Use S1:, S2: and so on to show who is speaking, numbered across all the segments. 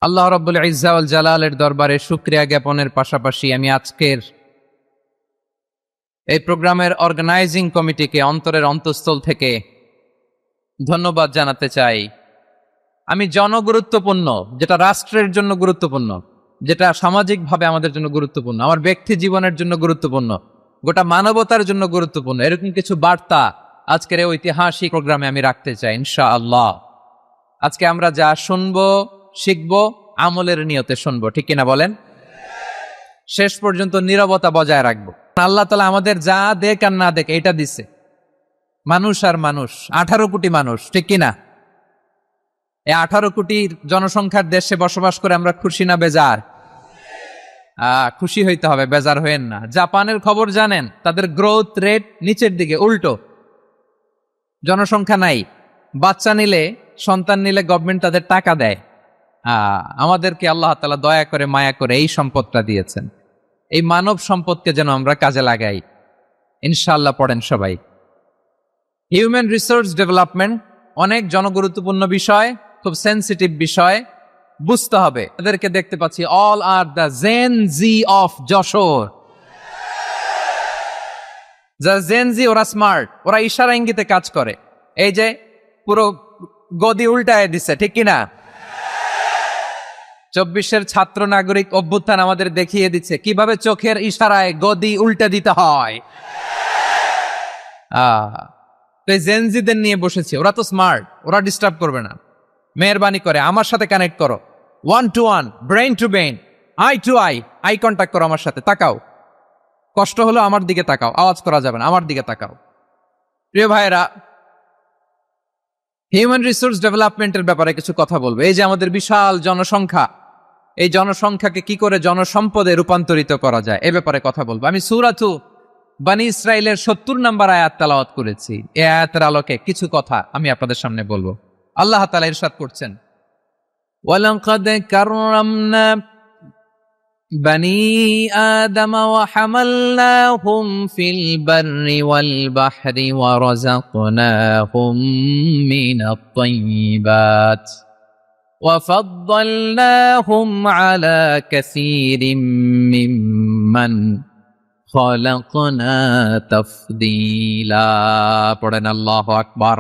S1: আল্লাহ রাব্বুল ইজ্জা ওয়াল জালালের দরবারে শুকরিয়া জ্ঞাপনের পাশাপাশি আমি আজকের এই প্রোগ্রামের অর্গানাইজিং কমিটিকে অন্তরের অন্তঃস্থল থেকে ধন্যবাদ জানাতে চাই। আমি জনগুরুত্বপূর্ণ, যেটা রাষ্ট্রের জন্য গুরুত্বপূর্ণ, যেটা সামাজিকভাবে আমাদের জন্য গুরুত্বপূর্ণ, আমার ব্যক্তি জীবনের জন্য গুরুত্বপূর্ণ, গোটা মানবতার জন্য গুরুত্বপূর্ণ, এরকম কিছু বার্তা আজকের এই ঐতিহাসিক প্রোগ্রামে আমি রাখতে চাই ইনশাআল্লাহ। আজকে আমরা যা শুনবো শিখবো আমলের নিয়তে শুনবো, ঠিক কিনা বলেন? শেষ পর্যন্ত নীরবতা বজায় রাখবো। আল্লাহ তাআলা আমাদের যা দেখ আর না দেখ এটা দিছে, মানুষ আর মানুষ, 18 কোটি মানুষ, ঠিক কিনা? এই 18 কোটি জনসংখ্যার দেশে বসবাস করে আমরা খুশি না বেজার? খুশি হইতে হবে, বেজার হইেন না। জাপানের খবর জানেন? তাদের গ্রোথ রেট নিচের দিকে, উল্টো। জনসংখ্যা নাই, বাচ্চা নিলে, সন্তান নিলে গভর্নমেন্ট তাদের টাকা দেয়। আমাদেরকে আল্লাহ তাআলা দয়া করে মায়া করে এই সম্পদটা দিয়েছেন। এই মানব সম্পদকে যেন আমরা কাজে লাগাই ইনশাআল্লাহ। পড়েন সবাই। হিউম্যান রিসোর্স ডেভেলপমেন্ট অনেক জনগুরুত্বপূর্ণ বিষয়, খুব সেন্সিটিভ বিষয়, বুঝতে হবে। এদেরকে দেখতে পাচ্ছি, all are the Gen Z of Jashore. যারা জেন জি, ওরা স্মার্ট, ওরা ইশারা ইঙ্গিতে কাজ করে। এই যে পুরো গদি উল্টায় দিছে, ঠিক কিনা? 24-এর ছাত্র নাগরিক অভ্যুত্থান আমাদের দেখিয়ে দিচ্ছে কিভাবে চোখের ইশারায় গদি উল্টে দিতে হয়। তো এই জেনজিদের নিয়ে বসেছি, ওরা তো স্মার্ট, ওরা ডিস্টার্ব করবে না। মেহরবানি করে আমার সাথে কানেক্ট করো, 1 to 1, brain to brain, eye to eye contact করো, আমার সাথে তাকাও। কষ্ট হলো আমার দিকে তাকাও, আওয়াজ করা যাবে না, আমার দিকে তাকাও। প্রিয় ভাইয়েরা, হিউম্যান রিসোর্স ডেভেলপমেন্টের ব্যাপারে কিছু কথা বলবো। এই যে আমাদের বিশাল জনসংখ্যা, এই জনসংখ্যাকে কি করে জনসম্পদে রূপান্তরিত করা যায় এ ব্যাপারে কথা বলবো। আমি সূরাতু বনী ইসরাইলের 70 নম্বর আয়াত তেলাওয়াত করেছি। এই আয়াতের আলোকে কিছু কথা আমি আপনাদের সামনে বলবো। আল্লাহ তাআলা ইরশাদ করছেন, ওয়ালাকাদ কাররামনা বনী আদম ওয়া হামালনাহুম ফিল বাররি ওয়াল বাহরি ওয়া রাযাকনাহুম মিনাত তাইয়্যিবাত وَفَضَّلْنَاهُمْ عَلَى كَثِيرٍ مِّمَّنْ خَلَقْنَا تَفْضِيلًا। পড়েন আল্লাহু আকবার।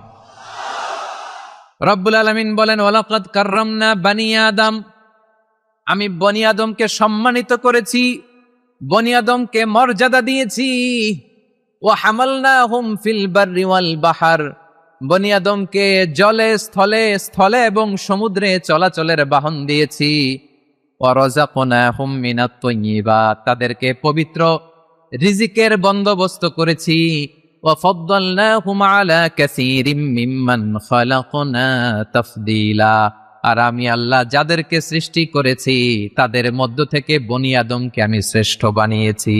S1: রব্বুল আলামিন বলেন, ওয়ালাকাদ কাররামনা বনী আদম, আমি বনী আদমকে সম্মানিত করেছি, বনী আদমকে মর্যাদা দিয়েছি। ওয়া হামালনাহুম ফিল বাররি ওয়াল বাহর, বনী আদমকে জলে স্থলে এবং সমুদ্রে চলাচলের বাহন দিয়েছি। ওয়া রাযাকনাহুম মিনাত তাইয়্যিবাত, তাদেরকে পবিত্র রিজিকের বন্দোবস্ত করেছি। ওয়া ফাদ্দালনাহুম আলা কাসীরিম মিম্মান খালাকনা তাফদীলা, আর আমি আল্লাহ যাদেরকে সৃষ্টি করেছি তাদের মধ্য থেকে বনী আদমকে আমি শ্রেষ্ঠ বানিয়েছি।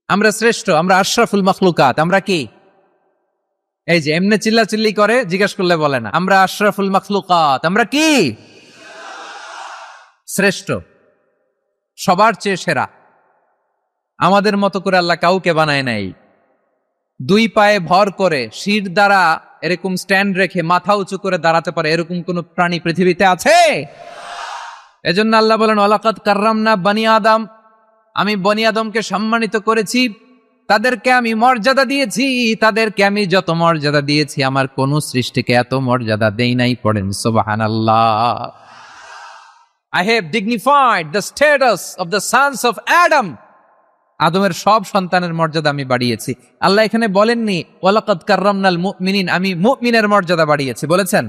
S1: আমরা শ্রেষ্ঠ, আমরা আশরাফুল মাখলুকাত। আমরা কি? এই যে এমনি চিল্লাচিল্লি করে, জিজ্ঞেস করলে বলে না আমরা আশরাফুল মাখলুকাত। আমরা কি? শ্রেষ্ঠ, সবার চেয়ে সেরা। আমাদের মতো করে আল্লাহ কাউকে বানায় নাই। 2 পায়ে ভর করে, শির দ্বারা এরকম স্ট্যান্ড রেখে মাথা উঁচু করে দাঁড়াতে পারে এরকম কোন প্রাণী পৃথিবীতে আছে? এজন্য আল্লাহ বলেন, ওয়ালাকাদ কাররামনা বনী আদম, আমি বনী আদমকে সম্মানিত করেছি, তাদেরকে আমি মর্যাদা দিয়েছি। তাদেরকে আমি যত মর্যাদা দিয়েছি আমার কোন সৃষ্টিকে এত মর্যাদা দেই নাই। পড়েন সুবহানাল্লাহ। I have dignified the status of the sons of Adam, আদমের সব সন্তানের মর্যাদা আমি বাড়িয়েছি। আল্লাহ এখানে বলেননি ওয়ালাকাদ কাররামনাল মুমিনিন, আমি মুমিনের মর্যাদা বাড়িয়েছি, বলেছেন?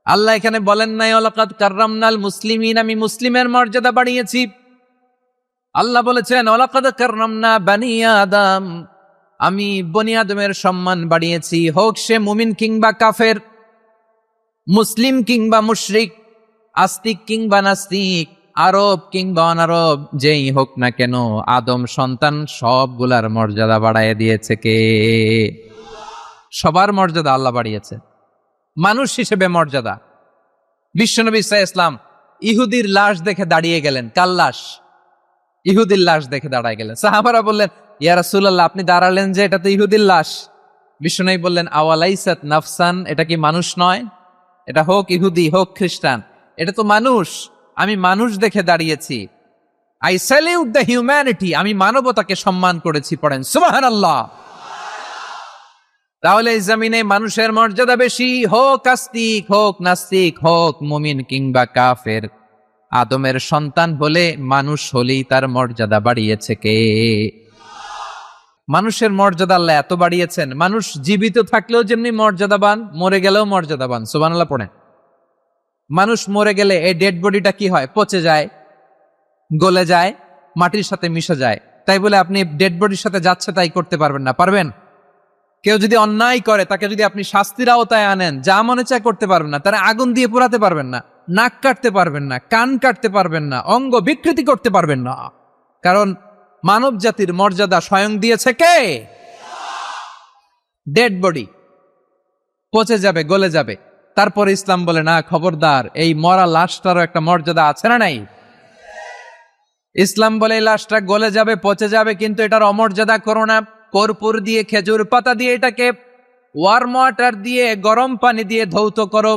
S1: আল্লাহ এখানে বলেন নাই ওয়ালাকাদ কাররামনাল মুসলিমিন, আমি মুসলিমের মর্যাদা বাড়িয়েছি। আল্লাহ বলেছেন ওয়ালাকাদ কাররামনা বনী আদম, আমি বনী আদমের সম্মান বাড়িয়েছি। হোক সে মুমিন কিংবা কাফের, মুসলিম কিংবা মুশরিক, আস্তিক কিংবা নাস্তিক, আরব কিংবা অনারব, যেই হোক না কেন, আদম সন্তান সবগুলার মর্যাদা বাড়ায় দিয়েছে কে? সবার মর্যাদা আল্লাহ বাড়িয়েছে। মানুষ হিসেবে মর্যাদা। বিশ্বনবী সাল্লাল্লাহু আলাইহি ওয়াসাল্লাম ইহুদির লাশ দেখে দাঁড়িয়ে গেলেন। কার লাশ? ইহুদির লাশ দেখে দাঁড়ায় গেলেন। সাহাবারা বললেন, ইয়া রাসূলুল্লাহ, আপনি দাঁড়ালেন যে, এটা তো ইহুদির লাশ। বিশ্বনবী বললেন, আওয়ালাইসাত নাফসান, এটা কি মানুষ নয়? এটা হোক ইহুদি হোক খ্রিস্টান, এটা তো মানুষ। আমি মানুষ দেখে দাঁড়িয়েছি। আই স্যালিউট দ্য হিউম্যানিটি, আমি মানবতাকে সম্মান করেছি। পড়েন সুবহানাল্লাহ। তাহলে এই জমিনে মানুষের মর্যাদা বেশি, হোক আস্তিক হোক নাস্তিক হোক মুমিন কিংবা কাফের। আদমের সন্তান বলে মানুষ হলেই তার মর্যাদা বাড়িয়েছে কে? মানুষের মর্যাদা আল্লাহ এত বাড়িয়েছেন, মানুষ জীবিত থাকলেও যেমনি মর্যাদাবান, মরে গেলেও মর্যাদাবান। সুবহানাল্লাহ পড়েন। মানুষ মরে গেলে এই ডেড বডিটা কি হয়? পচে যায়, গলে যায়, মাটির সাথে মিশে যায়। তাই বলে আপনি ডেড বডির সাথে যাচ্ছে তাই করতে পারবেন না? পারবেন? কেউ যদি অন্যায় করে তাকে যদি আপনি শাস্তির আওতায় আনেন, যা মনে চায় করতে পারবেন না। তারা আগুন দিয়ে পোড়াতে পারবেন না, নাক কাটতে পারবেন না, কান কাটতে পারবেন না, অঙ্গ বিকৃতি করতে পারবেন না। কারণ মানব জাতির মর্যাদা স্বয়ং দিয়েছে কে? ডেড বডি পচে যাবে, গলে যাবে। তারপরে ইসলাম বলে না, খবরদার, এই মরা লাশটারও একটা মর্যাদা আছে না নাই? ইসলাম বলে এই লাশটা গলে যাবে, পচে যাবে, কিন্তু এটার অমর্যাদা করো না। কর্পূর দিয়ে, খেজুর পাতা দিয়ে, এটাকে ওয়ার্ম ওয়াটার দিয়ে, গরম পানি দিয়ে ধৌত করো।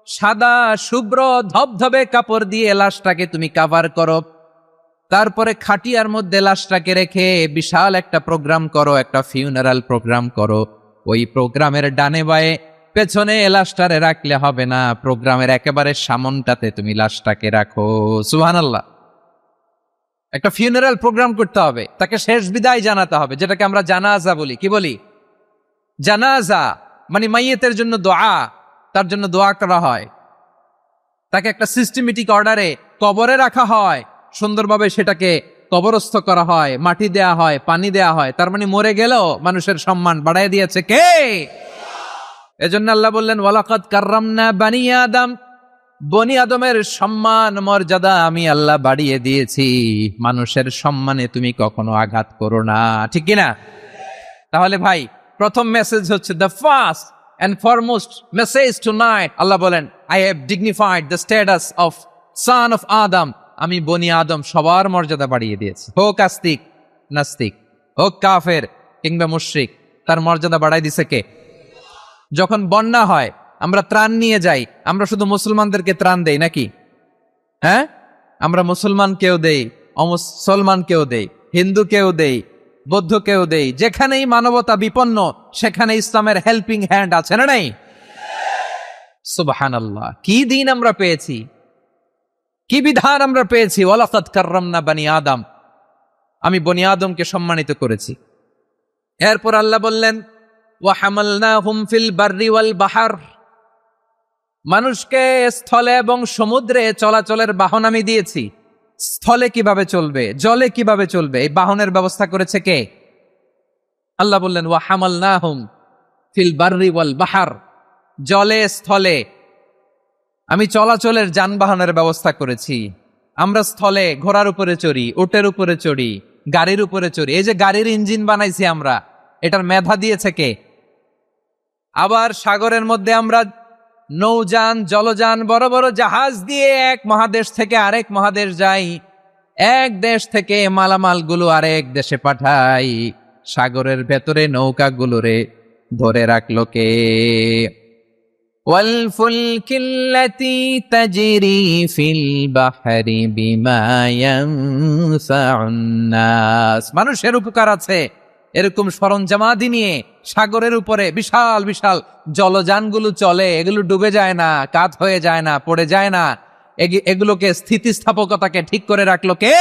S1: সাদা শুভ্র ধবধবে কাপড় দিয়ে লাশটাকে তুমি কাভার করো। তারপরে খাটিয়ার মধ্যে লাশটাকে রেখে বিশাল একটা প্রোগ্রাম করো, একটা ফিউনারাল প্রোগ্রাম করো। ওই প্রোগ্রামের ডানে বায়ে পেছনে লাশটারে রাখলে হবে না, প্রোগ্রামের একেবারে সামনটাতে তুমি লাশটাকে রাখো। সুবহানাল্লাহ। একটা ফিউনারাল প্রোগ্রাম করতে হবে, তাকে শেষ বিদায় জানাতে হবে, যেটাকে আমরা জানাজা বলি। কি বলি? জানাজা মানে মাইয়েতের জন্য দোয়া, তার জন্য দোয়া করা হয়। তাকে একটা সিস্টেমেটিক অর্ডারে কবরে রাখা হয়, সুন্দরভাবে সেটাকে কবরস্থ করা হয়, মাটি দেয়া হয়, পানি দেয়া হয়। তার মানে মরে গেলেও মানুষের সম্মান বাড়ায় দিয়েছে কে? এজন্য আল্লাহ বললেন ওয়ালাকাদ কাররামনা বানি আদম, বনি আদমের সম্মান মর্যাদা আমি আল্লাহ বাড়িয়ে দিয়েছি। মানুষের সম্মানে তুমি কখনো আঘাত করো না, ঠিক কিনা? তাহলে ভাই, প্রথম মেসেজ হচ্ছে, the first and foremost message tonight, আল্লাহ বলেন, I have dignified the status of son of Adam. আমি বনি আদম সবার মর্যাদা বাড়িয়ে দিয়েছি। হোক আস্তিক নাস্তিক, হোক কাফের কিংবা মুশরিক, তার মর্যাদা বাড়াই দিছে কে? যখন বন্যা হয়, আমরা ত্রাণ নিয়ে যাই, আমরা শুধু মুসলমানদেরকে ত্রাণ দেই নাকি? হ্যাঁ, আমরা মুসলমানকেও দেই, অমুসলমানকেও দেই, হিন্দুকেও দেই, বৌদ্ধকেও দেই। যেখানেই মানবতা বিপন্ন সেখানে ইসলামের হেল্পিং হ্যান্ড আছে না নাই? সুবহানাল্লাহ। কি দিন আমরা পেয়েছি, কি বিধান আমরা পেয়েছি। ওয়ালাকাদ কাররামনা বানি আদম, আমি বনি আদমকে সম্মানিত করেছি। এরপর আল্লাহ বললেন ওয়া হামালনাহুম ফিল বাররি ওয়াল বাহর, মানুষকে স্থলে এবং সমুদ্রে চলাচলের বাহন আমি দিয়েছি। স্থলে কিভাবে চলবে, জলে কিভাবে চলবে, এই বাহনের ব্যবস্থা করেছে কে? আল্লাহ বললেন ওয়া হামালনাহুম ফিল বাররি ওয়াল বাহর, জলে স্থলে আমি চলাচলের যানবাহনের ব্যবস্থা করেছি। আমরা স্থলে ঘোড়ার উপরে চড়ি, উটের উপরে চড়ি, গাড়ির উপরে চড়ি। এই যে গাড়ির ইঞ্জিন বানাইছি আমরা, এটার মেধা দিয়েছে কে? আবার সাগরের মধ্যে আমরা নৌযান, জলযান, বড় বড় জাহাজ দিয়ে এক মহাদেশ থেকে আরেক মহাদেশ যাই, এক দেশ থেকে মালামালগুলো আরেক দেশে পাঠাই। সাগরের ভেতরে নৌকাগুলোরে ধরে রাখলো কে? والفلك التي تجري في البحر بما ينفع الناس, মানুষের উপকার আছে এরকম সরঞ্জামাদি নিয়ে সাগরের উপরে বিশাল বিশাল জলযানগুলো চলে। এগুলো ডুবে যায় না, কাত হয়ে যায় না, পড়ে যায় না। এগুলোকে স্থিতিস্থাপকতাকে ঠিক করে রাখলো কে?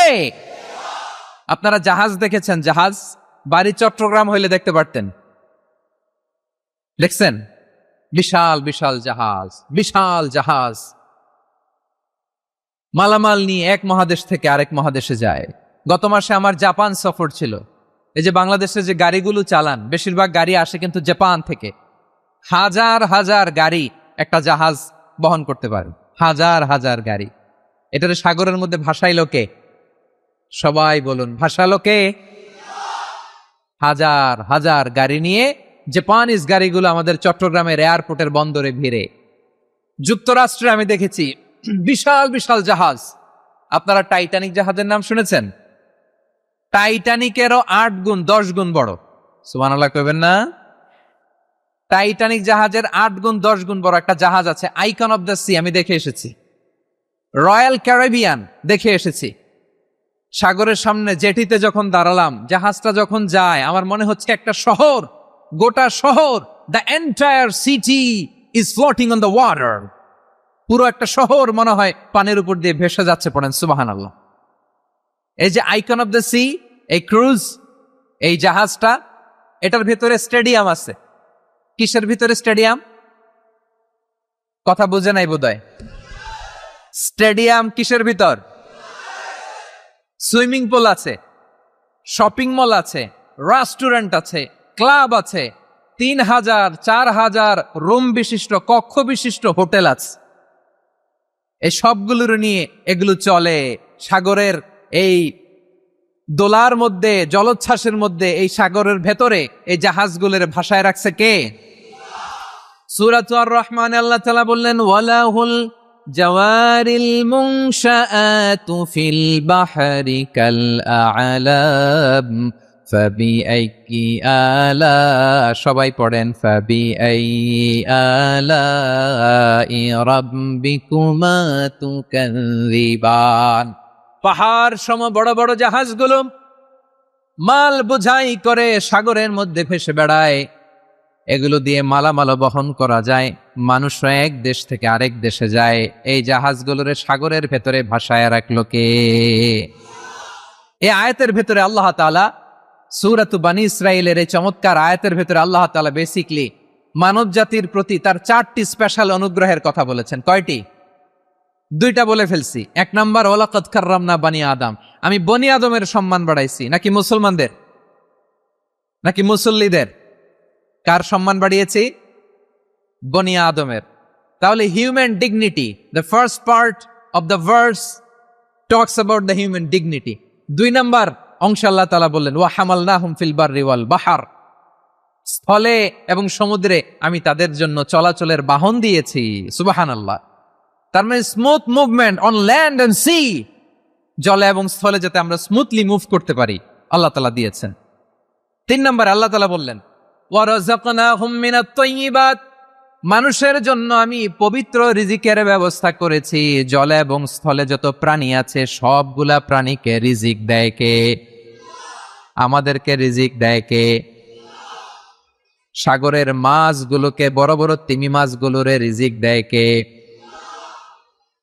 S1: আপনারা জাহাজ দেখেছেন? জাহাজ বাড়ি চট্টগ্রাম হইলে দেখতে পারতেন, দেখছেন? বিশাল বিশাল জাহাজ, বিশাল জাহাজ মালামাল নিয়ে এক মহাদেশ থেকে আরেক মহাদেশে যায়। গত মাসে আমার জাপান সফর ছিল। এই যে বাংলাদেশে যে গাড়িগুলো চালান, বেশিরভাগ গাড়ি আসে কিন্তু জাপান থেকে। হাজার হাজার গাড়ি একটা জাহাজ বহন করতে পারে, হাজার হাজার গাড়ি। এটারে সাগরের মধ্যে ভাসাইলো কে? সবাই বলুন, ভাসালো কে? হাজার হাজার গাড়ি নিয়ে জাপানিজ গাড়িগুলো আমাদের চট্টগ্রামের এয়ারপোর্টের বন্দরে ভিড়ে। যুক্তরাষ্ট্রে আমি দেখেছি বিশাল বিশাল জাহাজ। আপনারা টাইটানিক জাহাজের নাম শুনেছেন? টাইটানিকেরও 8 গুণ 10 গুণ বড়। সুবহানাল্লাহ কইবেন না? টাইটানিক জাহাজের 8 গুণ 10 গুণ বড় একটা জাহাজ আছে, আইকন অফ দ্য সি, আমি দেখে এসেছি। রয়্যাল ক্যারিবিয়ান দেখে এসেছি। সাগরের সামনে জেটিতে যখন দাঁড়ালাম, জাহাজটা যখন যায়, আমার মনে হচ্ছে একটা শহর, গোটা শহর, the entire city is floating on the water. পুরো একটা শহর মনে হয় পানির উপর দিয়ে ভেসে যাচ্ছে, পড়েন সুবহানাল্লাহ। এই যে আইকন অফ দ্য সি, এই ক্রুজ, এই জাহাজটা, এটার ভিতরে স্টেডিয়াম আছে। কিসের ভিতরে স্টেডিয়াম? কথা বুঝে নাই বোধহয়। স্টেডিয়াম কিসের ভিতর? সুইমিং পুল আছে, শপিং মল আছে, রেস্টুরেন্ট আছে, ক্লাব আছে, 3000 4000 রুম বিশিষ্ট, কক্ষ বিশিষ্ট হোটেল আছে। এই সবগুলোর নিয়ে এগুলো চলে সাগরের এই দোলার মধ্যে, জলোচ্ছ্বাসের মধ্যে, এই সাগরের ভেতরে এই জাহাজগুলোর ভাষায় রাখছে কে? সূরাত আর-রহমান আল্লাহ তাআলা বললেন, ওয়ালাহুল জাওয়ারিল মুনশাআতু ফিল বাহরি কাল আ'লাম ফাবিআইয়ি আলা, সবাই পড়েন, ফাবিআইয়ি আলাই রাব্বিকুমা তুকাযযিবান। পাহাড় সম বড় বড় জাহাজগুলো মাল বোঝাই করে সাগরের মধ্যে ভেসে বেড়ায়। এগুলো দিয়ে মালামাল বহন করা যায়, মানুষরা এক দেশ থেকে আরেক দেশে যায়। এই জাহাজগুলোরে সাগরের ভেতরে ভাসায় রাখলো কে? এই আয়াতের ভেতরে আল্লাহ তাআলা সূরাত বনী ইসরাঈলের এই চমৎকার আয়াতের ভেতরে আল্লাহ তাআলা বেসিকলি মানব জাতির প্রতি তার 4টি স্পেশাল অনুগ্রহের কথা বলেছেন। কয়টি? 2টা বলে ফেলছি। 1 নাম্বার, ওয়ালাকাদ কাররামনা বনী আদম, আমি বনী আদমের সম্মান বাড়াইছি। নাকি মুসলমানদের? নাকি মুসল্লিদের? কার সম্মান বাড়িয়েছি? বনী আদমের। তাহলে human dignity, the first part of the verse talks about the human dignity. 2 number অংশ আল্লাহ তাআলা বললেন, ওয়া হামালনাহুম ফিল বাররি ওয়াল বাহর, স্থলে এবং সমুদ্রে আমি তাদের জন্য চলাচলের বাহন দিয়েছি। সুবহানাল্লাহ। তার মানে smooth movement on land and sea, জলে এবং স্থলে যাতে আমরা স্মুথলি মুভ করতে পারি আল্লাহ তাআলা দিয়েছেন। 3 নাম্বার আল্লাহ তাআলা বললেন, ওয়া রাযাকনাহুম মিনাত তাইয়্যিবাত, মানুষের জন্য আমি পবিত্র রিজিকের ব্যবস্থা করেছি। জলে এবং স্থলে যত প্রাণী আছে সবগুলা প্রাণীকে রিজিক দেয় কে? আমাদেরকে রিজিক দেয় কে? সাগরের মাছগুলোকে, বড় বড় তিমি মাছগুলোরে রিজিক দেয় কে?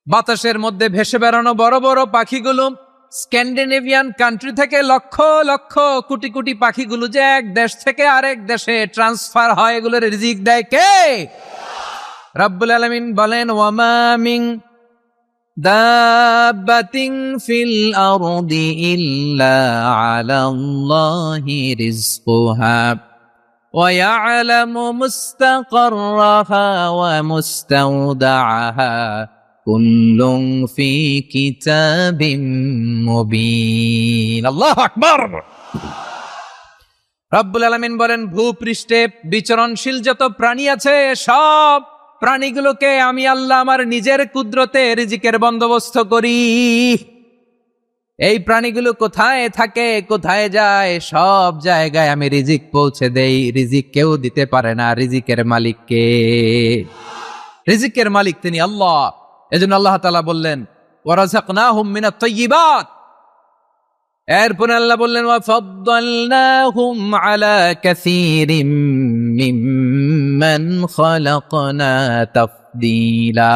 S1: বাতাসের মধ্যে ভেসে বেড়ানো বড় বড় পাখিগুলো, স্ক্যান্ডিনেভিয়ান কান্ট্রি থেকে লক্ষ লক্ষ কোটি কোটি পাখিগুলো যে এক দেশ থেকে আরেক দেশে ট্রান্সফার হয়, এগুলোর রিজিক দেয় কে? রব্বুল আলামিন বলেন, ওয়ামা মিন দাব্বাতিন ফিল আরদি ইল্লা আলাল্লাহি রিজকুহা ওয়া ইয়ালামু মুস্তাকাররাহা ওয়া মুস্তাওদাআহা কুল্লুন ফি কিতাবিম মুবিন। আল্লাহু আকবার। রব্বুল আলামিন বলেন, ভূপৃষ্ঠে বিচরণশীল যত প্রাণী আছে সব প্রাণীগুলোকে আমি আল্লাহ আমার নিজের কুদরতে রিজিকের বন্দোবস্ত করি। এই প্রাণীগুলো কোথায় থাকে, কোথায় যায়, সব জায়গায় আমি রিজিক পৌঁছে দেই। রিজিক কেউ দিতে পারে না, রিজিকের মালিক কে? রিজিকের মালিক তিনি আল্লাহ। এজন্য আল্লাহ তাআলা বললেন, ওয়া রাযাকনাহুম মিনাত তাইয়্যিবাত। এরপর আল্লাহ বললেন, ওয়া ফাদ্দালনাহুম আলা কাসীরিম মিম্মান খালাকনা তাফদীলা।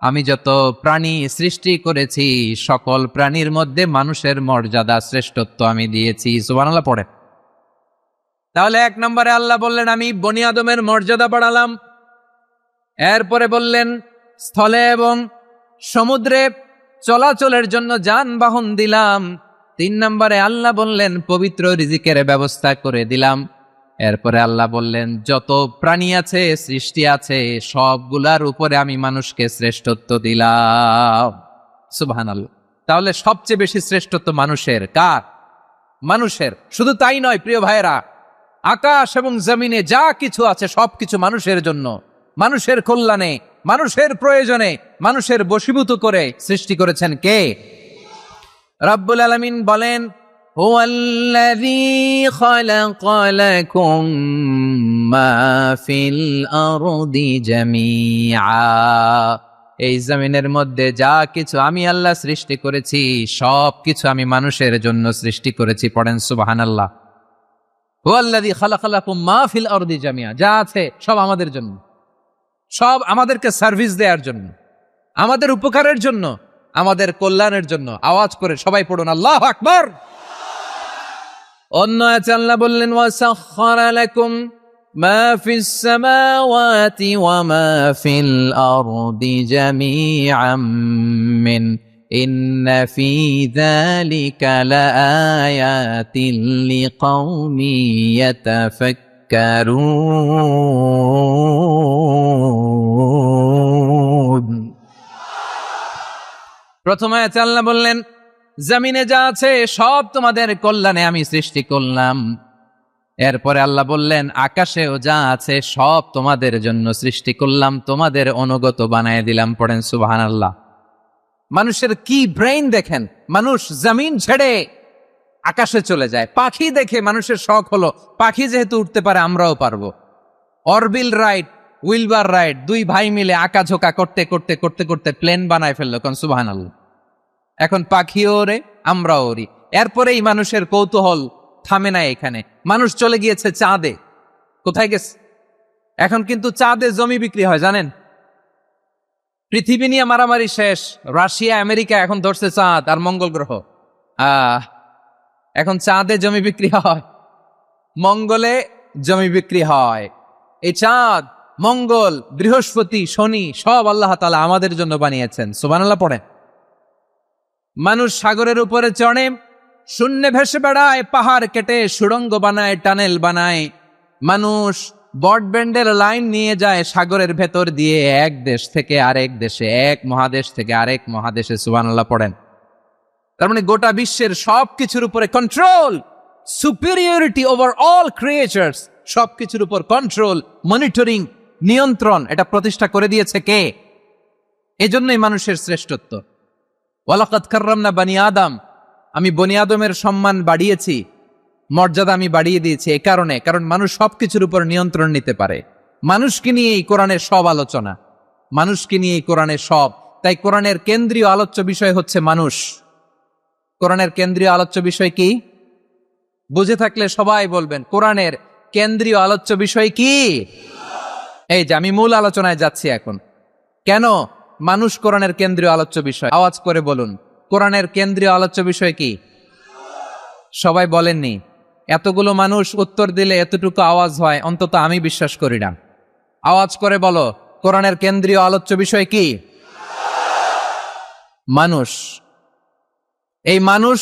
S1: আমি যত প্রাণী সৃষ্টি করেছি সকল প্রাণীর মধ্যে মানুষের মর্যাদা, শ্রেষ্ঠত্ব আমি দিয়েছি। সুবহানাল্লাহ পড়ে। তাহলে 1 নম্বরে আল্লাহ বললেন, আমি বনী আদমের মর্যাদা বাড়ালাম। এরপরে বললেন, স্থলে এবং সমুদ্রে চলাচলের জন্য যানবাহন দিলাম। 3 নম্বরে আল্লাহ বললেন, পবিত্র রিজিকের ব্যবস্থা করে দিলাম। এরপরে আল্লাহ বললেন, যত প্রাণী আছে, সৃষ্টি আছে, সবগুলার উপরে আমি মানুষকে শ্রেষ্ঠত্ব দিলাম। সুবহানাল্লাহ। তাহলে সবচেয়ে বেশি শ্রেষ্ঠত্ব মানুষের। কার? মানুষের। শুধু তাই নয় প্রিয় ভাইয়েরা, আকাশ এবং জমিনে যা কিছু আছে সবকিছু মানুষের জন্য, মানুষের কল্যাণে, মানুষের প্রয়োজনে, মানুষের বশীভূত করে সৃষ্টি করেছেন কে? রব্বুল আলামিন বলেন, হুয়াল্লাযী খালাকা লাকুম মা ফিল আরদি জামিআ, এই জমিনের মধ্যে যা কিছু আমি আল্লাহ সৃষ্টি করেছি সব কিছু আমি মানুষের জন্য সৃষ্টি করেছি। পড়েন সুবহানাল্লাহ। হুয়াল্লাযী খালাকা লাকুম মা ফিল আরদি জামিআ, যা আছে সব আমাদের জন্য, সব আমাদেরকে সার্ভিস দেওয়ার জন্য, আমাদের উপকারের জন্য, আমাদের কল্যাণের জন্য। আওয়াজ করে সবাই পড়ুন আল্লাহু আকবার। অন্য আয়াতে আল্লাহ বললেন ওয়াসাখখারা লাকুম মা ফিস সামাওয়াতি ওয়া মা ফিল আরদি জামিআম মিন ইন্না ফি যালিকা লাআয়াতিন লিকাউমি ইয়াতাফাক্কারুন। প্রথম আয়াতে আল্লাহ বললেন জমিনে যা আছে সব তোমাদের কল্যাণে আমি সৃষ্টি করলাম। এরপরে আল্লাহ বললেন আকাশেও যা আছে সব তোমাদের জন্য সৃষ্টি করলাম, তোমাদের অনুগত বানায় দিলাম। পড়েন সুবহানাল্লাহ। মানুষের কি ব্রেইন দেখেন, মানুষ জমিন ছেড়ে আকাশে চলে যায়। পাখি দেখে মানুষের শখ হলো পাখি যেহেতু উঠতে পারে আমরাও পারবো। অরবিল রাইট, উইলবার রাইট, দুই ভাই মিলে আঁকাঝোঁকা করতে করতে করতে করতে প্লেন বানায় ফেললো। কোন সুবহানাল্লাহ। এখন পাখিও ওরে, আমরাও ওরি। এরপরেই মানুষের কৌতূহল থামে না এখানে, মানুষ চলে গিয়েছে চাঁদে। কোথায় গেছে? এখন কিন্তু চাঁদে জমি বিক্রি হয় জানেন। পৃথিবী নিয়ে মারামারি শেষ, রাশিয়া আমেরিকা এখন ধরছে চাঁদ আর মঙ্গল গ্রহ। এখন চাঁদে জমি বিক্রি হয়, মঙ্গলে জমি বিক্রি হয়। এই চাঁদ, মঙ্গল, বৃহস্পতি, শনি সব আল্লাহ তাআলা আমাদের জন্য বানিয়েছেন। সুবহানাল্লাহ পড়ে। মানুষ সাগরের উপরে চড়ে, শূন্যে ভেসে বেড়ায়, পাহাড় কেটে সুড়ঙ্গ বানায়, টানেল বানায়। মানুষ ব্রডব্যান্ডের লাইন নিয়ে যায় সাগরের ভেতর দিয়ে, এক দেশ থেকে আরেক দেশে, এক মহাদেশ থেকে আরেক মহাদেশে। সুবহানাল্লাহ পড়েন। তার মানে গোটা বিশ্বের সব কিছুর উপরে control, superiority over all creatures, সব কিছুর উপর কন্ট্রোল, মনিটরিং, নিয়ন্ত্রণ, এটা প্রতিষ্ঠা করে দিয়েছে কে? এজন্যই মানুষের শ্রেষ্ঠত্ব। ওয়ালাকাদ কাররামনা বানি আদম, আমি বনি আদমের সম্মান বাড়িয়েছি, মর্যাদা আমি বাড়িয়ে দিয়েছি এই কারণে, কারণ মানুষ সবকিছুর উপর নিয়ন্ত্রণ নিতে পারে। মানুষকে নিয়ে এই কোরআনের সব আলোচনা, মানুষকে নিয়ে এই কোরআনের সব। তাই কোরআনের কেন্দ্রীয় আলোচ্য বিষয় হচ্ছে মানুষ। কোরআনের কেন্দ্রীয় আলোচ্য বিষয় কি? বুঝে থাকলে সবাই বলবেন কোরআনের কেন্দ্রীয় আলোচ্য বিষয় কি? এই যে আমি মূল আলোচনায় যাচ্ছি এখন। কেন মানুষ কোরআনের কেন্দ্রীয় আলোচ্য বিষয়? আওয়াজ করে বলুন, কোরআনের কেন্দ্রীয় আলোচ্য বিষয় কি? সবাই বলেননি। এতগুলো মানুষ উত্তর দিলে এতটুকু আওয়াজ হয়, অন্তত আমি বিশ্বাস করি না। আওয়াজ করে বলো, কোরআনের কেন্দ্রীয় আলোচ্য বিষয় কি? মানুষ। এই মানুষ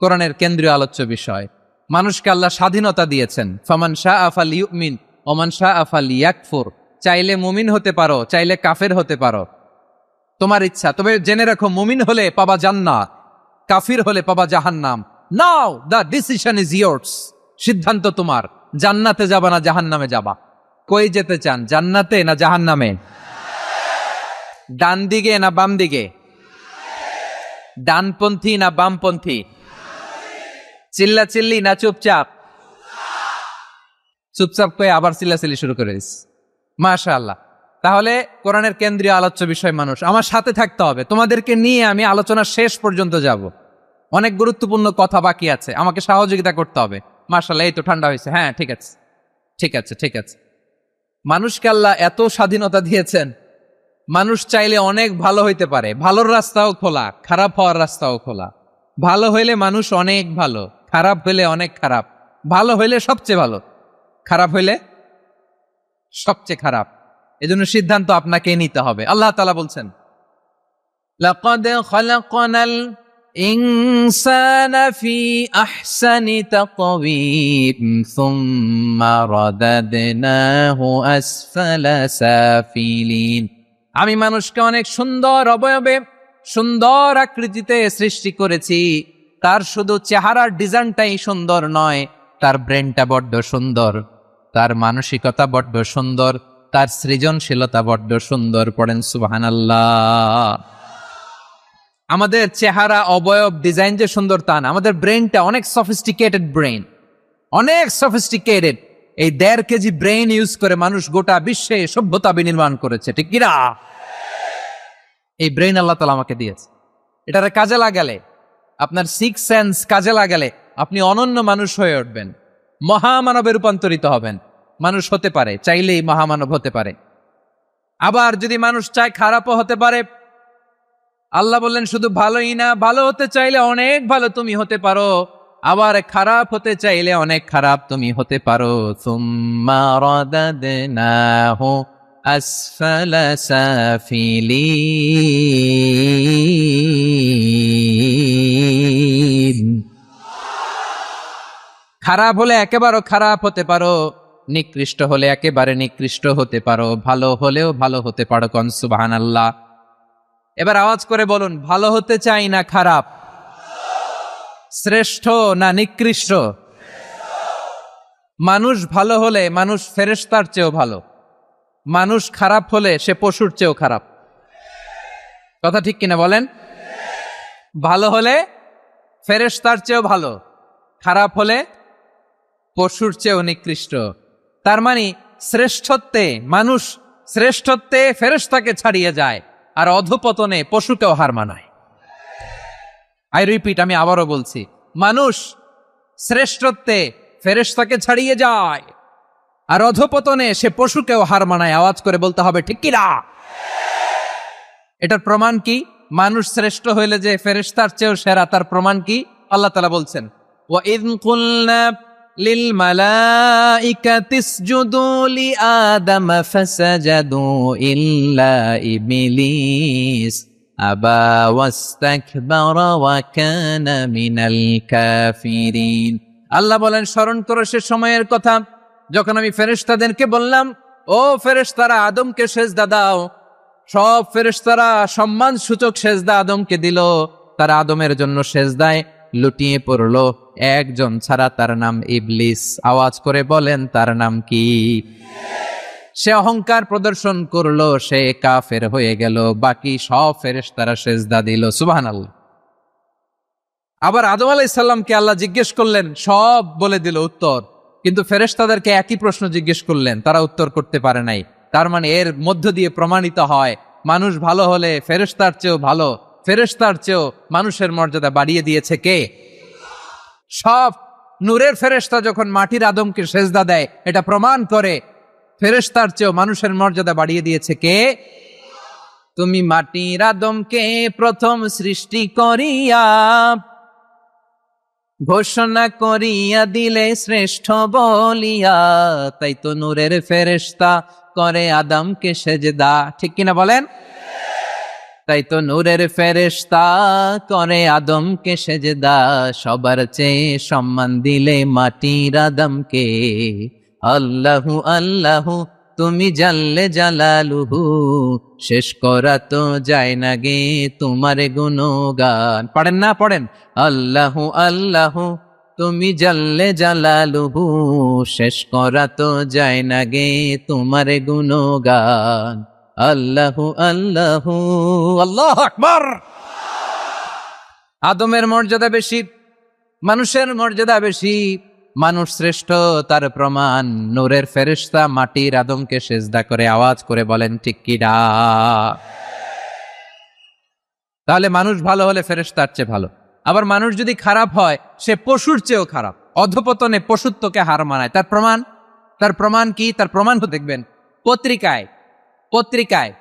S1: কোরআনের কেন্দ্রীয় আলোচ্য বিষয়। মানুষকে আল্লাহ স্বাধীনতা দিয়েছেন। ফামান শাআ ফালইউমিন ওয়া মান শাআ ফালইয়াকফুর। চাইলে মুমিন হতে পারো, চাইলে কাফের হতে পারো, তোমার ইচ্ছা। তবে জেনে রাখো, মুমিন হলে পাবা জান্নাত, কাফির হলে পাবা জাহান্নাম। নাও দ্য ডিসিশন ইজ ইয়ার্স। সিদ্ধান্ত তোমার, জান্নাতে যাবা না জাহান্নামে যাবা। কই যেতে চান, জান্নাতে না জাহান্নামে? ডান দিকে না বাম দিকে? ডানপন্থী না বামপন্থী? চিল্লা চিল্লি না চুপচাপ? চুপচাপ কয়ে আবার চিল্লাচিল্লি শুরু করে দিস। মাশাআল্লাহ। তাহলে কোরআনের কেন্দ্রীয় আলোচ্য বিষয় মানুষ। আমার সাথে থাকতে হবে, তোমাদেরকে নিয়ে আমি আলোচনা শেষ পর্যন্ত যাব। অনেক গুরুত্বপূর্ণ কথা বাকি আছে, আমাকে সহযোগিতা করতে হবে। মাশাআল্লাহ, এই তো ঠান্ডা হয়েছে। হ্যাঁ ঠিক আছে, ঠিক আছে, ঠিক আছে। মানুষকে আল্লাহ এত স্বাধীনতা দিয়েছেন, মানুষ চাইলে অনেক ভালো হইতে পারে। ভালোর রাস্তাও খোলা, খারাপ হওয়ার রাস্তাও খোলা। ভালো হইলে মানুষ অনেক ভালো, খারাপ হইলে অনেক খারাপ। ভালো হইলে সবচেয়ে ভালো, খারাপ হইলে সবচেয়ে খারাপ। এজন্য সিদ্ধান্ত আপনাকে নিতে হবে। আল্লাহ তাআলা বলছেন, লাকাদ খালাকনাল ইনসানা ফি আহসানি তাকওয়িম সুম্মা রাদাদনাহু আসফালা সাফিলিন। আমি মানুষকে অনেক সুন্দর অবয়বে, সুন্দর আকৃতিতে সৃষ্টি করেছি। তার শুধু চেহারার ডিজাইনটাই সুন্দর নয়, তার ব্রেনটা বড্ড সুন্দর, তার মানসিকতা বড্ড সুন্দর, তার সৃজনশীলতা বড্ড সুন্দর। পড়েন সুবহানাল্লাহ। আমাদের চেহারা অবয়ব ডিজাইন যে সুন্দর তা না, আমাদের ব্রেনটা অনেক সফিস্টিকেটেড ব্রেন, অনেক সফিস্টিকেটেড। এই 1.5 কেজি ব্রেন ইউজ করে মানুষ গোটা বিশ্বে সভ্যতা বিনির্মাণ করেছে, ঠিক কিনা? এই ব্রেন আল্লাহ তাআলা আমাকে দিয়েছে। এটারে কাজে লাগালে, আপনার 6 সেন্স কাজে লাগালে আপনি অনন্য মানুষ হয়ে উঠবেন, মহামানবে রূপান্তরিত হবেন। মানুষ হতে পারে, চাইলেই মহামানব হতে পারে। আবার যদি মানুষ চায় খারাপও হতে পারে। আল্লাহ বললেন শুধু ভালোই না, ভালো হতে চাইলে অনেক ভালো তুমি হতে পারো, আবার খারাপ হতে চাইলে অনেক খারাপ তুমি হতে পারো। সুম্মা রাদাদনাহু আসফালা সাফিলিন। খারাপ হলে একেবারে খারাপ হতে পারো, নিকৃষ্ট হলে একেবারে নিকৃষ্ট হতে পারো, ভালো হলেও ভালো হতে পারো। কোন সুবহানাল্লাহ। এবার আওয়াজ করে বলুন, ভালো হতে চাই না খারাপ? শ্রেষ্ঠ না নিকৃষ্ট? মানুষ ভালো হলে মানুষ ফেরেশতার চেয়েও ভালো, মানুষ খারাপ হলে সে পশুর চেয়েও খারাপ। কথা ঠিক কিনা বলেন? ভালো হলে ফেরেশতার চেয়েও ভালো, খারাপ হলে পশুর চেয়েও নিকৃষ্ট। তার মানে শ্রেষ্ঠত্বে মানুষ, শ্রেষ্ঠত্বে ফেরেশতাকে ছাড়িয়ে যায়, আর অধপতনে পশুকেও হার মানায়। আই রিপিট, আমি আবারও বলছি, মানুষ শ্রেষ্ঠত্বে ফেরেশতাকে ছাড়িয়ে যায়, আর অধপতনে সে পশুকেও হার মানায়। আওয়াজ করে বলতে হবে ঠিক কি না? এটার প্রমাণ কি? মানুষ শ্রেষ্ঠ হইলে যে ফেরেশতার চেয়েও সেরা, তার প্রমাণ কি? আল্লাহ তাআলা বলছেন, ওয়া ইয কুলনা লিল মালাইকাতি ইসজুদু লি আদম ফাসাজাদু ইল্লা ইবলিস আবা ওয়াস্তাকবারা ওয়া কানা মিনাল কাফিরিন। আল্লাহ বলেন, স্মরণ করো সে সময়ের কথা যখন আমি ফেরেশতাদেরকে বললাম, ও ফেরেশতারা আদমকে সেজদা দাও। সব ফেরেশতারা সম্মান সূচক সেজদা আদমকে দিল, তারা আদমের জন্য সেজদায় লুটিয়ে পড়ল, একজন ছাড়া, তার নাম ইবলিস। আওয়াজ করে বলেন তার নাম কি? সে অহংকার প্রদর্শন করলো, সে কাফের হয়ে গেল, বাকি সব ফেরেশতারা সেজদা দিল। সুবহানাল্লাহ। আবার আদম আলাইহিস সালামকে আল্লাহ জিজ্ঞেস করলেন, সব বলে দিল উত্তর, কিন্তু ফেরেশতাদেরকে একই প্রশ্ন জিজ্ঞেস করলেন, তারা উত্তর করতে পারে নাই। তার মানে এর মধ্য দিয়ে প্রমাণিত হয়, মানুষ ভালো হলে ফেরেশতার চেয়েও ভালো, ফেরেশতার চেয়েও মানুষের মর্যাদা বাড়িয়ে দিয়েছে কে? সব নূরের ফেরেশতা যখন মাটির আদমকে সেজদা দেয়, এটা প্রমাণ করে ফেরেশতার চেয়েও মানুষের মর্যাদা বাড়িয়ে দিয়েছে কে? তুমি মাটির আদমকে প্রথম সৃষ্টি করিয়া ঘোষণা করিয়া দিলে শ্রেষ্ঠ বলিয়া, তাই তো নূরের ফেরেশতা করে আদমকে সেজদা। ঠিক কিনা বলেন? তাই তো নূরের ফেরেশতা করে আদমকে সেজদা, সবার চেয়ে সম্মান দিলে মাটির আদমকে। আল্লাহু আল্লাহু তুমি জাল্লে জালালুহু, শেষ করা তো যায় না গে তোমার গুণগান। পড়েন না? পড়েন। আল্লাহু আল্লাহু তুমি জাল্লে জালালুহু, শেষ করা তো যায় না গে তোমার গুণগান। আল্লাহু আল্লাহু আল্লাহু আকবার। আদমের মর্যাদা বেশি, মানুষের মর্যাদা বেশি, মানুষ শ্রেষ্ঠ, তার প্রমাণ নূরের ফেরেশতা মাটির আদমকে সেজদা করে। আওয়াজ করে বলেন ঠিক কি না? তাহলে মানুষ ভালো হলে ফেরেশতার চেয়ে ভালো। আবার মানুষ যদি খারাপ হয়, সে পশুর চেয়েও খারাপ, অধপতনে পশুত্বকে হার মানায়। তার প্রমাণ, তার প্রমাণ কি? তার প্রমাণ দেখবেন পত্রিকায়, পত্রিকায়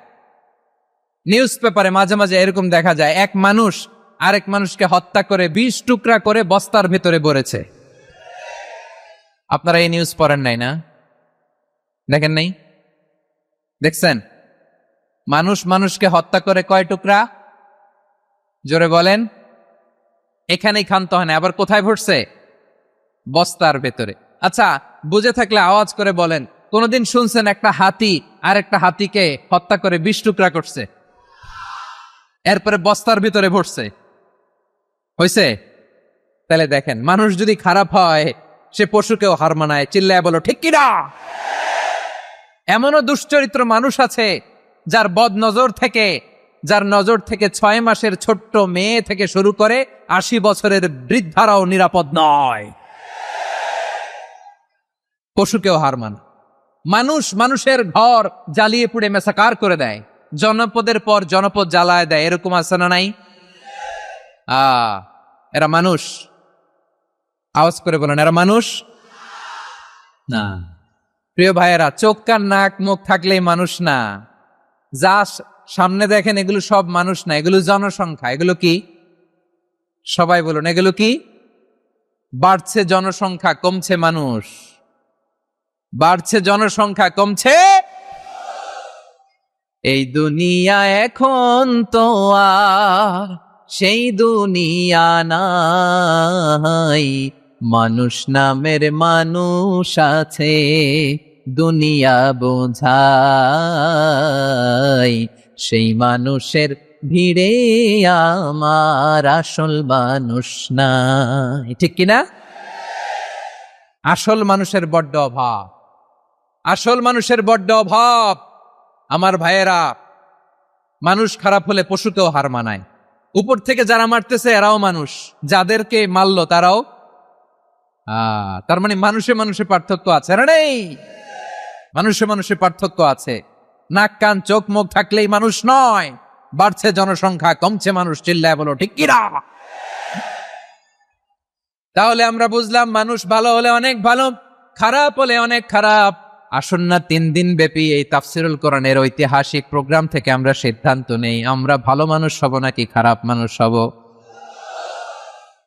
S1: নিউজ পেপারে মাঝে মাঝে এরকম দেখা যায়, এক মানুষ আরেক মানুষকে হত্যা করে 20 টুকরা করে বস্তার ভেতরে ভরেছে। আপনারা এই নিউজ পড়েন নাই না? দেখেন নাই? দেখছেন? মানুষ মানুষকে হত্যা করে কয় টুকরা? জোরে বলেন। এখানেই ক্ষান্ত হয় না, আবার কোথায় ভরছে? বস্তার ভেতরে। আচ্ছা, বুঝে থাকলে আওয়াজ করে বলেন, কোনদিন শুনছেন একটা হাতি আর একটা হাতিকে হত্যা করে 20 টুকরা করছে, এরপরে বস্তার ভিতরে ভরছে? হইছে? তাহলে দেখেন, মানুষ যদি খারাপ হয় সে পশুকেও হার মানায়। চিল্লায় বলো ঠিক কিনা? এমনও দুশ্চরিত্র মানুষ আছে যার বদ নজর থেকে যার নজর থেকে 6 মাসের ছোট্ট মেয়ে থেকে শুরু করে 80 বছরের বৃদ্ধারাও নিরাপদ নয়। পশুকেও হার মানে। মানুষের ঘর জ্বালিয়ে পুড়ে মেসাকার করে দেয়, জনপদের পর জনপদ জ্বালায় দেয়, এরকম আছে না নাই? এরা মানুষ? আওয়াজ করে বলেন, এরা মানুষ না। প্রিয় ভাইয়েরা, চোখ কান নাক মুখ থাকলেই মানুষ না। যা সামনে দেখেন এগুলো সব মানুষ না, এগুলো জনসংখ্যা। এগুলো কি? সবাই বলুন, এগুলো কি? বাড়ছে জনসংখ্যা, কমছে মানুষ। বাড়ছে জনসংখ্যা, কমছে। এই দুনিয়া এখন তো আর সেই দুনিয়া নাই, মানুষ নামের মানুষ আছে, দুনিয়া বোঝাই, সেই মানুষের ভিড়ে আমার আসল মানুষ নাই। ঠিক কিনা? আসল মানুষের বড্ড অভাব, আসল মানুষের বড্ড অভাব। আমার ভাইয়েরা, মানুষ খারাপ হলে পশুকেও হার মানায়। উপর থেকে যারা মারতেছে এরাও মানুষ, যাদেরকে মারলো তারাও। তার মানে মানুষে মানুষে পার্থক্য আছে না? নেই? মানুষে মানুষে পার্থক্য আছে। নাক কান চোখ মুখ থাকলেই মানুষ নয়। বাড়ছে জনসংখ্যা, কমছে মানুষ। চিল্লায় বলো ঠিক কিনা? তাহলে আমরা বুঝলাম, মানুষ ভালো হলে অনেক ভালো, খারাপ হলে অনেক খারাপ। আসন্ন 3 দিন ব্যাপী এই তাফসিরুল কোরআনের ঐতিহাসিক প্রোগ্রাম থেকে আমরা সিদ্ধান্ত নেই, আমরা ভালো মানুষ হব নাকি খারাপ মানুষ হব।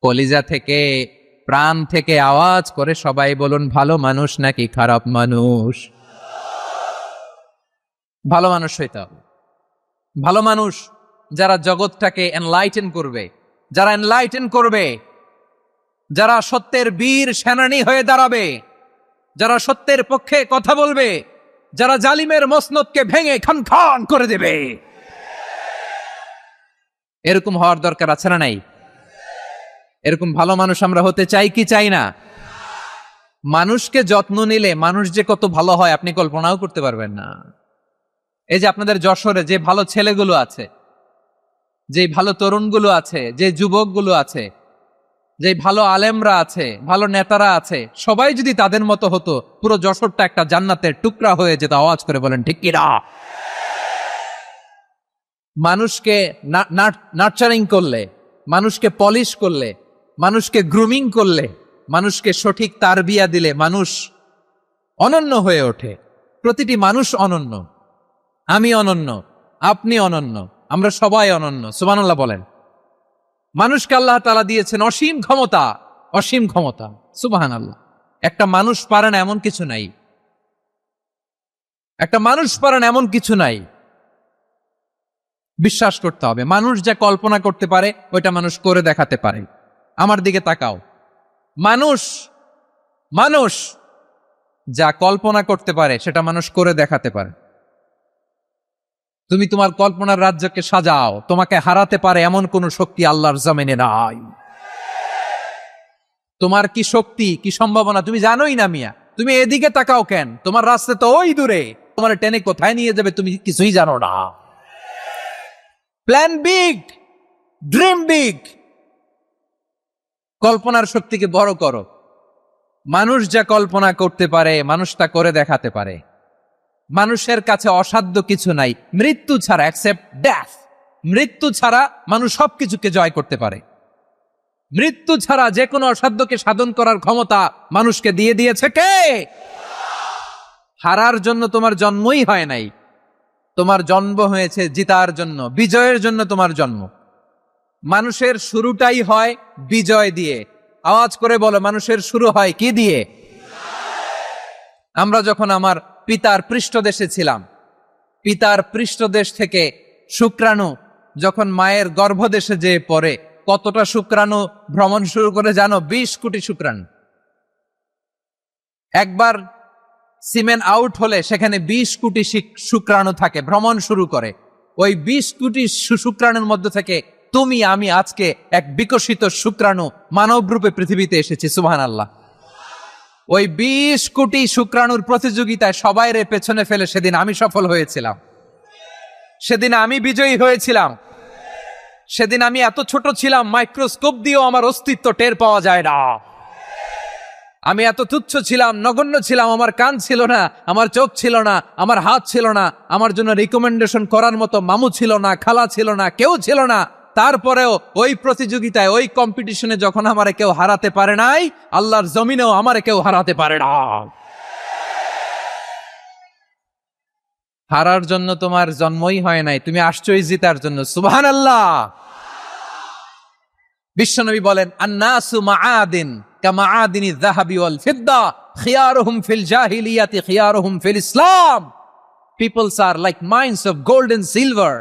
S1: কলিজা থেকে, প্রাণ থেকে আওয়াজ করে সবাই বলুন, ভালো মানুষ নাকি খারাপ মানুষ? ভালো মানুষ হইতে হবে। ভালো মানুষ যারা জগৎটাকে এনলাইটেন করবে, যারা এনলাইটেন করবে, যারা সত্যের বীর সেনানী হয়ে দাঁড়াবে, যারা সত্যের পক্ষে কথা বলবে, যারা জালিমের মসনদকে ভেঙে খান খান করে দেবে। এরকম হওয়ার দরকার আছে না নাই? এরকম ভালো মানুষ আমরা হতে চাই কি চাই না? মানুষকে যত্ন নিলে মানুষ যে কত ভালো হয় আপনি কল্পনাও করতে পারবেন না। এই যে আপনাদের যশোরে যে ভালো ছেলেগুলো আছে, যে ভালো তরুণগুলো আছে, যে যুবকগুলো আছে, যে ভালো আলেমরা আছে, ভালো নেতারা আছে, সবাই যদি তাদের মতো হতো, পুরো যশোরটা একটা জান্নাতের টুকরা হয়ে যেত। আওয়াজ করে বলেন ঠিক কিনা? মানুষকে নার্চারিং করলে, মানুষকে পলিশ করলে, মানুষকে গ্রুমিং করলে, মানুষকে সঠিক তারবিয়া দিলে মানুষ অনন্য হয়ে ওঠে। প্রতিটি মানুষ অনন্য। আমি অনন্য, আপনি অনন্য, আমরা সবাই অনন্য। সুবহানাল্লাহ বলেন। মানুষকে আল্লাহ তাআলা দিয়েছেন অসীম ক্ষমতা, অসীম ক্ষমতা। সুবহানাল্লাহ। একটা মানুষ পারে না এমন কিছু নাই, একটা মানুষ পারে না এমন কিছু নাই। বিশ্বাস করতে হবে, মানুষ যা কল্পনা করতে পারে ওইটা মানুষ করে দেখাতে পারে। আমার দিকে তাকাও। মানুষ মানুষ যা কল্পনা করতে পারে সেটা মানুষ করে দেখাতে পারে। তুমি তোমার কল্পনার রাজ্যকে সাজাও, তোমাকে হারাতে পারে এমন কোন শক্তি আল্লাহর জমিনে নাই। তোমার কি শক্তি, কি সম্ভাবনা তুমি জানোই না মিয়া। তুমি এদিকে তাকাও কেন? তোমার রাস্তা তো ওই দূরে, তোমার টেনে কোথায় নিয়ে যাবে তুমি কিছুই জানো না। Plan big, dream big. কল্পনার শক্তিকে বড় করো। মানুষ যা কল্পনা করতে পারে মানুষ তা করে দেখাতে পারে। মানুষের কাছে অসাধ্য কিছু নাই মৃত্যু ছাড়া, অ্যাকসেপ্ট ডেথ। মৃত্যু ছাড়া মানুষ সবকিছুকে জয় করতে পারে। মৃত্যু ছাড়া যে কোনো অসাধ্যকে সাধন করার ক্ষমতা মানুষকে দিয়ে দিয়েছে কে? হারার জন্য তোমার জন্মই হয় নাই, তোমার জন্ম হয়েছে জিতার জন্য, বিজয়ের জন্য তোমার জন্ম। মানুষের শুরুটাই হয় বিজয় দিয়ে। আওয়াজ করে বলো, মানুষের শুরু হয় কি দিয়ে? আমরা যখন আমার পিতার পৃষ্ঠদেশে ছিলাম, পিতার পৃষ্ঠদেশ থেকে শুক্রাণু যখন মায়ের গর্ভদেশে যেয়ে পড়ে, কতটা শুক্রাণু ভ্রমণ শুরু করে জানো? 20 কোটি শুক্রাণু। একবার সিমেন আউট হলে সেখানে 20 কোটি শুক্রাণু থাকে, ভ্রমণ শুরু করে। ওই 20 কোটি শুক্রাণুর মধ্যে থেকে তুমি আমি আজকে এক বিকশিত শুক্রাণু মানব রূপে পৃথিবীতে এসেছি। সুবহানাল্লাহ। ওই 20 কোটি শুক্রাণুর প্রতিযোগিতায় সবাই রে পেছনে ফেলে সেদিন আমি সফল হয়েছিলাম। সেদিন আমি বিজয়ী হয়েছিলাম। সেদিন আমি এত ছোট ছিলাম, মাইক্রোস্কোপ দিয়েও আমার অস্তিত্ব টের পাওয়া যায় না। আমি এত তুচ্ছ ছিলাম, নগণ্য ছিলাম, আমার কান ছিল না, আমার চোখ ছিল না, আমার হাত ছিল না, আমার জন্য রিকমেন্ডেশন করার মতো মামু ছিল না, খালা ছিল না, কেউ ছিল না। তারপরেও ওই প্রতিযোগিতায়, ওই কম্পিটিশনে যখন আমারে কেউ হারাতে পারে নাই, আল্লাহর জমিনেও আমারে কেউ হারাতে পারে না। হারার জন্য তোমার জন্মই হয় নাই, তুমি আসছোই জিতার জন্য। সুবহানাল্লাহ। বিশ্বনবী বলেন, আন্নাসু মাআদিন কামাআদিনি যাহাবি ওয়াল ফিদ্দা খিয়ারুহুম ফিল জাহিলিয়াতি খিয়ারুহুম ফিল ইসলাম। Peoples are like mines of gold and silver.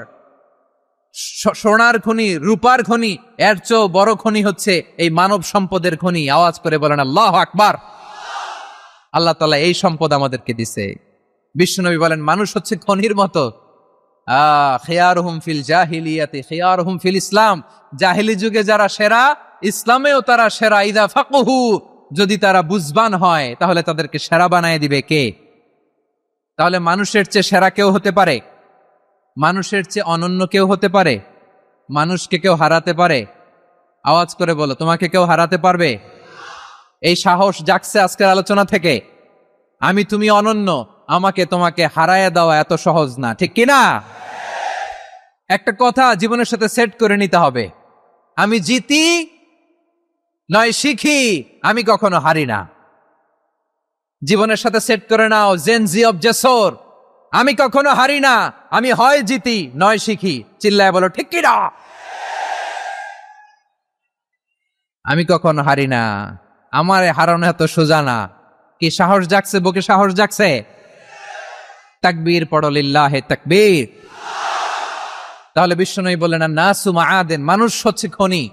S1: সোনার খনি, রূপার খনি, এর চেয়েও বড় খনি হচ্ছে এই মানব সম্পদের খনি। আওয়াজ করে বলেন আল্লাহু আকবার। আল্লাহ তাআলা এই সম্পদ আমাদেরকে দিছে। বিশ্বনবী বলেন, মানুষ হচ্ছে খনির মতো। খিয়ারুহুম ফিল জাহিলিয়াতি খিয়ারুহুম ফিল ইসলাম। জাহিলি যুগে যারা সেরা, ইসলামেও তারা সেরা। ইদা ফাকহু, যদি তারা বুঝবান হয় তাহলে তাদেরকে সেরা বানায় দিবে কে? তাহলে মানুষের চেয়ে সেরা কেউ হতে পারে? মানুষের চেয়ে অনন্য কেউ হতে পারে? মানুষকে কেউ হারাতে পারে? আওয়াজ করে বলো, তোমাকে কেউ হারাতে পারবে? এই সাহস জাগছে আজকের আলোচনা থেকে। আমি তুমি অনন্য, আমাকে তোমাকে হারায় দেওয়া এত সহজ না, ঠিক কিনা? একটা কথা জীবনের সাথে সেট করে নিতে হবে, আমি জিতি নয় শিখি, আমি কখনো হারি না। জীবনের সাথে সেট করে নাও, জেনজি অফ জেসর, আমি কখনো হারি না, আমি হয় জিতি নয় শিখি। চিল্লায় বলো ঠিক কিনা? আমি কখনো হারি না, আমার হারানো এত সোজা না। কি সাহস জাগছে? বুকে সাহস জাগছে? তাকবীর পড়ো, লিল্লাহে তাকবীর। তাহলে বিশ্বনবী বললেন, নাসু মাআদিন, মানুষ হচ্ছে খনি।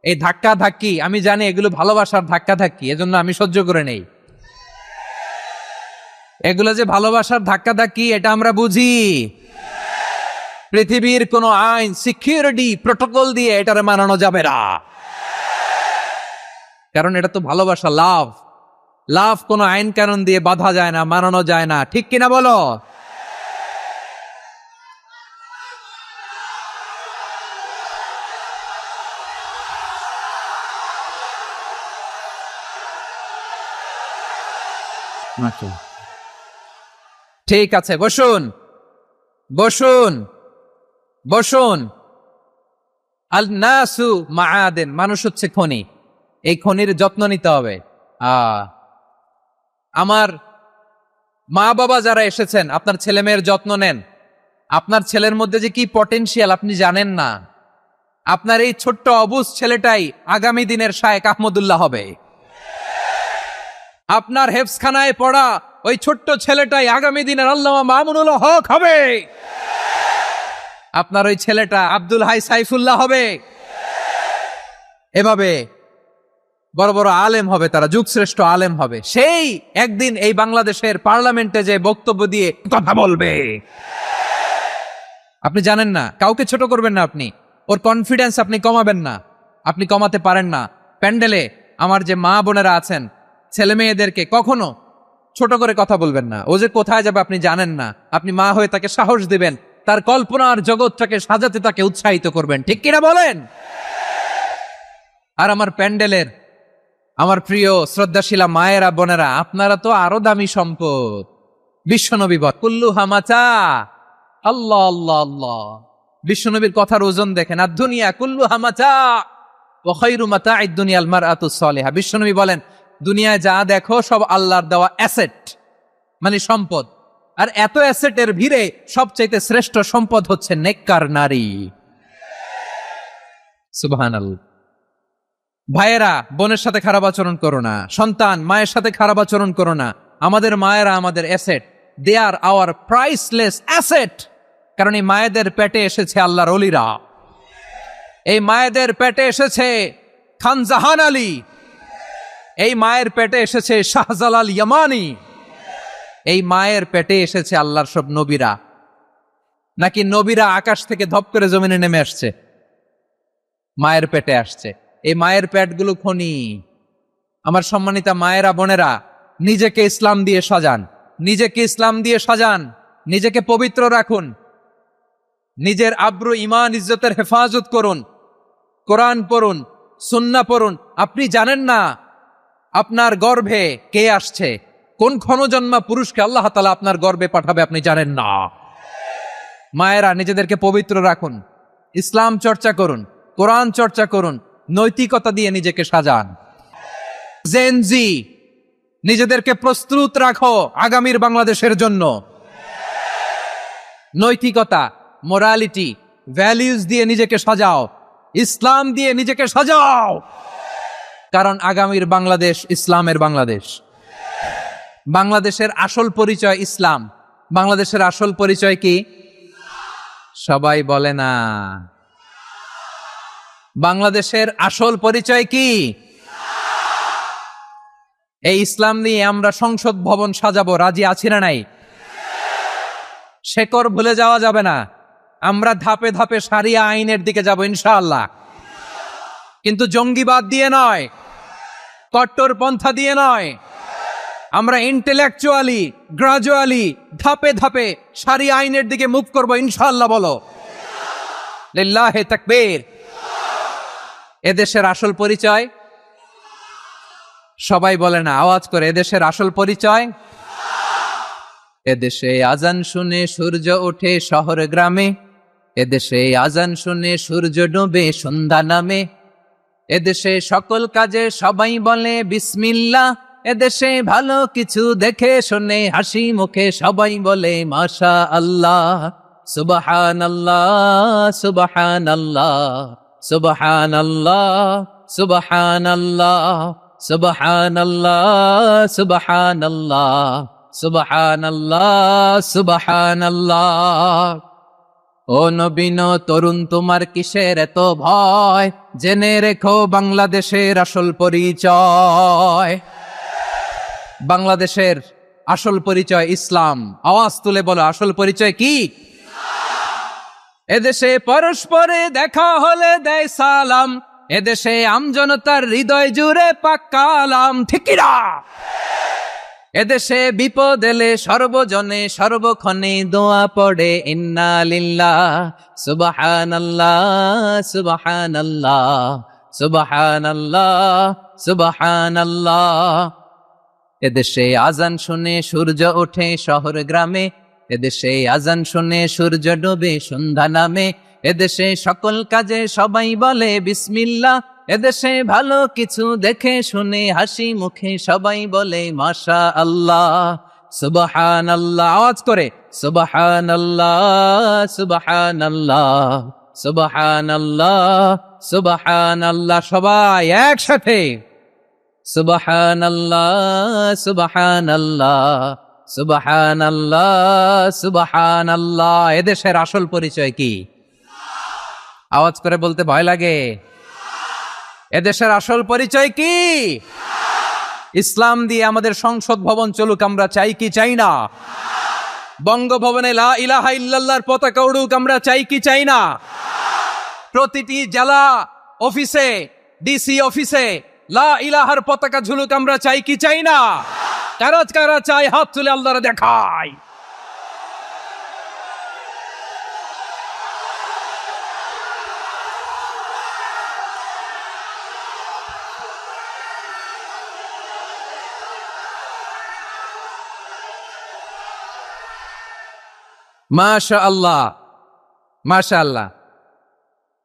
S1: এই ধাক্কা ধাক্কি, আমি জানি এগুলো ভালোবাসার ধাক্কা ধাক্কি, এজন্য আমি সহ্য করে নেই। এগুলো যে ভালোবাসার ধাক্কা ধাক্কি, এটা আমরা বুঝি। পৃথিবীর কোন আইন, সিকিউরিটি প্রটোকল দিয়ে এটারে মানানো যাবে না, কারণ এটা তো ভালোবাসা, লাভ। লাভ কোন আইন কানুন দিয়ে বাধা যায় না, মানানো যায় না, ঠিক কিনা বলো? ঠিক আছে, বসুন বসুন বসুন। আল নাসু মাআদিন, মানুষ হচ্ছে খনি। এই খনির যত্ন নিতে হবে। আমার মা বাবা যারা এসেছেন, আপনার ছেলে মেয়ের যত্ন নেন। আপনার ছেলের মধ্যে যে কি পটেনশিয়াল আপনি জানেন না। আপনার এই ছোট্ট অবুজ ছেলেটাই আগামী দিনের শায়েখ আহমদুল্লাহ হবে। আপনার হেফজখানায় পড়া ওই ছোট্ট ছেলেটাই আগামী দিনের আল্লামা মামুনুল হক হবে। আপনার ওই ছেলেটা আব্দুল হাই সাইফুল্লাহ হবে। এভাবে বড় বড় আলেম হবে, তারা যুগশ্রেষ্ঠ আলেম হবে। সেই একদিন এই বাংলাদেশের পার্লামেন্টে যে বক্তব্য দিয়ে কথা বলবে। আপনি জানেন না, কাউকে ছোট করবেন না আপনি। ওর কনফিডেন্স আপনি কমাবেন না, আপনি কমাতে পারেন না। প্যান্ডেলে আমার যে মা বোনেরা আছেন, ছেলে মেয়েদেরকে কখনো ছোট করে কথা বলবেন না। ও যে কোথায় যাবে আপনি জানেন না। আপনি মা হয়ে তাকে সাহস দিবেন, তার কল্পনার জগৎটাকে সাজাতে তাকে উৎসাহিত করবেন, ঠিক কিনা বলেন? আর আমার প্যান্ডেলের আমার প্রিয় শ্রদ্ধাশীলা মায়েরা বোনেরা, আপনারা তো আরো দামি সম্পদ। বিশ্বনবী বল, কুল্লু হামাচা, আল্লাহ আল্লাহ আল্লাহ। বিশ্বনবীর কথার ওজন দেখেন। আর দুনিয়া কুল্লু হামাচা ওয়া খায়রু মাতা'আদ দুনিয়াল মারআতুস সালিহা। বিশ্বনবী বলেন, দুনিয়ায় যা দেখো সব আল্লাহর দেওয়া অ্যাসেট, মানে সম্পদ। আর এত অ্যাসেটের ভিড়ে সবচাইতে শ্রেষ্ঠ সম্পদ হচ্ছে নেককার নারী। সুবহানাল্লাহ। ভাইয়েরা বোনের সাথে খারাপ আচরণ করো না, সন্তান মায়ের সাথে খারাপ আচরণ করো না। আমাদের মায়েরা আমাদের asset, they are our priceless asset. কারণ এই মায়েদের পেটে এসেছে আল্লাহর ওলিরা। এই মায়েদের পেটে এসেছে খান জাহান আলী, এই মায়ের পেটে এসেছে শাহজালাল ইয়ামানি, এই মায়ের পেটে এসেছে আল্লাহর সব নবীরা। নাকি নবীরা আকাশ থেকে ধপ করে জমিনে নেমে আসছে? মায়ের পেটে আসছে। এই মায়ের পেটগুলো খনি। আমার সম্মানিতা মায়েরা বোনেরা, নিজেকে ইসলাম দিয়ে সাজান, নিজেকে ইসলাম দিয়ে সাজান, নিজেকে পবিত্র রাখুন। নিজের আব্রু ইমান ইজ্জতের হেফাজত করুন, কোরআন পড়ুন, সুন্নাহ পড়ুন। আপনি জানেন না আপনার গর্ভে কে আসছে, কোন ক্ষণজন্মা পুরুষকে আল্লাহ তাআলা আপনার গর্ভে পাঠাবে আপনি জানেন না। মায়েরা নিজেদেরকে পবিত্র রাখুন, ইসলাম চর্চা করুন, কোরআন চর্চা করুন, নৈতিকতা দিয়ে নিজেকে সাজান। জেনজি, নিজেদেরকে প্রস্তুত রাখো আগামীর বাংলাদেশের জন্য। নৈতিকতা, মোরালিটি, ভ্যালিউজ দিয়ে নিজেকে সাজাও, ইসলাম দিয়ে নিজেকে সাজাও, কারণ আগামীর বাংলাদেশ ইসলামের বাংলাদেশ। বাংলাদেশের আসল পরিচয় ইসলাম। বাংলাদেশের আসল পরিচয় কি? সবাই বলে না। বাংলাদেশের আসল পরিচয় কি? এই ইসলাম নিয়ে আমরা সংসদ ভবন সাজাবো, রাজি আছি না নাই? শেকড় ভুলে যাওয়া যাবে না। আমরা ধাপে ধাপে শারিয়া আইনের দিকে যাব ইনশাআল্লাহ, কিন্তু জঙ্গিবাদ দিয়ে নয়, কট্টরপন্থা দিয়ে নয়। আমরা ইন্টেলেকচুয়ালি, গ্রাজুয়ালি, ধাপে ধাপে শারিয়া আইনের দিকে মুভ করব ইনশাআল্লাহ। বলো লিল্লাহি তাকবীর। এদেশের আসল পরিচয় সবাই বলে না, আওয়াজ করে, এদেশের আসল পরিচয়। এদেশে আজান শুনে সূর্য ওঠে শহর গ্রামে, এদেশে আজান শুনে সূর্য ডোবে সন্ধ্যা নামে, এদেশে সকল কাজে সবাই বলে বিসমিল্লাহ, এদেশে ভালো কিছু দেখে শুনে হাসি মুখে সবাই বলে মাশা আল্লাহ, সুবহানাল্লাহ, সুবহানাল্লাহ, সুবহানাল্লাহ, সুবহানাল্লাহ, সুবহানাল্লাহ, সুবহানাল্লাহ, সুবহানাল্লাহ, সুবহানাল্লাহ। ও নবীন তরুণ, তোমার কিসের এত ভয়? জেনে রেখো বাংলাদেশের আসল পরিচয়। বাংলাদেশের আসল পরিচয় ইসলাম। আওয়াজ তুলে বলো, আসল পরিচয় কি? এদেশে পরস্পরে দেখা হলে দেয় সালাম, এদেশে আমজনতার হৃদয় জুড়ে পাক্কালাম, ঠিক কি না? এদেশে বিপদ এলে সর্বজনে সর্বক্ষণে দোয়া পড়ে ইন্না লিল্লাহ, সুবহানাল্লাহ, সুবহানাল্লাহ, সুবহানাল্লাহ, সুবহানাল্লাহ। এদেশে আজান শুনে সূর্য ওঠে শহর গ্রামে, এদেশে আজান শুনে সূর্য ডোবে সন্ধ্যা নামে, এদেশে সকল কাজে সবাই বলে বিসমিল্লাহ, এদেশে ভালো কিছু দেখে শুনে হাসি মুখে সবাই বলে মাশা আল্লাহ, সুবহানাল্লাহ। আওয়াজ করে সুবহানাল্লাহ, সুবহানাল্লাহ, সুবহানাল্লাহ, সুবহানাল্লাহ। সবাই একসাথে সুবহানাল্লাহ, সুবহানাল্লাহ, সুবহানাল্লাহ, সুবহানাল্লাহ। এদেশের আসল পরিচয় কি? আওয়াজ করে বলতে ভয় লাগে। এদেশের আসল পরিচয় কি? ইসলাম দিয়ে আমাদের সংসদ ভবন চলুক, আমরা চাই কি চাই না? বঙ্গভবনে লা ইলাহা ইল্লাল্লাহর পতাকা উড়ুক, আমরা চাই কি চাই না? প্রতিটি জেলা অফিসে, ডিসি অফিসে লা ইলাহার পতাকা ঝুলুক, আমরা চাই কি চাই না? কারা কারা চাই হাত তুলে আল্লাহরে দেখায়। মাশাআল্লাহ, মাশাআল্লাহ,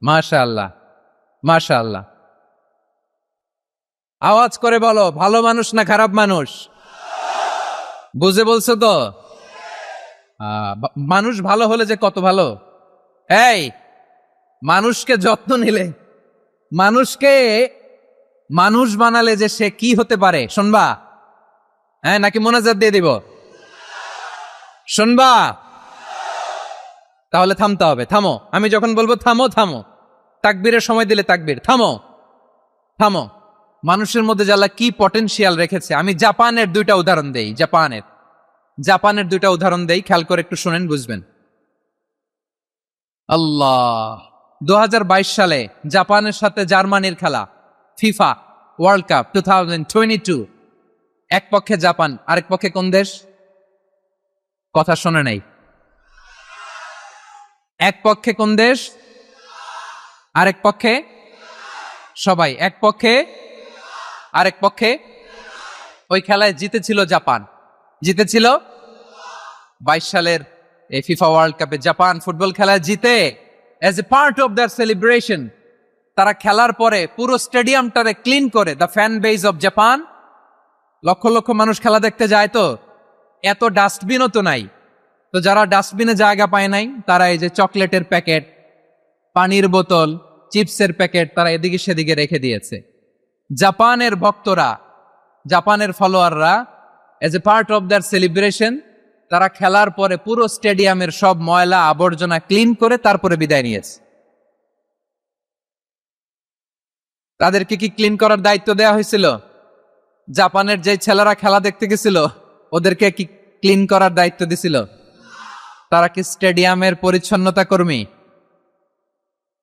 S1: মাশাআল্লাহ, মাশাআল্লাহ। আওয়াজ করে বলো, ভালো মানুষ না খারাপ মানুষ? বুঝে বলছো তো? মানুষ ভালো হলে যে কত ভালো। এই মানুষকে যত্ন নিলে, মানুষকে মানুষ বানালে যে সে কি হতে পারে শুনবা? হ্যাঁ, নাকি মোনাজাত দিয়ে দিব? শুনবা? তাহলে থামতে হবে। থামো, আমি যখন বলবো থামো থামো, তাকবীরের সময় দিলে তাকবীর, থামো থামো। মানুষের মধ্যে যারা কি পটেনশিয়াল রেখেছে। আমি জাপানের দুইটা উদাহরণ দেই, জাপানের দুইটা উদাহরণ দেই, খেয়াল করে একটু শুনেন, বুঝবেন। আল্লাহ, 2022 সালে জাপানের সাথে জার্মানির খেলা, ফিফা ওয়ার্ল্ড কাপ 2022। এক পক্ষে জাপান, আরেক পক্ষে কোন দেশ? কথা শোনে নাই। এক পক্ষে কোন দেশ, আরেক পক্ষে সবাই, এক পক্ষে আরেক পক্ষে। ওই খেলায় জিতেছিল জাপান, জিতেছিল 22 সালের এই ফিফা ওয়ার্ল্ড কাপে জাপান ফুটবল খেলায় জিতে as a part of their celebration তারা খেলার পরে পুরো স্টেডিয়ামটারে ক্লিন করে, the fan base of Japan. লক্ষ লক্ষ মানুষ খেলা দেখতে যায়, তো এত ডাস্টবিনও তো নাই, তো যারা ডাস্টবিনে জায়গা পায় নাই তারা এই যে চকলেটের প্যাকেট, পানির বোতল, চিপসের প্যাকেট তারা এদিকে সেদিকে রেখে দিয়েছে। জাপানের ভক্তরা, জাপানের ফলোয়াররা as a part of their celebration তারা খেলার পরে পুরো স্টেডিয়ামের সব ময়লা আবর্জনা ক্লিন করে তারপরে বিদায় নিয়েছে। তাদেরকে কি ক্লিন করার দায়িত্ব দেওয়া হয়েছিল? জাপানের যে ছেলেরা খেলা দেখতে গেছিল ওদেরকে কি ক্লিন করার দায়িত্ব দিছিল? তারা কি স্টেডিয়ামের পরিচ্ছন্নতা কর্মী?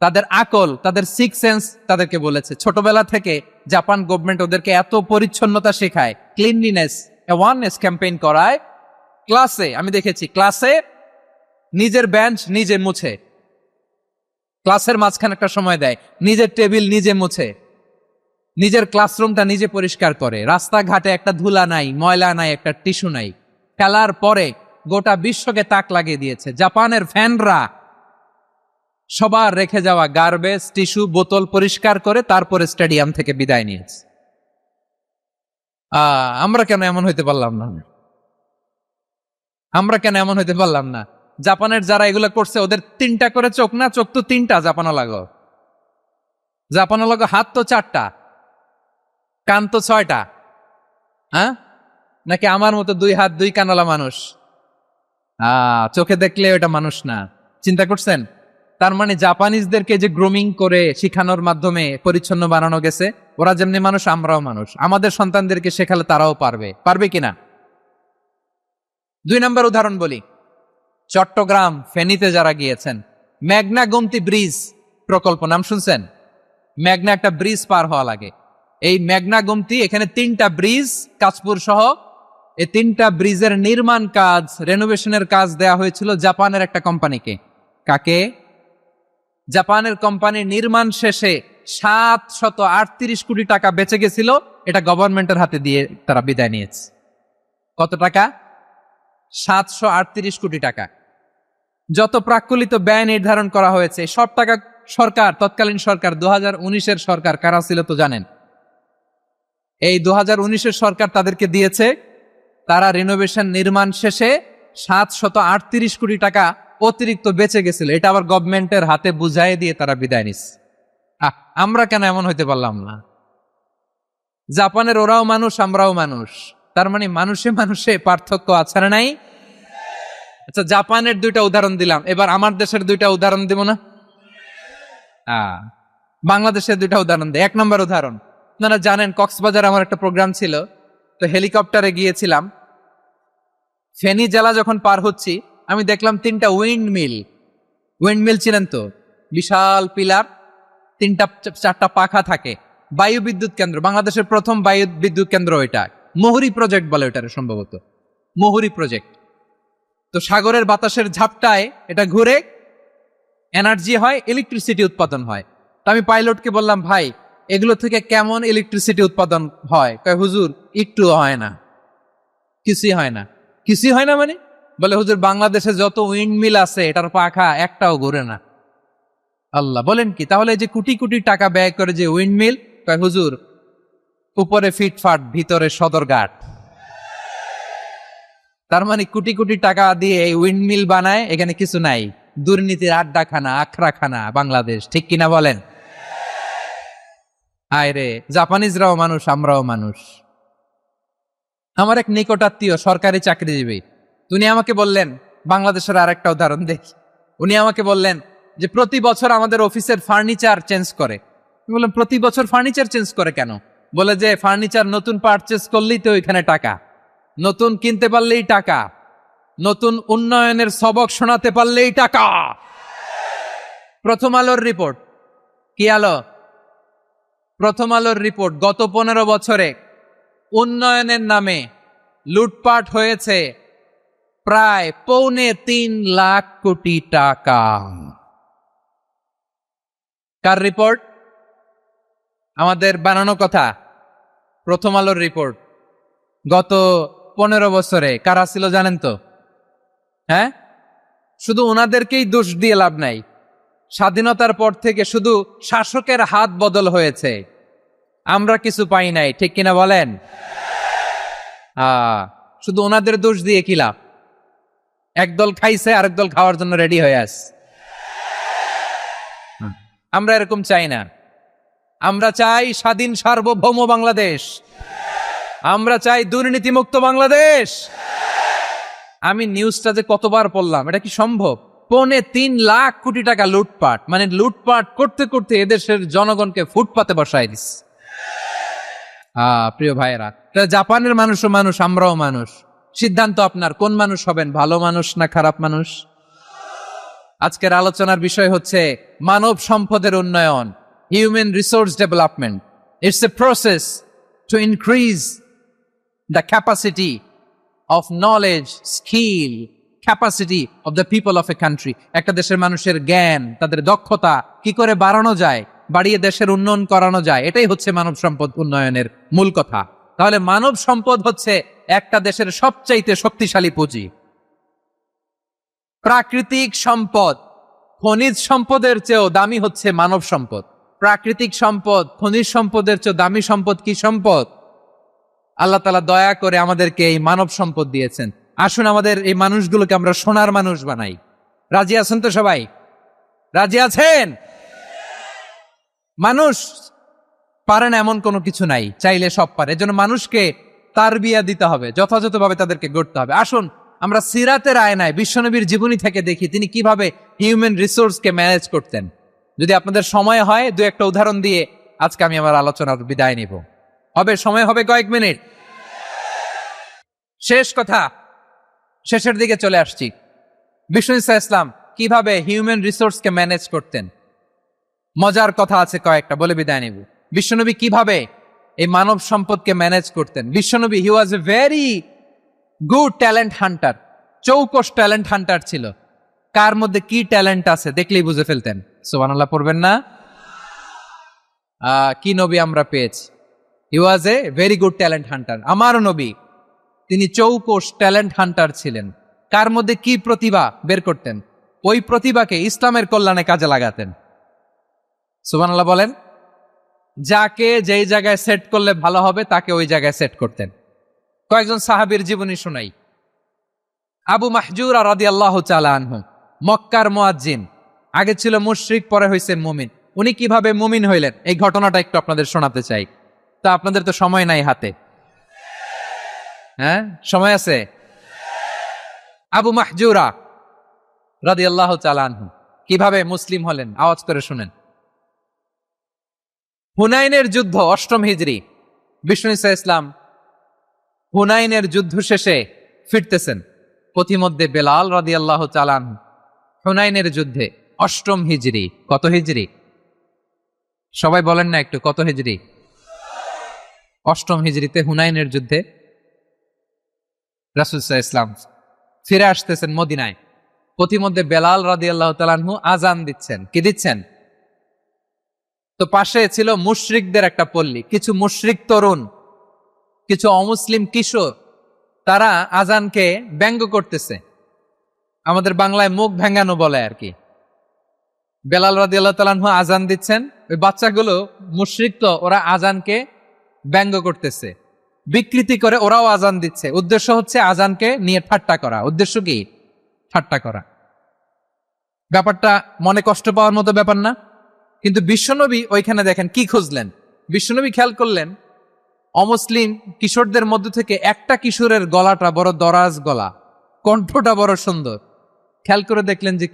S1: তাদের আকল, তাদের সিক্স সেন্স তাদেরকে বলেছে। ছোটবেলা থেকে জাপান গভর্নমেন্ট ওদেরকে এত পরিচ্ছন্নতা শেখায়, ক্লিনলিনেস অ্যাওয়ারনেস ক্যাম্পেইন করায়। ক্লাসে আমি দেখেছি, ক্লাসে নিজের বেঞ্চ নিজে মুছে, ক্লাসের মাঝখানে একটা সময় দেয়, নিজের টেবিল নিজে মুছে, নিজের ক্লাসরুমটা নিজে পরিষ্কার করে। রাস্তাঘাটে একটা ধুলা নাই, ময়লা নাই, একটা টিস্যু নাই। খেলার পরে গোটা বিশ্বকে তাক লাগিয়ে দিয়েছে। জাপানের ফ্যানরা সবার রেখে যাওয়া গার্বেজ, টিস্যু, বোতল পরিষ্কার করে তারপরে স্টেডিয়াম থেকে বিদায় নিয়েছে। আমরা কেন এমন হইতে পারলাম না? আমরা কেন এমন হইতে পারলাম না? জাপানের যারা এগুলো করছে ওদের 3টা করে চোখ না? চোখ তো 3টা জাপানো লাগো, জাপানো লাগো। হাত তো 4টা, কান তো 6টা। হ্যাঁ, নাকি আমার মতো 2 হাত 2 কানওয়ালা মানুষ? চোখে দেখলে ওটা মানুষ না। চিন্তা করছেন? তার মানে জাপানিজদেরকে যে গ্রুমিং করে শিখানোর মাধ্যমে পরিচ্ছন্ন বানানো গেছে, ওরা যেমনি মানুষ আমরাও মানুষ। আমাদের সন্তানদেরকে শেখালে তারাও পারবে, পারবে কিনা? 2 নম্বর উদাহরণ বলি। চট্টগ্রাম ফেনীতে যারা গিয়েছেন, মেঘনা গোমতী ব্রিজ প্রকল্প নাম শুনছেন? মেঘনা একটা ব্রিজ পার হওয়া লাগে। এই মেঘনা গোমতী, এখানে 3টা ব্রিজ কাঁচপুর সহ, এই 3টা ব্রিজের নির্মাণ কাজ, রেনোভেশনের কাজ দেয়া হয়েছিল জাপানের একটা কোম্পানিকে। কাকে? জাপানের কোম্পানির নির্মাণ শেষে 738 কোটি টাকা বেঁচে গেছিল, এটা গভর্নমেন্টের হাতে দিয়ে তারা বিদায় নিয়েছে। কত টাকা? 738 কোটি টাকা। যত প্রাক্কলিত ব্যয় নির্ধারণ করা হয়েছে সব টাকা সরকার, তৎকালীন সরকার 2019-এর সরকার, কারা ছিল তো জানেন? এই 2019-এর সরকার তাদেরকে দিয়েছে। তারা রিনোভেশন নির্মাণ শেষে 738 কোটি টাকা অতিরিক্ত বেঁচে গেছিল, এটা আবার গভর্নমেন্টের হাতে বুঝাই দিয়ে তারা বিদায় নিচ্ছে। আমরা কেন এমন হইতে পারলাম না? জাপানের ওরাও মানুষ, আমরাও মানুষ, তার মানে মানুষে মানুষে পার্থক্য আছে না নাই? আচ্ছা, জাপানের 2টা উদাহরণ দিলাম, এবার আমার দেশের 2টা উদাহরণ দিব না? বাংলাদেশের 2টা উদাহরণ দেয়। 1 নম্বর উদাহরণ, আপনারা জানেন কক্সবাজার আমার একটা প্রোগ্রাম ছিল, তো হেলিকপ্টারে গিয়েছিলাম। ফেনী জেলা যখন পার হচ্ছি আমি দেখলাম 3টা উইন্ডমিল। উইন্ডমিল চিনেন তো? বিশাল পিলার, 3টা 4টা পাখা থাকে। বায়ু বিদ্যুৎ কেন্দ্র, বাংলাদেশের প্রথম বায়ু বিদ্যুৎ কেন্দ্র এটা। মহুরী প্রজেক্ট বলে ওটার, সম্ভবত মহুরী প্রজেক্ট। তো সাগরের বাতাসের ঝাপটায় এটা ঘুরে এনার্জি হয়, ইলেকট্রিসিটি উৎপাদন হয়। তো আমি পাইলটকে বললাম, ভাই এগুলো থেকে কেমন ইলেকট্রিসিটি উৎপাদন হয়? কয়, হুজুর একটু হয় না, কিছুই হয় না। কিছুই হয় না মানে? বলে, হুজুর বাংলাদেশে যত উইন্ডমিল আছে এটার পাখা একটাও ঘুরে না। আল্লাহ, বলেন কি? তাহলে যে কোটি কোটি টাকা ব্যয় করে যে উইন্ডমিল, কয় হুজুর উপরে ফিটফাট, ভিতরে সদরঘাট। তার মানে কোটি কোটি টাকা দিয়ে এই উইন্ডমিল বানায়, এখানে কিছু নাই। দুর্নীতির আড্ডাখানা, আখড়াখানা বাংলাদেশ, ঠিক কিনা বলেন? আয় রে, জাপানিজরাও মানুষ, আমরাও মানুষ। আমার এক নিকটাত্মীয় সরকারি চাকরিজীবী, উনি আমাকে বললেন, বাংলাদেশের আর একটা উদাহরণ দেখি। উনি আমাকে বললেন যে প্রতি বছর আমাদের অফিসের ফার্নিচার চেঞ্জ করে। আমি বললাম, প্রতি বছর ফার্নিচার চেঞ্জ করে কেন? বলে যে ফার্নিচার নতুন পারচেজ করলেই তো ওইখানে টাকা, নতুন কিনতে পারলেই টাকা, নতুন উন্নয়নের সবক শোনাতে পারলেই টাকা। প্রথম আলোর রিপোর্ট, কি আলো? প্রথম আলোর রিপোর্ট, গত 15 বছরে উন্নয়নের নামে লুটপাট হয়েছে প্রায় 2.25 লাখ কোটি টাকা। কার রিপোর্ট? আমাদের বানানো কথা, প্রথম আলোর রিপোর্ট। গত 15 বছরে কারা ছিল জানেন তো? হ্যাঁ, শুধু ওনাদেরকেই দোষ দিয়ে লাভ নাই। স্বাধীনতার পর থেকে শুধু শাসকের হাত বদল হয়েছে, আমরা কিছু পাই নাই, ঠিক কিনা বলেন? শুধু ওনাদের দোষ দিয়ে কি লাভ? একদল খাইছে, আরেক দল খাওয়ার জন্য রেডি হয়ে আস। আমরা এরকম চাই না। আমরা চাই স্বাধীন সার্বভৌম বাংলাদেশ। আমরা চাই দুর্নীতিমুক্ত বাংলাদেশ। আমি নিউজটা যে কতবার পড়লাম, এটা কি সম্ভব? 3.25 লাখ কোটি টাকা লুটপাট, মানে লুটপাট করতে করতে এদেশের জনগণকে ফুটপাতে বসায় দিস। প্রিয় ভাইয়েরা, জাপানের মানুষও মানুষ, আমরাও মানুষ। সিদ্ধান্ত আপনার, কোন মানুষ হবেন, ভালো মানুষ না খারাপ মানুষ? আজকের আলোচনার বিষয় হচ্ছে মানব সম্পদের উন্নয়ন, human resource development. It's a process to increase the capacity of knowledge, skill, capacity of the people of a country. একটা দেশের মানুষের জ্ঞান, তাদের দক্ষতা কি করে বাড়ানো যায়, বাড়িয়ে দেশের উন্নয়ন করানো যায়, এটাই হচ্ছে মানব সম্পদ উন্নয়নের মূল কথা। তাহলে মানব সম্পদ হচ্ছে একটা দেশের সবচাইতে শক্তিশালী পুঁজি। প্রাকৃতিক সম্পদ, খনিজ সম্পদের চেয়েও দামি হচ্ছে মানব সম্পদ। প্রাকৃতিক সম্পদ, খনিজ সম্পদের চেয়েও দামি সম্পদ কি সম্পদ? আল্লাহ তাআলা দয়া করে আমাদেরকে এই মানব সম্পদ দিয়েছেন। আসুন আমাদের এই মানুষগুলোকে আমরা সোনার মানুষ বানাই। রাজি আছেন তো সবাই? রাজি আছেন? মানুষ পারে না এমন কোনো কিছু নাই, চাইলে সব পারে। এজন্য মানুষকে তারবিয়া দিতে হবে, যথাযথভাবে তাদেরকে গড়তে হবে। আসুন আমরা সিরাতের আয়নায় বিশ্বনবীর জীবনী থেকে দেখি তিনি কিভাবে হিউম্যান রিসোর্সকে ম্যানেজ করতেন। যদি আপনাদের সময় হয়, দু একটা উদাহরণ দিয়ে আজকে আমি আমার আলোচনার বিদায় নিব। হবে সময় হবে কয়েক মিনিট। শেষ কথা, শেষের দিকে চলে আসছি। বিষ্ণু ইসলাম কিভাবে হিউম্যান রিসোর্সকে ম্যানেজ করতেন, মজার কথা আছে কয়েকটা, বলে বিদায় নিব। বিশ্বনবী কিভাবে এই মানব সম্পদকে ম্যানেজ করতেন। বিশ্বনবী he was a very good talent hunter, চৌকস ট্যালেন্ট হান্টার ছিল। কার মধ্যে কি ট্যালেন্ট আছে দেখলেই বুঝে ফেলতেন। সুবহানাল্লাহ পড়বেন না? কি নবী আমরা পেয়েছি! He was a very good talent hunter. আমারও নবী, তিনি চৌকস ট্যালেন্ট হান্টার ছিলেন। কার মধ্যে কি প্রতিভা বের করতেন, ওই প্রতিভাকে ইসলামের কল্যাণে কাজে লাগাতেন। সুবহানাল্লাহ বলেন। যাকে যেই জায়গায় সেট করলে ভালো হবে তাকে ওই জায়গায় সেট করতেন। কয়েকজন সাহাবীর জীবনী শোনাই। আবু মাহজুরা রাদিয়াল্লাহু তাআলা আনহু, মক্কার মুয়াজ্জিন, আগে ছিল মুশরিক, পরে হইছেন মুমিন। উনি কিভাবে মুমিন হইলেন এই ঘটনাটা একটু আপনাদের শোনাতে চাই। তা আপনাদের তো সময় নাই হাতে, হ্যাঁ সময় আছে? আবু মাহজুরা রাদিয়াল্লাহু তাআলা আনহু কিভাবে মুসলিম হলেন, আওয়াজ করে শুনেন। হুনাইনের যুদ্ধ, 8ম হিজরি। বিষ্ণু ইসলাম হুনাইনের যুদ্ধ শেষে ফিরতেছেন। পথিমধ্যে বেলাল রাদিয়াল্লাহু তাআলা আনহু হুনাইনের যুদ্ধে, 8ম হিজরি। কত হিজরি সবাই বলেন না একটু, কত হিজরি? 8ম হিজরিতে হুনাইনের যুদ্ধে রাসূল সাল্লাল্লাহু আলাইহি ওয়াসাল্লাম ফিরে আসতেছেন মদিনায়। পথিমধ্যে বেলাল রাদিয়াল্লাহু তাআলা আনহু আজান দিচ্ছেন। কি দিচ্ছেন? তো পাশে ছিল মুশরিকদের একটা পল্লী, কিছু মুশরিক তরুণ, কিছু অমুসলিম কিশোর, তারা আজানকে ব্যঙ্গ করতেছে। আমাদের বাংলায় মুখ ভেঙ্গানো বলে আর কি। বেলাল রাদিয়াল্লাহু তাআলা আনহু আজান দিচ্ছেন, ওই বাচ্চাগুলো মুশরিক, তো ওরা আজানকে ব্যঙ্গ করতেছে, বিকৃতি করে ওরাও আজান দিচ্ছে। উদ্দেশ্য হচ্ছে আজানকে নিয়ে ঠাট্টা করা। উদ্দেশ্য কি? ঠাট্টা করা। ব্যাপারটা মনে কষ্ট পাওয়ার মতো ব্যাপার না? কিন্তু বিশ্বনবী ওইখানে দেখেন কি খুঁজলেন। বিশ্বনবী খেয়াল করলেন অমুসলিম কিশোরদের মধ্য থেকে একটা কিশোরের গলাটা বড় দরাজ গলা, কণ্ঠটা বড় সুন্দর। খেয়াল করে দেখলেন যে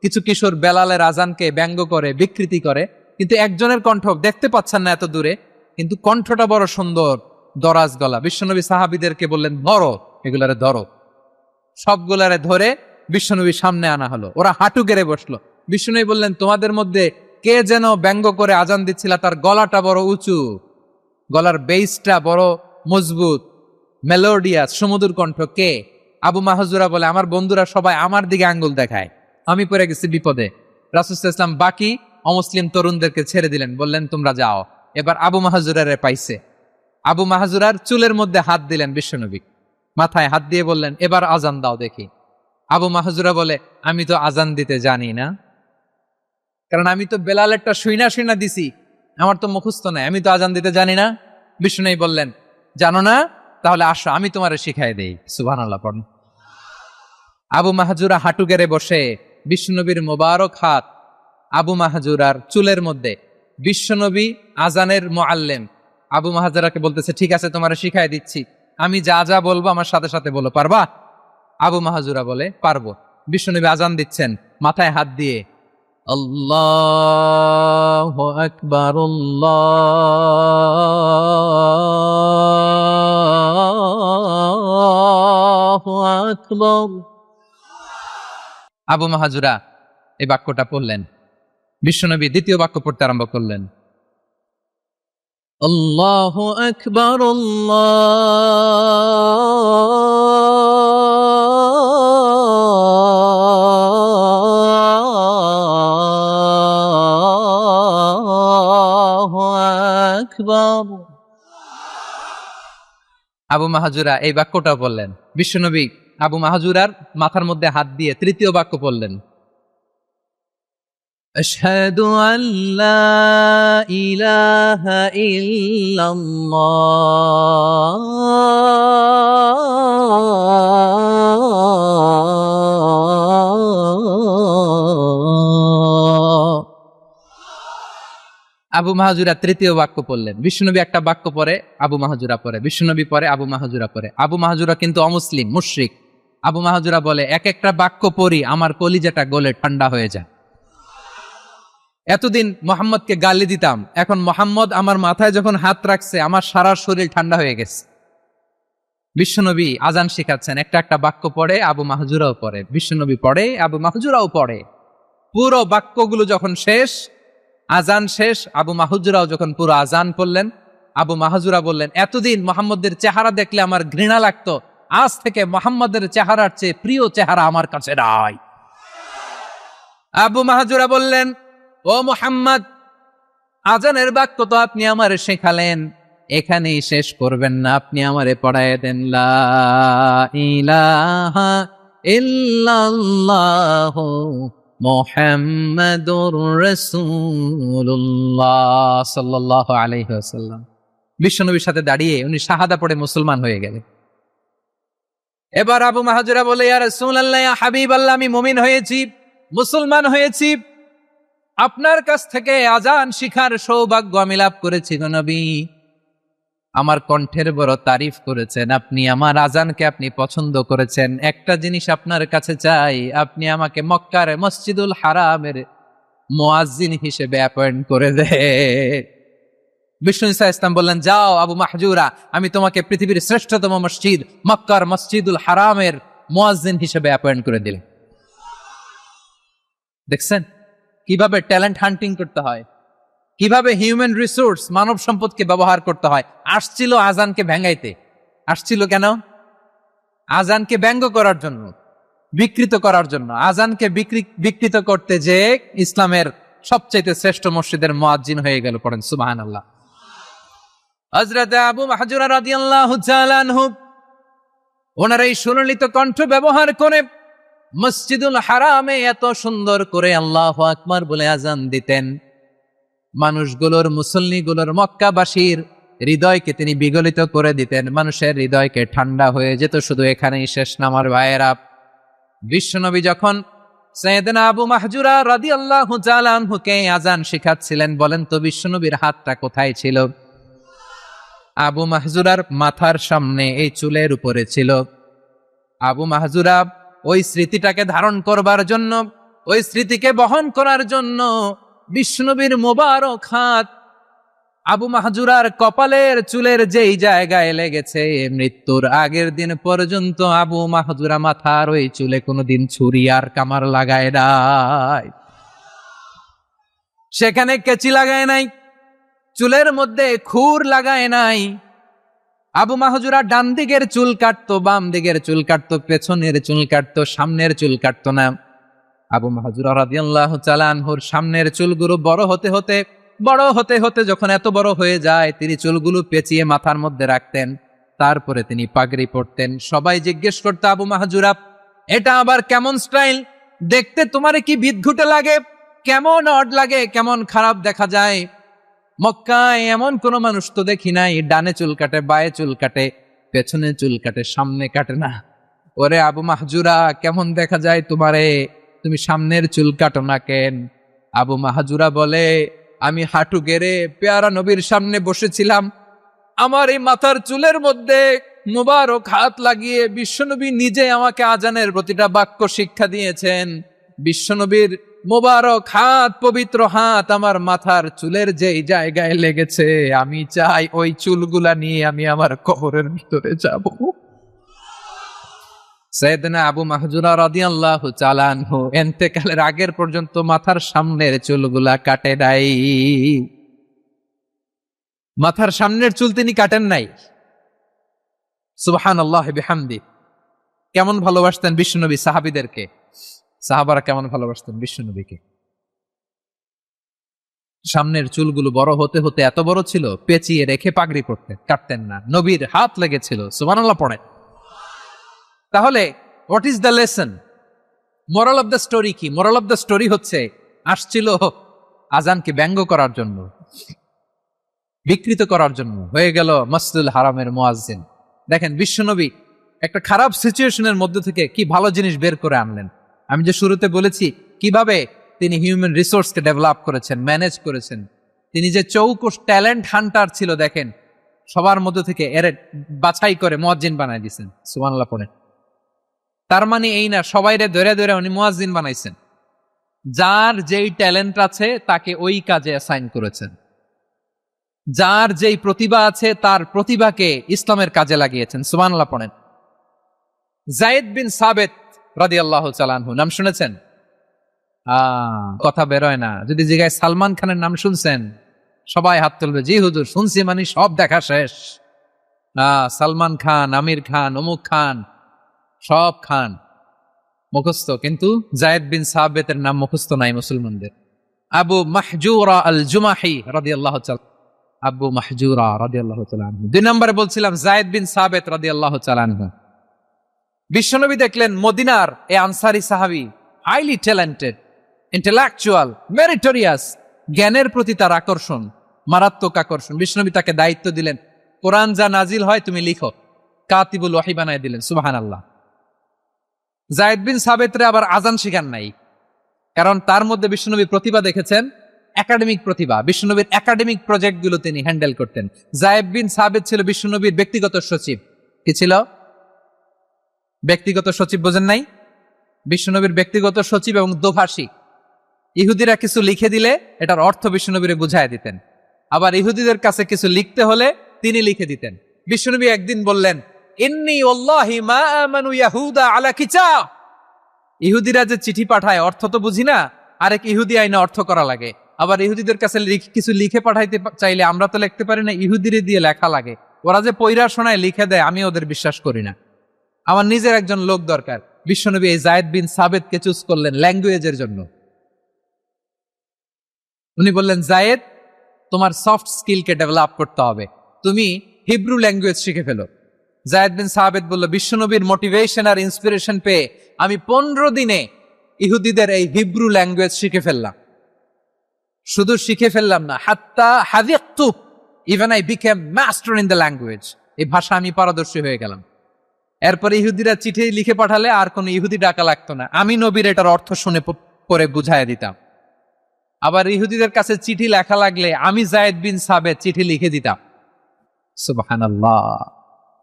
S1: কিছু কিশোর বেলালের আজানকে ব্যঙ্গ করে, বিকৃতি করে, কিন্তু একজনের কণ্ঠ দেখতে পাচ্ছেন না এত দূরে, কিন্তু কণ্ঠটা বড় সুন্দর, দরাজ গলা। বিশ্বনবী সাহাবীদেরকে বললেন, ধরো এগুলারে, ধরো। সবগুলারে ধরে বিশ্বনবীর সামনে আনা হলো। ওরা হাঁটু গেড়ে বসলো। বিশ্বনবী বললেন, তোমাদের মধ্যে কে যেন ব্যঙ্গ করে আজান দিচ্ছিল, তার গলাটা বড় উঁচু, গলার বেসটা বড় মজবুত, মেলোডিয়াস, সুমধুর কণ্ঠ। কে? আবু মাহজুরা বলে, আমার বন্ধুরা সবাই আমার দিকে আঙ্গুল দেখায়, আমি পড়ে গেছি বিপদে। রাসূল সাল্লাল্লাহু আলাইহি ওয়াসাল্লাম বাকি অমুসলিম তরুণদেরকে ছেড়ে দিলেন, বললেন তোমরা যাও। এবার আবু মাহজুরারে পাইছে। আবু মাহজুরার চুলের মধ্যে হাত দিলেন বিশ্বনবী, মাথায় হাত দিয়ে বললেন এবার আজান দাও দেখি। আবু মাহজুরা বলে আমি তো আজান দিতে জানি না, কারণ আমি তো বেলালেরটা শুইনা শুইনা দিছি, আমার তো মুখস্থ নাই, আমি তো আজান দিতে জানি না। বিষ্ণু বললেন জানো না, তাহলে আসো আমি তোমারে শিখাই দেই। সুবহানাল্লাহ পড়ুন। আবু মাহজুরা হাঁটু গেড়ে বসে, বিশ্বনবীর মোবারক হাত আবু মাহজুরার চুলের মধ্যে। বিশ্বনবী আজানের মুআল্লিম, আবু মাহজুরাকে বলতেছে ঠিক আছে তোমারে শিখাই দিচ্ছি, আমি যা যা বলবো আমার সাথে সাথে বলো, পারবা? আবু মাহজুরা বলে পারবো। বিশ্বনবী আজান দিচ্ছেন মাথায় হাত দিয়ে, আল্লাহু আকবার আল্লাহু আকবার। আবু মাহজুরা এই বাক্যটা পড়লেন। বিশ্বনবী দ্বিতীয় বাক্য পড়তে আরম্ভ করলেন, আল্লাহু আকবার আল্লাহু আকবার। আবু মাহজুরা এই বাক্যটাও বললেন। বিশ্বনবী আবু মাহজুরার মাথার মধ্যে হাত দিয়ে তৃতীয় বাক্য পড়লেন, আশহাদু আল্লা ইলাহা ইল্লাল্লাহ। আবু মাহজুরা তৃতীয় বাক্য পড়লেন। বিশ্বনবী একটা বাক্য পরে আবু মাহজুরা পরে, বিশ্বনবী পরে আবু মাহজুরা পরে। আবু মাহজুরা কিন্তু অমুসলিম, মুশরিক। আবু মাহজুরা বলে এক একটা বাক্য পড়ি আমার কলিজাটা গলে ঠান্ডা হয়ে যায়। এতদিন মোহাম্মদকে গালি দিতাম, এখন মোহাম্মদ আমার মাথায় যখন হাত রাখছে আমার সারা শরীর ঠান্ডা হয়ে গেছে। বিশ্বনবী আজান শিখাচ্ছেন, একটা একটা বাক্য পড়ে আবু মাহজুরাও পড়ে, বিশ্বনবী পড়ে আবু মাহজুরাও পড়ে। পুরো বাক্যগুলো যখন শেষ, আজান শেষ, আবু মাহজুরাও যখন পুরো আজান পড়লেন, আবু মাহজুরা বললেন এতদিন মোহাম্মদের চেহারা দেখলে আমার ঘৃণা লাগতো, আজ থেকে মোহাম্মদের চেহারার চেয়ে প্রিয় চেহারা আমার কাছে নাই। আবু মাহজুরা বললেন ও মুহাম্মদ, আজানের বাক্য তো আপনি আমারে শেখালেন, এখানেই শেষ করবেন না, আপনি আমারে পড়ায় দেন লা ইলাহা ইল্লাল্লাহু মুহাম্মাদুর রাসূলুল্লাহ সাল্লাল্লাহু আলাইহি ওয়াসাল্লাম। বিশ্বনবীর সাথে দাঁড়িয়ে উনি শাহাদা পড়ে মুসলমান হয়ে গেলেন। এবার আবু মাহজুরা বলে ইয়া রাসূলুল্লাহ, ইয়া হাবিবাল্লাহ, আমি মুমিন হয়েছি, মুসলমান হয়েছি, আপনার কাছ থেকে আজান শিখার সৌভাগ্য আমি লাভ করেছি গো নবী। আমার কণ্ঠের বড় তারিফ করেছেন আপনি, আমার আজানকে আপনি পছন্দ করেছেন। একটা জিনিস আপনার কাছে চাই, আপনি আমাকে মক্কার মসজিদুল হারামের মুয়াজ্জিন হিসেবে অ্যাপয়েন্ট করে দেন। বিষ্ণু ঈসা ইসলাম বললেন যাও আবু মাহজুরা, আমি তোমাকে পৃথিবীর শ্রেষ্ঠতম মসজিদ মক্কার মসজিদুল হারামের মুয়াজ্জিন হিসেবে অ্যাপয়েন্ট করে দিলেন। দেখছেন কিভাবে ট্যালেন্ট হান্টিং করতে হয়, কিভাবে হিউম্যান রিসোর্স মানব সম্পদকে ব্যবহার করতে হয়। আসছিল আজানকে ভেঙাইতে, আসছিল কেন? আজানকে ব্যঙ্গ করার জন্য, বিকৃত করার জন্য। আজানকে বিকৃত করতে যে ইসলামের সবচেয়ে শ্রেষ্ঠ মসজিদের মুয়াজ্জিন হয়ে গেল। পড়েন সুবহানাল্লাহ। হযরত আবু মাহজুরা রাদিয়াল্লাহু তাআলা আনহু ওনার এই সুললিত কণ্ঠ ব্যবহার করে মসজিদুল হারামে এত সুন্দর করে আল্লাহু আকবার বলে আজান দিতেন, মানুষগুলোর, মুসল্লিগুলোর, মক্কাবাসীর হৃদয়কে তিনি বিগলিত করে দিতেন, মানুষের হৃদয়কে ঠান্ডা হয়ে যেত। শুধু এখানেই শেষ না আমার ভাইয়েরা, বিশ্বনবী যখন সাইয়েদনা আবু মাহজুরা রাদিয়াল্লাহু তাআলা আনহুকে আজান শিখাচ্ছিলেন, বলেন তো বিশ্বনবীর হাতটা কোথায় ছিল? আবু মাহজুরার মাথার সামনে, এই চুলের উপরে ছিল। আবু মাহজুরা ওই স্মৃতিটাকে ধারণ করবার জন্য, ওই স্মৃতিকে বহন করার জন্য বিশ্বনবীর মোবারক হাত আবু মাহজুরার কপালের চুলের যেই জায়গায় লেগেছে, মৃত্যুর আগের দিন পর্যন্ত আবু মাহজুরা মাথার ওই চুলে কোনোদিন ছুরি আর কামার লাগায় নাই, সেখানে কেচি লাগায় নাই, চুলের মধ্যে খুর লাগায় নাই। আবু মাহজুরা ডান দিকের চুল কাটতো, বাম দিকের চুল কাটতো, পেছনের চুল কাটতো, সামনের চুল কাটতো না। আবু মাহজুরা রাদিয়াল্লাহু তাআলা আনহুর সামনের চুলগুলো বড় হতে হতে যখন এত বড় হয়ে যায়, তিনি চুলগুলো পেঁচিয়ে মাথার মধ্যে রাখতেন। তারপরে তিনি পাগড়ি পরতেন। সবাই জিজ্ঞেস করতো, আবু মাহজুরা, এটা আবার কেমন স্টাইল? দেখতে তোমার কি বিদঘুটে লাগে? কেমন অড লাগে, কেমন খারাপ দেখা যায়। মক্কায় এমন কোন মানুষ তো দেখি নাই, ডানে চুল কাটে, বায়ে চুল কাটে, পেছনে চুল কাটে, সামনে কাটে না। ওরে আবু মাহজুরা, কেমন দেখা যায় তোমারে? তুমি সামনের চুল কাটো না কেন? আবু মাহজুরা বলে, আমি হাঁটু গেড়ে পেয়ারা নবীর সামনে বসেছিলাম। আমার এই মাথার চুলের মধ্যে মুবারক হাত লাগিয়ে বিশ্বনবী নিজে আমাকে আজানের প্রতিটা বাক্য শিক্ষা দিয়েছেন। বিশ্বনবীর মোবারক হাত, পবিত্র হাত আমার মাথার চুলের যেই জায়গায় লেগেছে, আমি চাই ওই চুলগুলা নিয়ে আমি আমার কবরের ভিতরে যাব। সাইয়েদনা আবু মাহজুরা রাদিয়াল্লাহু তাআলা আনহু ইন্তেকালের আগের পর্যন্ত মাথার সামনের চুলগুলা কাটে নাই। মাথার সামনের চুল তিনি কাটেন নাই। সুবহানাল্লাহ বিহামদি। কেমন ভালোবাসতেন বিশ্বনবী সাহাবীদেরকে, সাহাবারা কেমন ভালোবাসতেন বিশ্বনবীকে। সামনের চুলগুলো বড় হতে হতে এত বড় ছিল, পেঁচিয়ে রেখে পাগড়ি পরতেন, কাটতেন না। নবীর হাত লেগেছিল। সুবহানাল্লাহ পড়ে। তাহলে what is the lesson? Moral of the story কি? মোরাল অফ দ্য স্টোরি হচ্ছে, আসছিল আজানকে ব্যঙ্গ করার জন্য, বিকৃত করার জন্য, হয়ে গেল মসজিদুল হারামের মুয়াজ্জিন। দেখেন বিশ্বনবী একটা খারাপ সিচুয়েশনের মধ্যে থেকে কি ভালো জিনিস বের করে আনলেন। আমি যে শুরুতে বলেছি কিভাবে তিনি হিউম্যান রিসোর্সকে ডেভেলপ করেছেন, ম্যানেজ করেছেন। তিনি যে চৌকস ট্যালেন্ট হান্টার ছিল, দেখেন সবার মধ্যে থেকে এর বাছাই করে মুয়াজ্জিন বানাই দিয়েছেন। সুবহানাল্লাহ পড়েন। তার মানে এই না সবাইরে ধরে ধরে উনি মুয়াজ্জিন বানাইছেন। যার যেই ট্যালেন্ট আছে তাকে ওই কাজে অ্যাসাইন করেছেন। যার যেই প্রতিভা আছে তার প্রতিভাকে ইসলামের কাজে লাগিয়েছেন। সুবহানাল্লাহ পড়েন। যায়েদ বিন সাবিত রাদিয়াল্লাহু তাআলা আনহু নাম শুনেছেন? কথা বেরোয় না। যদি জিজ্ঞাসা সালমান খানের নাম শুনছেন, সবাই হাত তুলবে, জি হুজুর শুনছি, মানে সব দেখা শেষ। সালমান খান, আমির খান, অমুক খান, সব খান মুখস্থ, কিন্তু যায়েদ বিন সাবিতের নাম মুখস্থ নাই মুসলমানদের। আবু মাহজুরা আল জুমাহি রাদিয়াল্লাহু তাআলা, আবু মাহজুরা রাদিয়াল্লাহু তাআলা আনহু। 2 নম্বরে বলছিলাম যায়েদ বিন সাবিত রাদিয়াল্লাহু তাআলা আনহু। বিশ্বনবী দেখলেন মদিনার এই আনসারী সাহাবী হাইলি ট্যালেন্টেড, ইন্টেলেকচুয়াল, মেরিটোরিয়াস, জ্ঞানের প্রতি তার আকর্ষণ, মারাত্মক আকর্ষণ। বিশ্বনবী তাকে দায়িত্ব দিলেন, কোরআন যা নাজিল হয় তুমি লিখো। কাতিবুল ওয়াহি বানায় দিলেন। সুবহানাল্লাহ। যায়েদ বিন সাবিতরে আবার আজান শিখান নাই, কারণ তার মধ্যে বিশ্বনবী প্রতিভা দেখেছেন, একাডেমিক প্রতিভা। বিশ্বনবীর একাডেমিক প্রজেক্টগুলো তিনি হ্যান্ডেল করতেন। যায়েদ বিন সাবিত ছিল বিশ্বনবীর ব্যক্তিগত সচিব। কি ছিল? ব্যক্তিগত সচিব। বোঝেন নাই? বিশ্বনবীর ব্যক্তিগত সচিব এবং দোভাষী। ইহুদিরা কিছু লিখে দিলে এটার অর্থ বিশ্বনবীরে বুঝায় দিতেন। আবার ইহুদিদের কাছে কিছু লিখতে হলে তিনি লিখে দিতেন। বিশ্বনবী একদিন বললেন, ইন্নী ওয়াল্লাহি মা আমানু ইয়াহুদা আলা কিতাব। ইহুদিরা যে চিঠি পাঠায় অর্থ তো বুঝি না, আরেক ইহুদি আইনে অর্থ করা লাগে। আবার ইহুদিদের কাছে কিছু লিখে পাঠাইতে চাইলে আমরা তো লিখতে পারি না, ইহুদিরে দিয়ে লেখা লাগে। ওরা যে পয়রা শোনায় লিখে দেয়, আমি ওদের বিশ্বাস করি না। আমার নিজের একজন লোক দরকার। বিশ্বনবী এই যায়েদ বিন সাবিতকে চুজ করলেন ল্যাঙ্গুয়েজের জন্য। উনি বললেন, যায়েদ তোমার সফট স্কিলকে ডেভেলপ করতে হবে, তুমি হিব্রু ল্যাঙ্গুয়েজ শিখে ফেলো। যায়েদ বিন সাবিত বলল, বিশ্বনবীর মোটিভেশন আর ইন্সপিরেশন পেয়ে আমি 15 দিনে ইহুদিদের এই হিব্রু ল্যাঙ্গুয়েজ শিখে ফেললাম। শুধু শিখে ফেললাম না, হাত্তা হাদিকতু, even I became master in the language. এই ভাষা আমি পারদর্শী হয়ে গেলাম। এরপরে ইহুদিরা চিঠি লিখে পাঠালে আর কোনো ইহুদি ডাকা লাগতো না, আমি নবীর এটার অর্থ শুনে পরে বুঝাই দিতাম। আবার ইহুদিদের কাছে চিঠি লেখা লাগলে আমি যায়েদ বিন সাবিত চিঠি লিখে দিতাম। সুবহানাল্লাহ।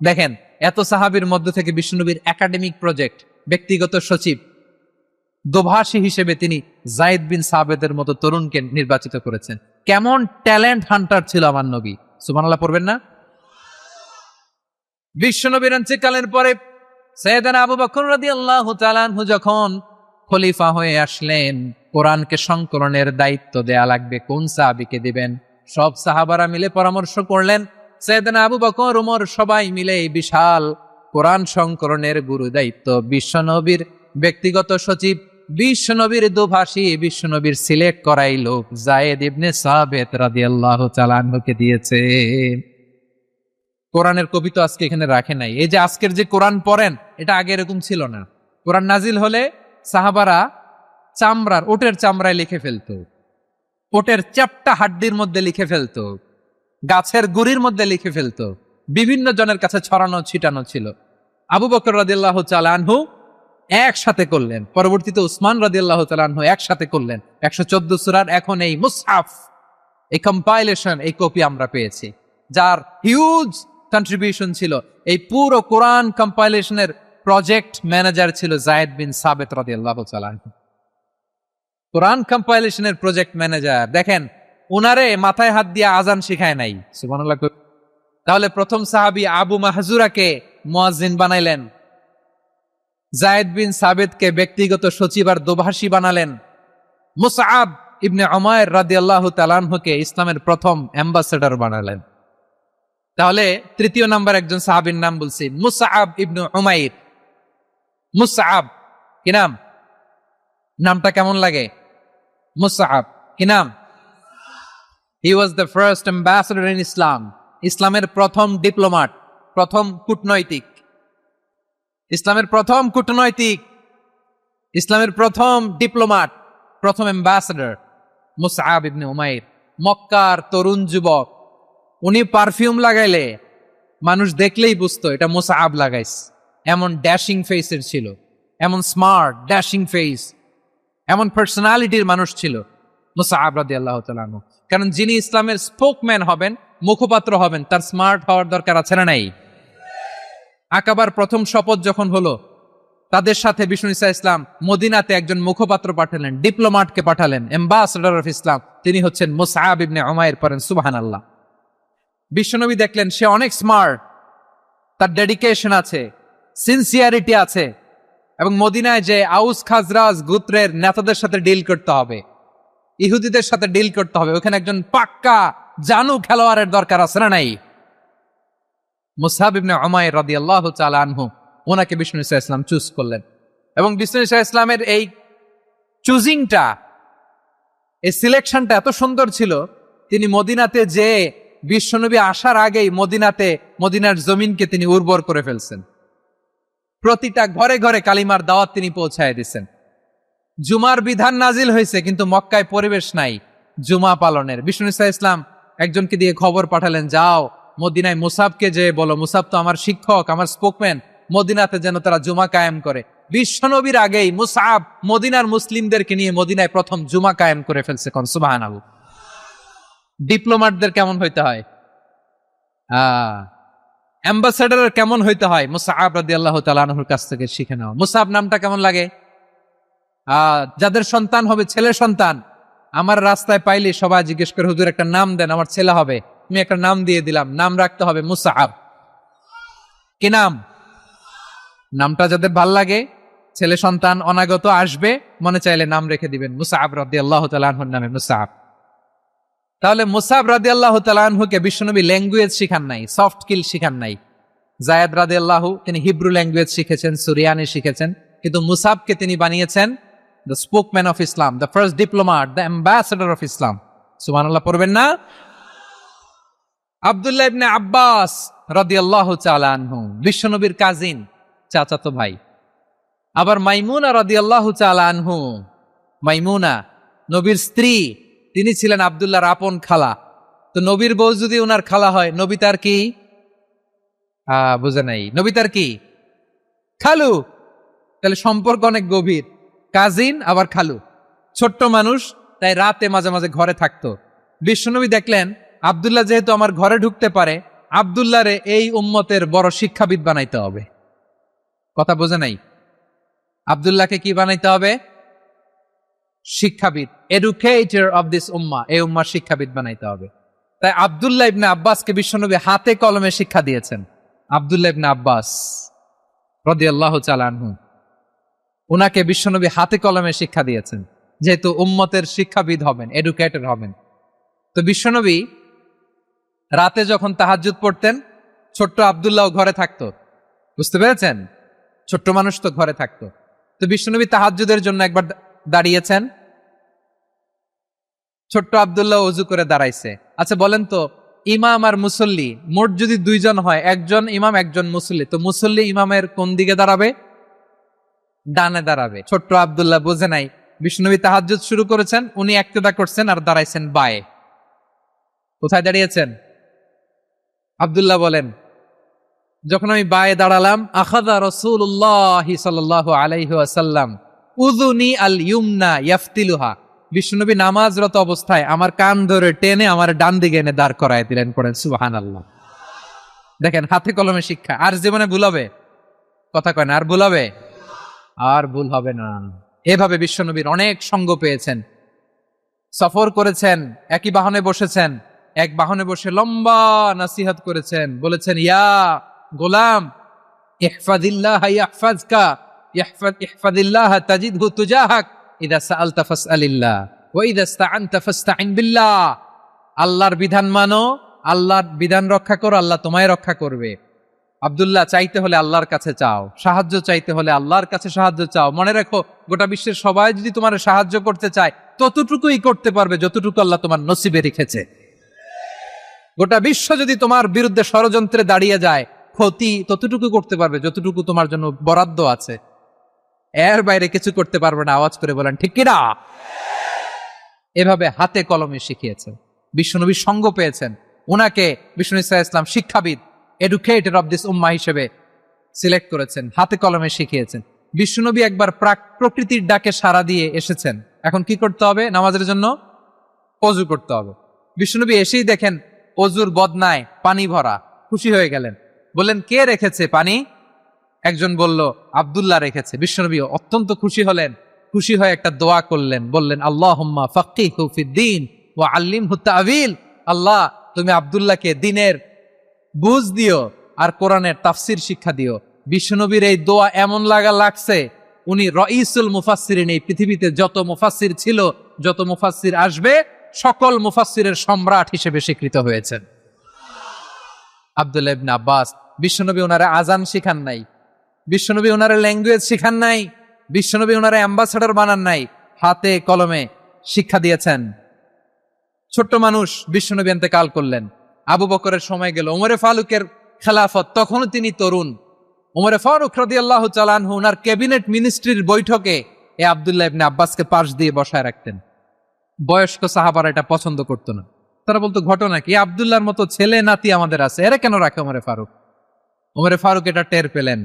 S1: দেখেন এত সাহাবীর মধ্য থেকে বিশ্বনবীর একাডেমিক প্রজেক্ট, ব্যক্তিগত সচিব, দোভাষী হিসেবে তিনি যায়েদ বিন সাবিতের মতো তরুণকে নির্বাচিত করেছেন। কেমন ট্যালেন্ট হান্টার ছিল আমার নবী। সুবহানাল্লাহ পড়বেন না? বিশ্বনবীর ইন্তেকালের পরে সাইয়েদনা আবু বকর রাদিয়াল্লাহু তাআলা আনহু যখন খলিফা হয়ে আসলেন, কোরআনকে সংকলনের দায়িত্ব দেয়া লাগবে, কোন সাহাবীকে দিবেন? সব সাহাবারা মিলে পরামর্শ করলেন। সাইয়েদনা আবু বকর, ওমর সবাই মিলে এই বিশাল কোরআন সংকলনের গুরু দায়িত্ব বিশ্বনবীর ব্যক্তিগত সচিব বিশ্বনবীর দোভাষী, বিশ্বনবীর সিলেক্ট করাই লোক যায়েদ ইবনে সাবিত রাদিয়াল্লাহু তাআলা আনহুকে দিয়েছে। কোরআনের কবি তো আজকে এখানে রাখে নাই। এই যে আজকের যে কোরআন পড়েন, এটা আগে এরকম ছিল না। কোরআন নাজিল হলে সাহাবারা চামড়ার, ওটের চামড়ায় লিখে ফেলতো, ওটের চ্যাপ্টা হাড্ডির মধ্যে লিখে ফেলতো, গাছের গুড়ির মধ্যে লিখে ফেলতো, বিভিন্ন জনের কাছে ছড়ানো ছিটানো ছিল। আবু বকর রাদিয়াল্লাহু তাআলা আনহু একসাথে করলেন, পরবর্তীতে উসমান রাদিয়াল্লাহু তাআলা আনহু একসাথে করলেন 114 সূরার। এখন এই মুসহাফ, এই কম্পাইলেশন, এই কপি আমরা পেয়েছি, যার হিউজ কন্ট্রিবিউশন ছিল। এই পুরো কোরআন কম্পাইলেশনের প্রজেক্ট ম্যানেজার ছিল যায়েদ বিন সাবিত রাদিয়াল্লাহু তাআলা আনহু। কোরআন কম্পাইলেশনের প্রজেক্ট ম্যানেজার, দেখেন উনারে মাথায় হাত দিয়ে আজান শিখায় নাই, সুবহানাল্লাহ। তাহলে প্রথম সাহাবী আবু মাহজুরাকে মুয়াজ্জিন বানাইলেন, যায়েদ বিন সাবিতকে ব্যক্তিগত সচিব আর দোভাষী বানালেন, মুসআব ইবনে উমাইর রাদিয়াল্লাহু তাআলা আনহুকে ইসলামের প্রথম অ্যাম্বাসেডর বানালেন। তাহলে তৃতীয় নাম্বার একজন সাহাবীর নাম বলছি, মুসআব ইবনে উমাইর। মুসআব কি নাম? নামটা কেমন লাগে? মুসআব কি নাম? He was the first ambassador in Islam. ইসলামের প্রথম ডিপ্লোম্যাট, প্রথম কূটনৈতিক, ইসলামের প্রথম কূটনৈতিক, ইসলামের প্রথম ডিপ্লোম্যাট, প্রথম অ্যাম্বাসেডর মুসআব ইবনে উমাইর। মক্কার তরুণ যুবক, উনি পারফিউম লাগাইলে মানুষ দেখলেই বুঝতো এটা মুসআব লাগাইস। এমন ড্যাশিং ফেসের ছিল, এমন স্মার্ট ড্যাশিং ফেস, এমন পার্সোনালিটির মানুষ ছিল মুসআব রাদিয়াল্লাহু তাআলা আনহু। কারণ যিনি ইসলামের স্পোকম্যান হবেন, মুখপাত্র হবেন, তার স্মার্ট হওয়ার দরকার আছে না নাই? আকাবার প্রথম শপথ যখন হলো, তাদের সাথে বিষ্ণু ঈসা ইসলাম মদিনাতে একজন মুখপাত্র পাঠালেন, ডিপ্লোম্যাটকে পাঠালেন, অ্যাম্বাসেডর অফ ইসলাম। তিনি হচ্ছেন মুসআব ইবনে উমাইর। পড়েন সুবহানাল্লাহ। বিশ্বনবী দেখলেন সে অনেক স্মার্ট, তার ডেডিকেশন আছে, সিনসিয়ারিটি আছে, এবং মদিনায় যে আউস খাজরাজ গোত্রের নেতাদের সাথে ডিল করতে হবে, ইহুদিদের সাথে ডিল করতে হবে, ওখানে একজন পাক্কা জানু খেলোয়াড়ের দরকার আছে না নাই? মুসআব ইবনে উমাইর রাদিয়াল্লাহু তাআলা আনহু, ওনাকে বিষ্ণু ঈসা ইসলাম চুজ করলেন। এবং বিষ্ণু ঈসা ইসলামের এই চুজিংটা, এই সিলেকশনটা এত সুন্দর ছিল, তিনি মদিনাতে যে বিশ্বনবী আসার আগেই মদিনার জমিনকে তিনি উর্বর করে ফেলছেন। প্রতিটা ঘরে ঘরে কালিমার দাওয়াত তিনি পৌঁছায় দিচ্ছেন। জুমার বিধান নাজিল হয়েছে, কিন্তু মক্কায় পরিবেশ নাই জুমা পালনের। বিষ্ণু ঈসা ইসলাম একজনকে দিয়ে খবর পাঠালেন, যাও মদিনায় মুসাবকে যে বলো, মুসাব তো আমার শিক্ষক, আমার স্পোকম্যান, মদিনাতে যেন তারা জুমা কায়েম করে। বিশ্বনবীর আগেই মুসআব মদিনার মুসলিমদেরকে নিয়ে মদিনায় প্রথম জুমা কায়েম করে ফেলছে। কোন সুবহানাল্লাহ। ডিপ্লোম্যাটদের কেমন হইতে হয়, অ্যাম্বাসেডারের কেমন হইতে হয়, মুসআব রাদিয়াল্লাহু তাআলা আনহুর কাছ থেকে শিখে নাও। মুসআব নামটা কেমন লাগে? যাদের সন্তান হবে, ছেলে সন্তান, আমার রাস্তায় পাইলে সবাই জিজ্ঞেস করে, হুজুর একটা নাম দেন, আমার ছেলে হবে। আমি একটা নাম দিয়ে দিলাম, নাম রাখতে হবে মুসআব। কি নাম? নামটা যাদের ভাল লাগে, ছেলে সন্তান অনাগত আসবে, মনে চাইলে নাম রেখে দিবেন মুসআব রাদিয়াল্লাহু তাআলা আনহুর নামে মুসআব। তাহলে মুসআব রাদিয়াল্লাহু তাআলা আনহুকে বিশ্বনবী ল্যাঙ্গুয়েজ শিখান নাই, সফট স্কিল শিখান নাই। যায়েদ রাদিয়াল্লাহু তিনি হিব্রু ল্যাঙ্গুয়েজ শিখেছেন, সুরিয়ানি শিখেছেন, কিন্তু মুসআবকে তিনি বানিয়েছেন the spokesman of Islam, the first diplomat, the ambassador of Islam. সুবহানাল্লাহ পড়বেন না? আব্দুল্লাহ ইবনে আব্বাস রাদিয়াল্লাহু তাআলা আনহু বিশ্বনবীর কাজিন, চাচাতো ভাই। আবার মাইমুনা রাদিয়াল্লাহু তাআলা আনহু, মাইমুনা নবীর স্ত্রী, তিনি ছিলেন আব্দুল্লাহর আপন খালা। তো নবীর বউ যদি ওনার খালা হয়, নবী তার কি? বুঝে নাই, নবী তার কি? খালু। তাহলে সম্পর্ক অনেক গভীর, কাজিন আবার খালু, ছোট্ট মানুষ, তাই রাতে মাঝে মাঝে ঘরে থাকতো। বিশ্বনবী দেখলেন আব্দুল্লাহ যেহেতু আমার ঘরে ঢুকতে পারে, আব্দুল্লাহরে এই উম্মতের বড় শিক্ষাবিদ বানাইতে হবে। কথা বোঝে নাই? আব্দুল্লাহকে কি বানাইতে হবে? শিক্ষাবিদ, এডুকেটর অফ দিস উম্মাহ, এই উম্মার শিক্ষাবিদ বানাইতে হবে। তাই আব্দুল্লাহ ইবনে আব্বাসকে বিশ্বনবী হাতে কলমে শিক্ষা দিয়েছেন। আব্দুল্লাহ ইবনে আব্বাস রাদিয়াল্লাহু তাআলা আনহু, উনাকে বিশ্বনবী হাতে কলমে শিক্ষা দিয়েছেন, যেহেতু উম্মতের শিক্ষাবিদ হবেন, এডুকেটর হবেন। তো বিশ্বনবী রাতে যখন তাহাজ্জুদ পড়তেন, ছোট্ট আব্দুল্লাহ ঘরে থাকতো। বুঝতে পেরেছেন? ছোট্ট মানুষ তো ঘরে থাকতো। তো বিশ্বনবী তাহাজ্জুদের জন্য একবার দাঁড়িয়েছেন, ছোট্ট আব্দুল্লাহ ওযু করে দাঁড়াইছে। আচ্ছা বলেন তো, ইমাম আর মুসল্লি মোট যদি দুইজন হয়, একজন ইমাম একজন মুসল্লি, তো মুসল্লি ইমামের কোন দিকে দাঁড়াবে? ডানে দাঁড়াবে। ছোট্ট আব্দুল্লাহ বোঝে নাই, বিশ্বনবী তাহাজ্জুদ শুরু করেছেন, উনি একতেদা করছেন আর দাঁড়াইছেন বায়ে। কোথায় দাঁড়িয়েছেন? আব্দুল্লাহ বলেন, যখন আমি বায়ে দাঁড়ালাম, আখাযা রাসূলুল্লাহ সাল্লাল্লাহু আলাইহি ওয়াসাল্লাম উযুনি আল ইউমনা ইয়াফতিলুহা, বিশ্বনবী নামাজরত অবস্থায় আমার কান ধরে টেনে আমার ডান দিকে এনে দাঁড় করায় দিলেন। পড়েন সুবহানাল্লাহ। দেখেন, হাতে কলমে শিক্ষা। আর জীবনে ভুল হবে? কথা কয় না, আর ভুল হবে? আর ভুল হবে না। এভাবে বিশ্বনবীর অনেক সঙ্গ পেয়েছেন, সফর করেছেন, একই বাহনে বসেছেন, এক বাহনে বসে লম্বা নাসিহত করেছেন, বলেছেন, ইয়া গোলাম ইহফাজিল্লাহ ইয়াহফাজকা ইহফাজিল্লাহ তাজিদহু তুজাহাক ইযা সাআলতা ফাসআলিল্লাহ ওয়া ইযা ইসতাআনতা ফাসতাইন বিল্লাহ। আল্লাহর বিধান মানো, আল্লাহর বিধান রক্ষা করো, আল্লাহ তোমায় রক্ষা করবে। আব্দুল্লাহ, চাইতে হলে আল্লাহর কাছে চাও, সাহায্য চাইতে হলে আল্লাহর কাছে সাহায্য চাও। মনে রাখো, গোটা বিশ্বের সবাই যদি তোমার সাহায্য করতে চায়, ততটুকুই করতে পারবে যতটুকু আল্লাহ তোমার নসিবে রেখেছে। গোটা বিশ্ব যদি তোমার বিরুদ্ধে ষড়যন্ত্রে দাঁড়িয়ে যায়, ক্ষতি ততটুকু করতে পারবে যতটুকু তোমার জন্য বরাদ্দ আছে। এর বাইরে কিছু করতে পারবে না। আওয়াজ করে বলেন ঠিক কিনা? এভাবে হাতে কলমে শিখিয়েছেন, বিশ্বনবীর সঙ্গ পেয়েছেন। ওনাকে বিষ্ণু ইসলাম শিক্ষাবিদ, এডুকেটর অব দিস উম্মাহ হিসেবে সিলেক্ট করেছেন, হাতে কলমে শিখিয়েছেন। বিশ্বনবী একবার প্রকৃতির ডাকে সাড়া দিয়ে এসেছেন। এখন কি করতে হবে? নামাজের জন্য ওযু করতে হবে। বিশ্বনবী এসেই দেখেন ওযুর বদনায় পানি ভরা, খুশি হয়ে গেলেন, বললেন, কে রেখেছে পানি? একজন বলল, আব্দুল্লাহ রেখেছে। বিশ্বনবী অত্যন্ত খুশি হলেন, খুশি হয়ে একটা দোয়া করলেন, বললেন, আল্লাহুম্মা ফাক্কিহু ফিদ্দীন ওয়া আল্লিমহু তা'ওয়ীল। আল্লাহ, তুমি আব্দুল্লাহকে দ্বীনের বুঝ দিও আর কোরআনের তাফসীর শিক্ষা দিও। বিশ্বনবীর এই দোয়া এমন লাগছে, উনি রাইসুল মুফাসসিরিন, এই পৃথিবীতে যত মুফাসসির ছিল, যত মুফাসসির আসবে, সকল মুফাসসিরের সম্রাট হিসেবে স্বীকৃত হয়েছেন। আব্দুল্লাহ ইবনে আব্বাস, বিশ্বনবী ওনারে আজান শিখান নাই, বিশ্বনবী ওনারে ল্যাঙ্গুয়েজ শিখান নাই, বিশ্বনবী ওনারে অ্যাম্বাসেডর বানান নাই, হাতে কলমে শিক্ষা দিয়েছেন। ছোট্ট মানুষ, বিশ্বনবী ইন্তেকাল করলেন, আবু বকরের সময় গেল, ওমরে ফারুকের খেলাফত, তখনও তিনি তরুণ। ওমরে ফারুক রাদিয়াল্লাহু তাআলা আনহু ওনার ক্যাবিনেট মিনিস্ট্রির বৈঠকে এ আব্দুল্লাহ ইবনে আব্বাসকে পাশ দিয়ে বসায় রাখতেন। বয়স্ক সাহাবারা এটা পছন্দ করতো না। তারা বলতো, ঘটনা কি? আব্দুল্লাহর মতো ছেলে নাতি আমাদের আছে, এরা কেন রাখে ওমরে ফারুক? ওমরে ফারুক এটা টের পেলেন,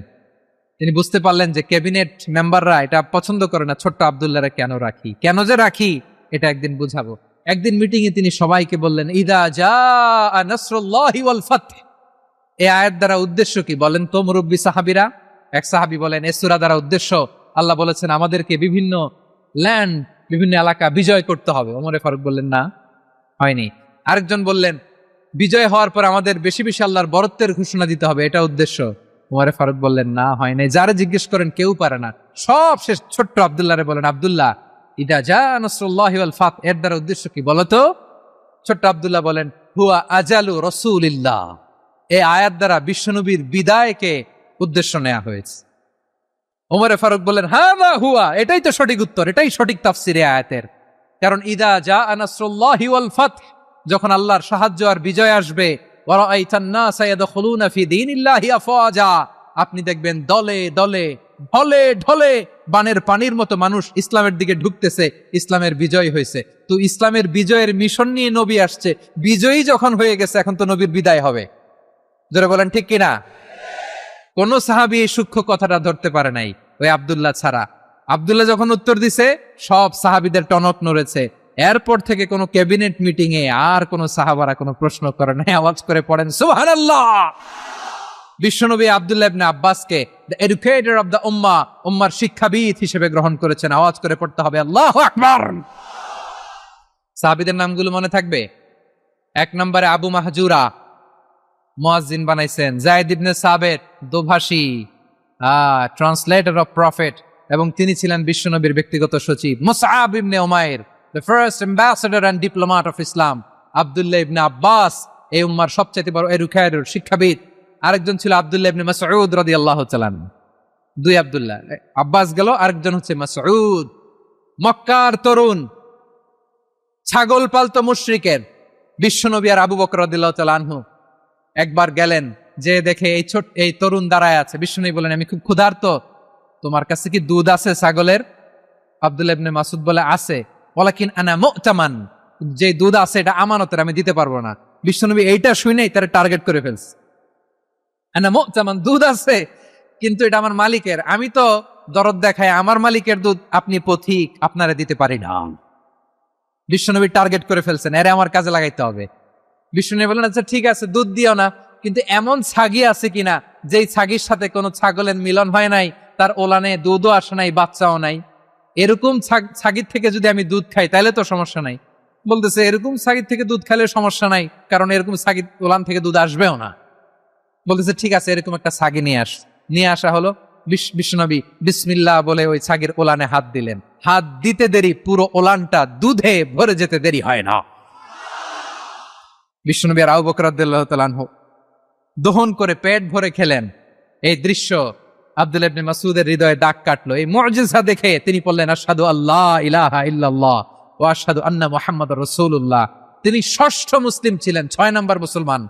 S1: তিনি বুঝতে পারলেন যে ক্যাবিনেট মেম্বাররা এটা পছন্দ করে না, ছোট্ট আব্দুল্লাহরে কেন রাখি, কেন যে রাখি, এটা একদিন বুঝাবো। একদিন মিটিং এ তিনি সবাইকে বললেন, ইদা জাআ নাসরুল্লাহি ওয়াল ফাতহ। এই আয়াত দ্বারা উদ্দেশ্য কি বলেন তো মুরব্বী সাহাবীরা? এক সাহাবী বলেন, এই সূরা দ্বারা উদ্দেশ্য, আল্লাহ বলেছেন আমাদেরকে বিভিন্ন ল্যান্ড, বিভিন্ন এলাকা বিজয় করতে হবে। ওমরে ফারুক বললেন, না, হয়নি। আরেকজন বললেন, বিজয় হওয়ার পর আমাদের বেশি বেশি আল্লাহর বরত্বের ঘোষণা দিতে হবে, এটা উদ্দেশ্য। ওমরে ফারুক বললেন, না, হয় নাই। যারা জিজ্ঞেস করেন কেউ পারে না। সব শেষ ছোট্ট আব্দুল্লাহরে বলেন, আব্দুল্লাহ, ইদা জাআ নাসরুল্লাহি ওয়াল ফাতহ, এর দ্বারা উদ্দেশ্য কি বলতো? ছোট্ট আব্দুল্লাহ বলেন, হুয়া আজালু রাসূলিল্লাহ। এই আয়াত দ্বারা বিশ্বনবীর বিদায়কে উদ্দেশ্য নেওয়া হয়েছে। ওমরে ফারুক বললেন, হাযা হুয়া, এটাই তো সঠিক উত্তর, এটাই সঠিক তাফসীর এই আয়াতের। কারণ ইদা জাআ নাসরুল্লাহি ওয়াল ফাতহ, যখন আল্লাহর সাহায্য আর বিজয় আসবে, ওয়া রাআইতান নাসা ইয়াদখুলুনা ফি দীনিল্লাহি আফওয়াজা, আপনি দেখবেন দলে দলে, ঢলে ঢলে, বানের পানির মতো মানুষ ইসলামের দিকে ঢুকতেছে, ইসলামের বিজয় হয়েছে। তো ইসলামের বিজয়ের মিশন নিয়ে নবী আসছে, বিজয়ী যখন হয়ে গেছে, এখন তো নবীর বিদায় হবে। জোরে বলেন ঠিক কিনা? কোন সাহাবী এই সূক্ষ্ম কথাটা ধরতে পারে নাই, ওই আব্দুল্লাহ ছাড়া। আব্দুল্লাহ যখন উত্তর দিছে, সব সাহাবীদের টনক নড়েছে। এরপর থেকে কোনো ক্যাবিনেট মিটিং এ আর কোন সাহাবারা কোনো প্রশ্ন করে নাই। আওয়াজ করে পড়েন সুবহানাল্লাহ। বিশ্বনবী আব্দুল্লাহ ইবনে আব্বাসকে দ্য এডুকেটর অব দ্য উম্মাহ, উম্মার শিক্ষাবিদ হিসেবে গ্রহণ করেছেন। আওয়াজ করে পড়তে হবে আল্লাহু আকবার। সাহাবীদের নামগুলো মনে থাকবে? এক নম্বরে আবু মাহজুরা, মুয়াজ্জিন বানাইছেন। যায়েদ ইবনে সাবিত, দোভাষী, ট্রান্সলেটর অফ প্রফেট, এবং তিনি ছিলেন বিশ্বনবীর ব্যক্তিগত সচিব। Musab Ibne Umair, the first ambassador and diplomat of Islam. Abdullah Ibne Abbas, এই উম্মার সবচেয়ে বড় এডুকেটর, শিক্ষাবিদ। আরেকজন ছিল আব্দুল্লাহ ইবনে মাসউদ রাদিয়াল্লাহু তাআলা। দুই আব্দুল্লাহ, আব্বাস গেল, আরেকজন হচ্ছে মাসউদ, মক্কার তরুণ, ছাগল পালতো মুশরিকের। বিশ্বনবী আর আবু বকর রাদিয়াল্লাহু তাআলা আনহু একবার গেলেন, যে দেখে এই তরুণ দাঁড়ায় আছে। বিশ্বনবী বলেন, আমি খুব ক্ষুধার্ত, তোমার কাছে কি দুধ আছে ছাগলের? আব্দুল্লাহ ইবনে মাসউদ বলে, আছে। ওয়ালাকিন আনা মু'তামান, যে দুধ আছে এটা আমানতের, আমি দিতে পারবো না। বিশ্বনবী এইটা শুনেই তার টার্গেট করে ফেলছে। আনা মু'তামান, দুধ আছে কিন্তু এটা আমার মালিকের, আমি তো দরদ দেখাই, আমার মালিকের দুধ আপনি পথিক, আপনারা দিতে পারি না। বিশ্বনবী টার্গেট করে ফেলছেন, এরে আমার কাজে লাগাইতে হবে। বিশ্বনবী বলেন, আচ্ছা ঠিক আছে, দুধ দিও না, কিন্তু এমন ছাগি আছে কিনা যেই ছাগির সাথে কোনো ছাগলের মিলন হয় নাই, তার ওলানে দুধও আসে নাই, বাচ্চাও নাই, এরকম ছাগির থেকে যদি আমি দুধ খাই তাহলে তো সমস্যা নাই। বলতেছে, এরকম ছাগির থেকে দুধ খাইলে সমস্যা নাই, কারণ এরকম ছাগির ওলান থেকে দুধ আসবেও না। বলতেছে, ঠিক আছে, এরকম একটা ছাগি নিয়ে আসা হলো। বিশ্বনবী বিসমিল্লাহ বলে ওই ছাগির ওলানে হাত দিলেন। হাত দিতে দেরি, পুরো ওলানটা দুধে ভরে যেতে দেরি হয় না। বিশ্বনবী আর আবু বকর রাদিয়াল্লাহু তাআলা আনহু দহন করে পেট ভরে খেলেন। এই দৃশ্য আব্দুল্লাহ ইবনে মাসউদের হৃদয়ে দাগ কাটলো। এই মুজিজা দেখে তিনি বললেন, আশহাদু আল্লা ইলাহা ইল্লাল্লাহ ওয়া আশহাদু আন্না মুহাম্মাদুর রাসূলুল্লাহ। তিনি ষষ্ঠ মুসলিম ছিলেন, 6 নম্বর মুসলমান।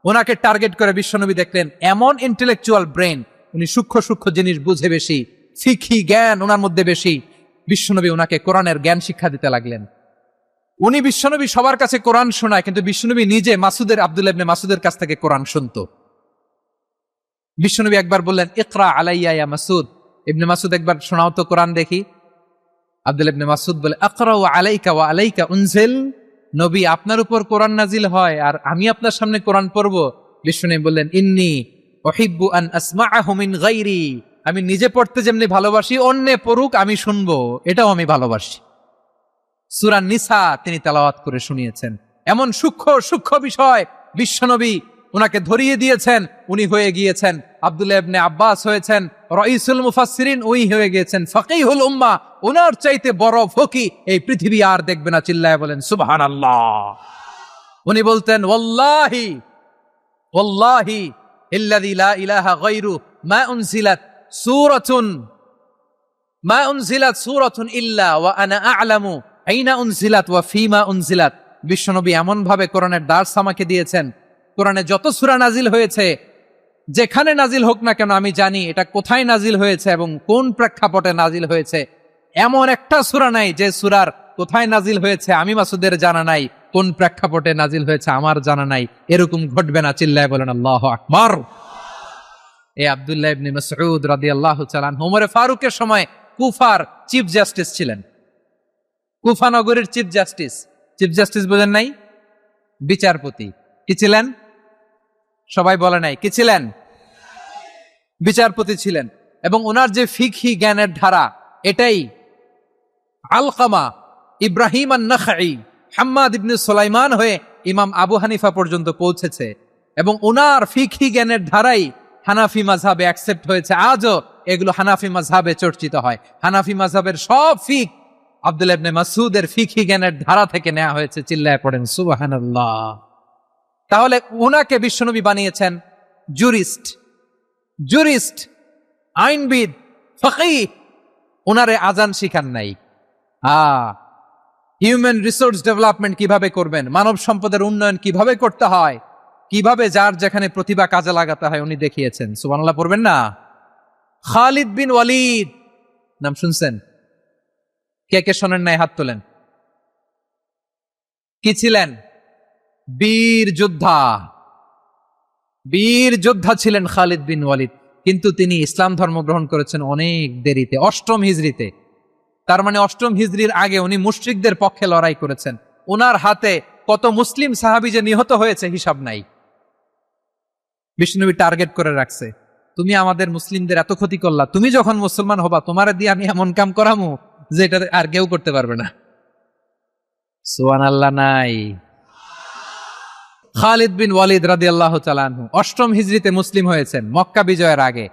S1: ওনাকে টার্গেট করে বিশ্বনবী দেখলেন এমন ইন্টেলেকচুয়াল ব্রেন, উনি সূক্ষ্ম সূক্ষ্ম জিনিস বুঝে বেশি, ফিকহি জ্ঞান ওনার মধ্যে বেশি। বিশ্বনবী ওনাকে কোরআনের জ্ঞান শিক্ষা দিতে লাগলেন। উনি বিশ্বনবী সবার কাছে কোরআন শোনায়, কিন্তু বিশ্বনবী নিজে আব্দুল্লাহ ইবনে মাসউদের কাছ থেকে কোরআন শুনতো। বিশ্বনবী একবার বললেন, ইকরা আলাইয়া ইয়া মাসউদ। ইবনে মাসউদ, একবার শোনাও তো কোরআন দেখি। আব্দুল্লাহ ইবনে মাসউদ বলে, আকরাউ আলাইকা ওয়া আলাইকা উনজিল। নবী, আপনার উপর কোরআন নাজিল হয় আর আমি আপনার সামনে কোরআন পড়ব। বিশ্বনবী বললেন, ইন্নী উহিব্বু আন আসমাআহু মিন গায়রি। আমি নিজে পড়তে যেমনি ভালোবাসি, অন্যে পড়ুক আমি শুনবো, এটাও আমি ভালোবাসি। সূরা নিসা তিনি তেলাওয়াত করে শুনিয়েছেন। এমন সূক্ষ্ম সূক্ষ্ম বিষয় বিশ্বনবী উনাকে ধরিয়ে দিয়েছেন। উনি হয়ে গিয়েছেন, আব্দুল্লাহ ইবনে আব্বাস হয়েছেন রাইসুল মুফাসসিরিন, উনি হয়ে গিয়েছেন ফাকিহুল উম্মাহ। ওনার চাইতে বড় ফকি এই পৃথিবী আর দেখবে না। চিল্লায় বলেন সুবহানাল্লাহ। উনি বলতেন, ওয়াল্লাহি ওয়াল্লাহি ইল্লাযী লা ইলাহা গায়রু মা উনজিলাত সূরাতুন ইল্লা ওয়া আনা আ'লামু আইনা উনজিলাত ওয়া ফীমা উনজিলাত। বিশ্বনবী এমন ভাবে কোরআনের দার্স আমাকে দিয়েছেন, কোরআনে যত সূরা নাজিল হয়েছে, যেখানে নাজিল হোক না কেন আমি জানি এটা কোথায় নাজিল হয়েছে এবং কোন প্রেক্ষাপটে নাজিল হয়েছে। এমন একটা সূরা নাই যে সূরার কোথায় নাজিল হয়েছে আমি মাসুদের জানা নাই, কোন প্রেক্ষাপটে নাজিল হয়েছে আমার জানা নাই। এরকম ঘটবে না। চিল্লায় বলেন আল্লাহু আকবার। এই আব্দুল্লাহ ইবনে মাসউদ রাদিয়াল্লাহু তাআলা আনহু ওমর ফারুকের সময় কুফার চিফ জাস্টিস ছিলেন। কুফা নগরীর চিফ জাস্টিস বোঝেন নাই? বিচারপতি। কি ছিলেন? সবাই বলে নাই, কি ছিলেন? বিচারপতি ছিলেন। এবং ওনার যে ফিকহি জ্ঞানের ধারা, এটাই আলকামা, ইব্রাহিম আন-নাখাই, হাম্মাদ ইবনে সুলাইমান হয়ে ইমাম আবু হানিফা পর্যন্ত পৌঁছেছে। এবং ওনার ফিকহি জ্ঞানের ধারাই হানাফি মাযহাবে অ্যাকসেপ্ট হয়েছে। আজও এগুলো হানাফি মাযহাবে চর্চিত হয়। হানাফি মাযহাবের সব ফিক আব্দুল্লাহ ইবনে মাসউদের ফিকহি জ্ঞানের ধারা থেকে নেওয়া হয়েছে। চিল্লায় পড়েন সুবহানাল্লাহ। তাহলে উনাকে বিশ্বনবী বানিয়েছেন জুরিস্ট, আইনবিদ, ফকিহ। উনারে আজান শিখান নাই। হিউম্যান রিসোর্স ডেভেলপমেন্ট কিভাবে করবেন, মানব সম্পদের উন্নয়ন কিভাবে করতে হয়, কিভাবে যার যেখানে প্রতিভা কাজে লাগাতে হয় উনি দেখিয়েছেন। সুবহানাল্লাহ পড়বেন না? খালিদ বিন ওয়ালিদ নাম শুনছেন? কে কে শোনেন নাই হাত তোলেন। কি ছিলেন? বীর যোদ্ধা ছিলেন খালিদ বিন ওয়ালিদ। কিন্তু তিনি ইসলাম ধর্ম গ্রহণ করেছেন অনেক দেরিতে, 8ম হিজরিতে। তার মানে 8ম হিজরির আগে উনি মুশরিকদের পক্ষে লড়াই করেছেন। ওনার হাতে কত মুসলিম সাহাবী যে নিহত হয়েছে হিসাব নাই। বিষ্ণুনবী টার্গেট করে রাখছে, তুমি আমাদের মুসলিমদের এত ক্ষতি করলা, তুমি যখন মুসলমান হবা তোমারে দিয়ে আমি এমন কাম করামু যে এটা আর কেউ করতে পারবে না। সুবহানাল্লাহ নাই? খালিদ বিন ওয়ালিদ রাদিয়াল্লাহু তাআলা আনহু 8ম হিজরিতে মুসলিম হয়েছেন, মক্কা বিজয়ের আগে।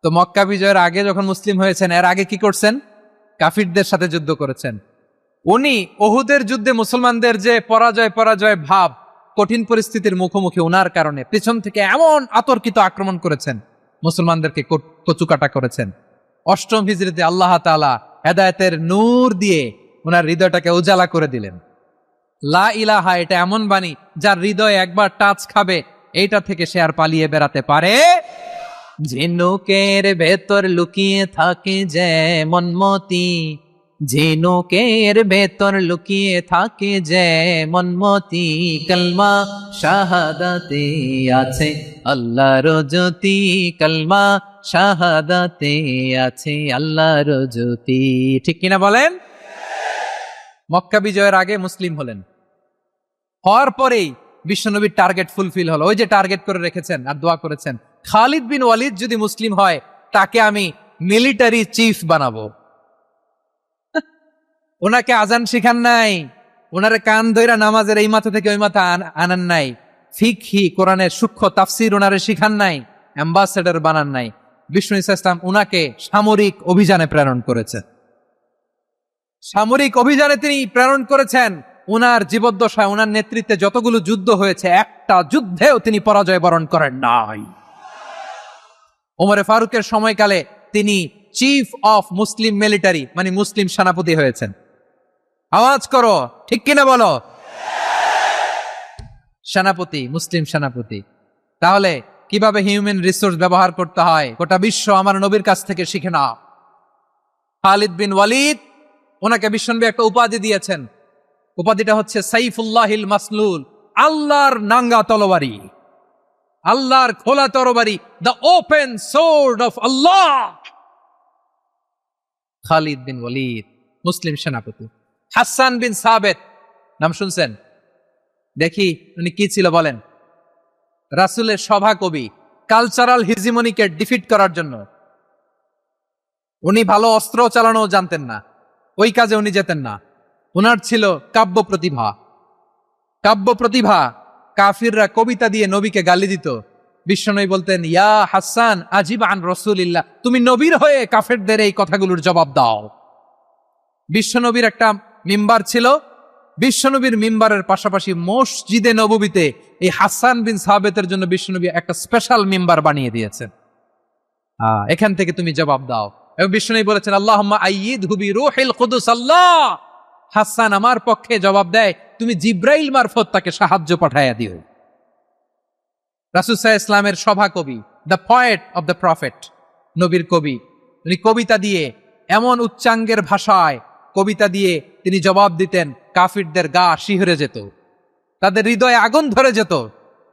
S1: তো মক্কা বিজয়ের আগে যখন মুসলিম হয়েছেন, এর আগে কি করছেন? কাফিরদের সাথে যুদ্ধ করেছেন। উনি উহুদের যুদ্ধে মুসলমানদের যে পরাজয় ভাব, কঠিন পরিস্থিতির মুখোমুখি ওনার কারণে পেছন থেকে এমন আতর্কিত আক্রমণ করেছেন, মুসলমানদেরকে কচুকাটা করেছেন। অষ্টম হিজরিতে আল্লাহ তাআলা হেদায়েতের নূর দিয়ে ওনার হৃদয়টাকে উজালা করে দিলেন। লা ইলাহা এটা এমন বাণী যার হৃদয়ে একবার টাচ খাবে এইটা থেকে সে আর পালিয়ে বেড়াতে পারে। ঝিনুকের ভেতর লুকিয়ে থাকে যেমন মতি, ঝিনুকের ভেতর লুকিয়ে থাকে যেমন মতি, কলমা শাহাদাতে আছে আল্লাহর জ্যোতি, কলমা শাহাদাতে আছে আল্লাহর জ্যোতি। ঠিক কিনা বলেন? মক্কা বিজয়ের আগে মুসলিম হলেন, হওয়ার পরেই বিশ্বনবীর টার্গেট ফুলফিল হলো। ওই যে টার্গেট করে রেখেছেন আর দোয়া করেছেন, খালিদ বিন ওয়ালিদ যদি মুসলিম হয় তাকে আমি মিলিটারি চিফ বানাবো। ওনাকে আজান শিখান নাই, ওনারে কান ধইরা নামাজের এই মাথা থেকে ওই মাথা আনান নাই, ফিকহি কোরআনের সূক্ষ্ম তাফসীর ওনারে শিখান নাই, অ্যাম্বাসেডর বানান নাই। বিষ্ণু ইসলাম উনাকে সামরিক অভিযানে প্রেরণ করেছেন। সামরিক অভিযানে তিনি প্রেরণ করেছেন। উনার জীবদ্দশায় উনার নেতৃত্বে যতগুলো যুদ্ধ হয়েছে একটা যুদ্ধেও তিনি পরাজয় বরণ করেন নাই। ওমরে ফারুকের সময়কালে তিনি চিফ অফ মুসলিম মিলিটারি মানে মুসলিম সেনাপতি হয়েছেন। আওয়াজ করো ঠিক কিনা বলো। সেনাপতি, মুসলিম সেনাপতি। তাহলে কিভাবে হিউম্যান রিসোর্স ব্যবহার করতে হয় গোটা বিশ্ব আমার নবীর কাছ থেকে শিখে নাও। খালিদ বিন ওয়ালিদ, ওনাকে বিশ্বনবী একটা উপাধি দিয়েছেন। উপাধিটা হচ্ছে সাইফুল্লাহিল মাসলুল, আল্লাহর নাঙ্গা তরবারি, আল্লাহর খোলা তরবারি, দ্য ওপেন সোর্ড অফ আল্লাহ। খালিদ বিন ওয়ালিদ মুসলিম সেনাপতি। হাসান বিন সাবেত নাম শুনছেন? দেখি উনি কি ছিল বলেন। রাসূলের সভা কবি, কালচারাল হিজিমনিকে ডিফিট করার জন্য। উনি ভালো অস্ত্র চালানো জানতেন না, ওই কাজে উনি যেতেন না। উনার ছিল কাব্য প্রতিভা। কাব্য প্রতিভা, কাফিররা কবিতা দিয়ে নবীকে গালি দিত। বিশ্বনবী বলতেন, ইয়া হাসান আজিব আন রাসূলিল্লাহ, তুমি নবীর হয়ে কাফেরদের এই কথাগুলোর জবাব দাও। বিশ্বনবীর একটা মিম্বার ছিল। বিশ্বনবীর মিম্বারের পাশাপাশি মসজিদে নববীতে এই হাসান বিন সাবেতের জন্য বিশ্বনবী একটা স্পেশাল মিম্বার বানিয়ে দিয়েছেন। এখান থেকে তুমি জবাব দাও। এবং বিশ্বনবী বলেছেন, আল্লাহুম্মা আইয়িদহু বিরূহিল কুদুস। আল্লাহ, হাসান আমার পক্ষে জবাব দেয়, তুমি জিব্রাইল মারফত তাকে সাহায্য পাঠাইয়া দিও। রাসূল সাল্লাল্লাহু আলাইহি ওয়াসাল্লামের সভা কবি, the poet of the prophet, নবীর কবি। তিনি কবিতা দিয়ে এমন উচ্চাঙ্গের ভাষায় কবিতা দিয়ে তিনি জবাব দিতেন, কাফিরদের গা শিহরে যেত, তাদের হৃদয়ে আগুন ধরে যেত।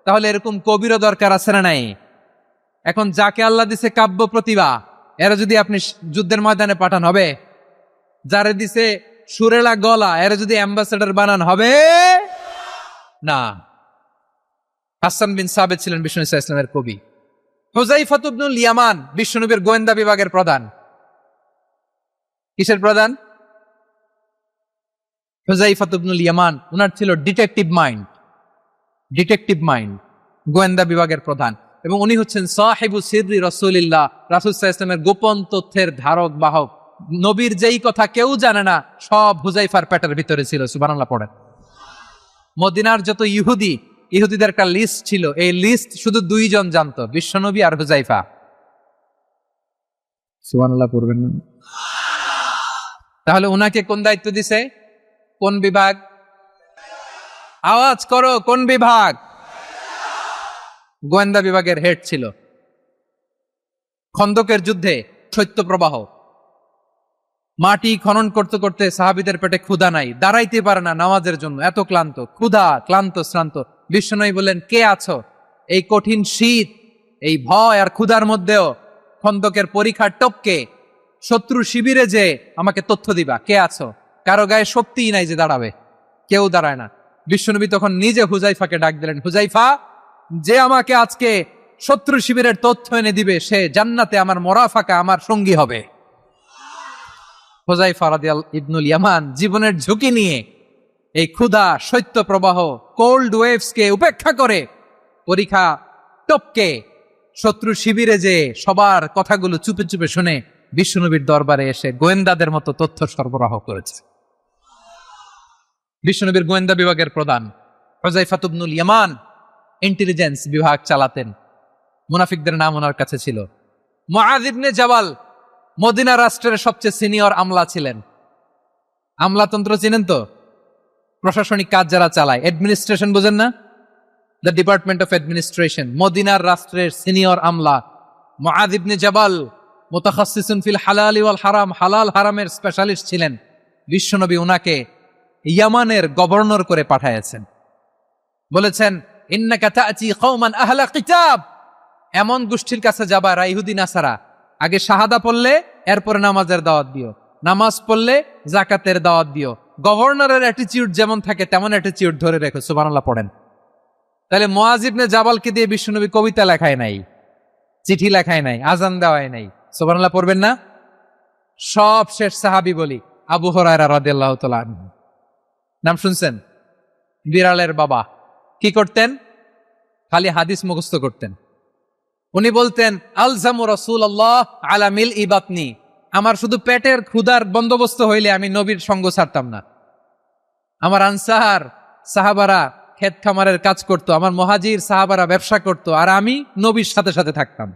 S1: তাহলে এরকম কবিরও দরকার আছে না নাই? এখন যাকে আল্লাহ দিছে কাব্য প্রতিভা, এরা যদি আপনি যুদ্ধের ময়দানে পাঠান হবে? যারে দিছে সুরেলা গলা, এরা যদি অ্যাম্বাসেডর বানান হবে না। হাসান বিন সাবেত ছিলেন বিষ্ণু ইসলামের কবি। হুযাইফা ইবনুল ইয়ামান বিশ্বনবীর গোয়েন্দা বিভাগের প্রধান। কিসের প্রধান? হুযাইফা ইবনুল ইয়ামান। উনার ছিল ডিটেকটিভ মাইন্ড, ডিটেকটিভ মাইন্ড, গোয়েন্দা বিভাগের প্রধান। এবং উনি হচ্ছেন সাহিবু সিররি রাসূলিল্লাহ, রাসূল সাল্লাল্লাহু আলাইহি ওয়াসাল্লামের গোপন তথ্যের ধারক বাহক। নবীর যেই কথা কেউ জানে না, সব হুযাইফার পেটের ভিতরে ছিল। সুবহানাল্লাহ পড়েন। মদিনার যত ইহুদিদের একটা লিস্ট ছিল, এই লিস্ট শুধু দুইজন জানতো, বিশ্বনবী আর হুযাইফা। সুবহানাল্লাহ পড়বেন। তাহলে উনাকে কোন দায়িত্ব দিছে? কোন বিভাগ? আওয়াজ করো, কোন বিভাগ? গোয়েন্দা বিভাগের হেড ছিল। খন্দকের যুদ্ধে শৈত্য প্রবাহ, মাটি খনন করতে করতে সাহাবীদের পেটে ক্ষুধা নাই, দাঁড়াইতে পারে না নামাজের জন্য, এত ক্লান্ত, ক্ষুধা, ক্লান্ত, শ্রান্ত। বিশ্বনবী বললেন, কে আছো? এই কঠিন শীত, এই ভয় আর ক্ষুধার মধ্যেও খন্দকের পরীক্ষার টপকে শত্রু শিবিরে যে আমাকে তথ্য দিবা, কে আছো? কারো গায়ে শক্তিই নাই যে দাঁড়াবে, কেউ দাঁড়ায় না। বিশ্বনবী তখন নিজে হুযাইফাকে ডাক দিলেন, হুযাইফা, যে আমাকে আজকে শত্রু শিবিরের তথ্য এনে দিবে, সে জান্নাতে আমার মোরাফাকা, আমার সঙ্গী হবে। হুযাইফা রাদিয়াল্লাহু ইবনুল ইয়ামান জীবনের ঝুঁকি নিয়ে এই ক্ষুধা, শৈত্য প্রবাহ, কোল্ড ওয়েভসকে উপেক্ষা করে পরীক্ষা টপকে শত্রু শিবিরে যে সবার কথাগুলো চুপে চুপে শুনে বিশ্বনবীর দরবারে এসে গোয়েন্দাদের মতো তথ্য সরবরাহ করেছে। বিশ্বনবীর গোয়েন্দা বিভাগের প্রধান হুযাইফা ইবনুল ইয়ামান ইন্টেলিজেন্স বিভাগ চালাতেন। মুনাফিকদের নাম ওনার কাছে ছিল। মুআয ইবনে জাবাল মদিনা রাষ্ট্রের সবচেয়ে সিনিয়র আমলা ছিলেন। আমলাতন্ত্র চিনেন তো? প্রশাসনিক কাজ যারা চালায়, অ্যাডমিনিস্ট্রেশন বুঝেন না? The department of administration. মদিনার রাষ্ট্রের সিনিয়র আমলা মুআয ইবনে জাবাল মুতাখাসসিসুন ফিল হালালি ওয়াল হারাম, হালাল হারামের স্পেশালিস্ট ছিলেন। বিশ্বনবী উনাকে ইয়ামানের গভর্নর করে পাঠাইছেন। বলেছেন, ইন্নাকা তা'তি কওমান আহলা কিতাব, এমন গোষ্ঠীর কাছে যাবা যারা ইহুদি নাসারা, আগে শাহাদা পড়লে এরপরে নামাজের দাওয়াত দিও, নামাজ পড়লে যাকাতের দাওয়াত দিও। গভর্নরের অ্যাটিটিউড যেমন থাকে তেমন অ্যাটিটিউড ধরে রেখো। সুবহানাল্লাহ পড়েন। তাহলে মুআয ইবনে জাবালকে দিয়ে বিশ্বনবী কবিতা লেখায় নাই, চিঠি লেখায় নাই, আজান দেওয়ায় নাই। সুবহানাল্লাহ পড়বেন না? সব শেষ সাহাবী বলি আবু হুরায়রা রাদিয়াল্লাহু তাআলা আনহু। নাম শুনছেন? বিড়ালের বাবা। কি করতেন? খালি হাদিস মুখস্থ করতেন। উনি বলতেন, আলজামু রাসূলুল্লাহ আলা মিল ইবাতনি, আমার শুধু পেটের ক্ষুধার বন্দোবস্ত হইলে আমি নবীর সঙ্গ ছাড়তাম না। আমার আনসার সাহাবারা ক্ষেত খামারের কাজ করত, আমার মুহাজির সাহাবারা ব্যবসা করত, আর আমি নবীর সাথে সাথে থাকতাম।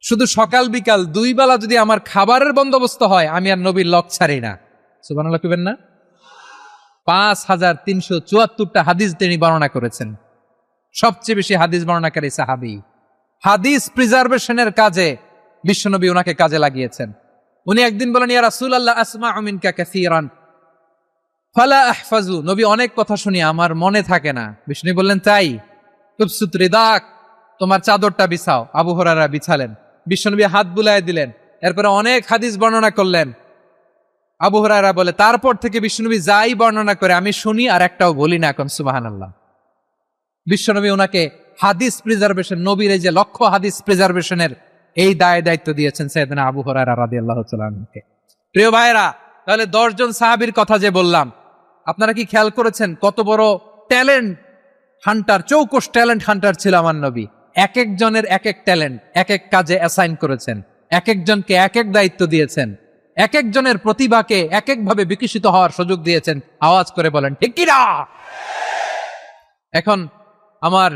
S1: শুধু সকাল বিকাল দুই বেলা যদি আমার খাবারের বন্দোবস্ত হয়, আমি আর নবীর লক ছাড়ি না। সুবহানাল্লাহ কইবেন না? 5374টা হাদিস তিনি বর্ণনা করেছেন। সবচেয়ে বেশি হাদিস বর্ণনাকারী সাহাবী। হাদিস প্রিজার্ভেশনের কাজে বিশ্বনবী ওনাকে কাজে লাগিয়েছেন। উনি একদিন বলেন, ইয়া রাসূলুল্লাহ আসমাউ মিনকা কাসীরান ফালা আহফাজু, নবী অনেক কথা শুনি আমার মনে থাকে না। বিষ্ণু বললেন, তাই? উবসুত রিদাক, তোমার চাদরটা বিছাও। আবু হুরায়রা বিছালেন, বিশ্বনবী হাত বুলায় দিলেন, এরপরে অনেক হাদিস বর্ণনা করলেন। আবু হুরায়রা বলে, তারপর থেকে বিশ্বনবী যাই বর্ণনা করে আমি শুনি আর একটাও বলি না। এখন সুবহানাল্লাহ। বিশ্বনবী ওনাকে হাদিস প্রিজার্ভেশন, নবীর এই যে লক্ষ্য হাদিস প্রিজার্ভেশনের এই দায়িত্ব দিয়েছেন সাইয়েদনা আবু হুরায়রা রাদিয়াল্লাহু তাআলা আনহুকে। প্রিয় ভাইরা, তাহলে 10 জন সাহাবীর কথা যে বললাম, আপনারা কি খেয়াল করেছেন কত বড় ট্যালেন্ট হান্টার, চৌকস ট্যালেন্ট হান্টার ছিল আমার নবী। এক একজনের এক এক ট্যালেন্ট, এক এক কাজে অ্যাসাইন করেছেন, এক একজনকে এক এক দায়িত্ব দিয়েছেন, এক একজনের প্রতিভাকে এক একভাবে বিকশিত হওয়ার সুযোগ দিয়েছেন। আওয়াজ করে বলেন ঠিক কি না? এখন আমার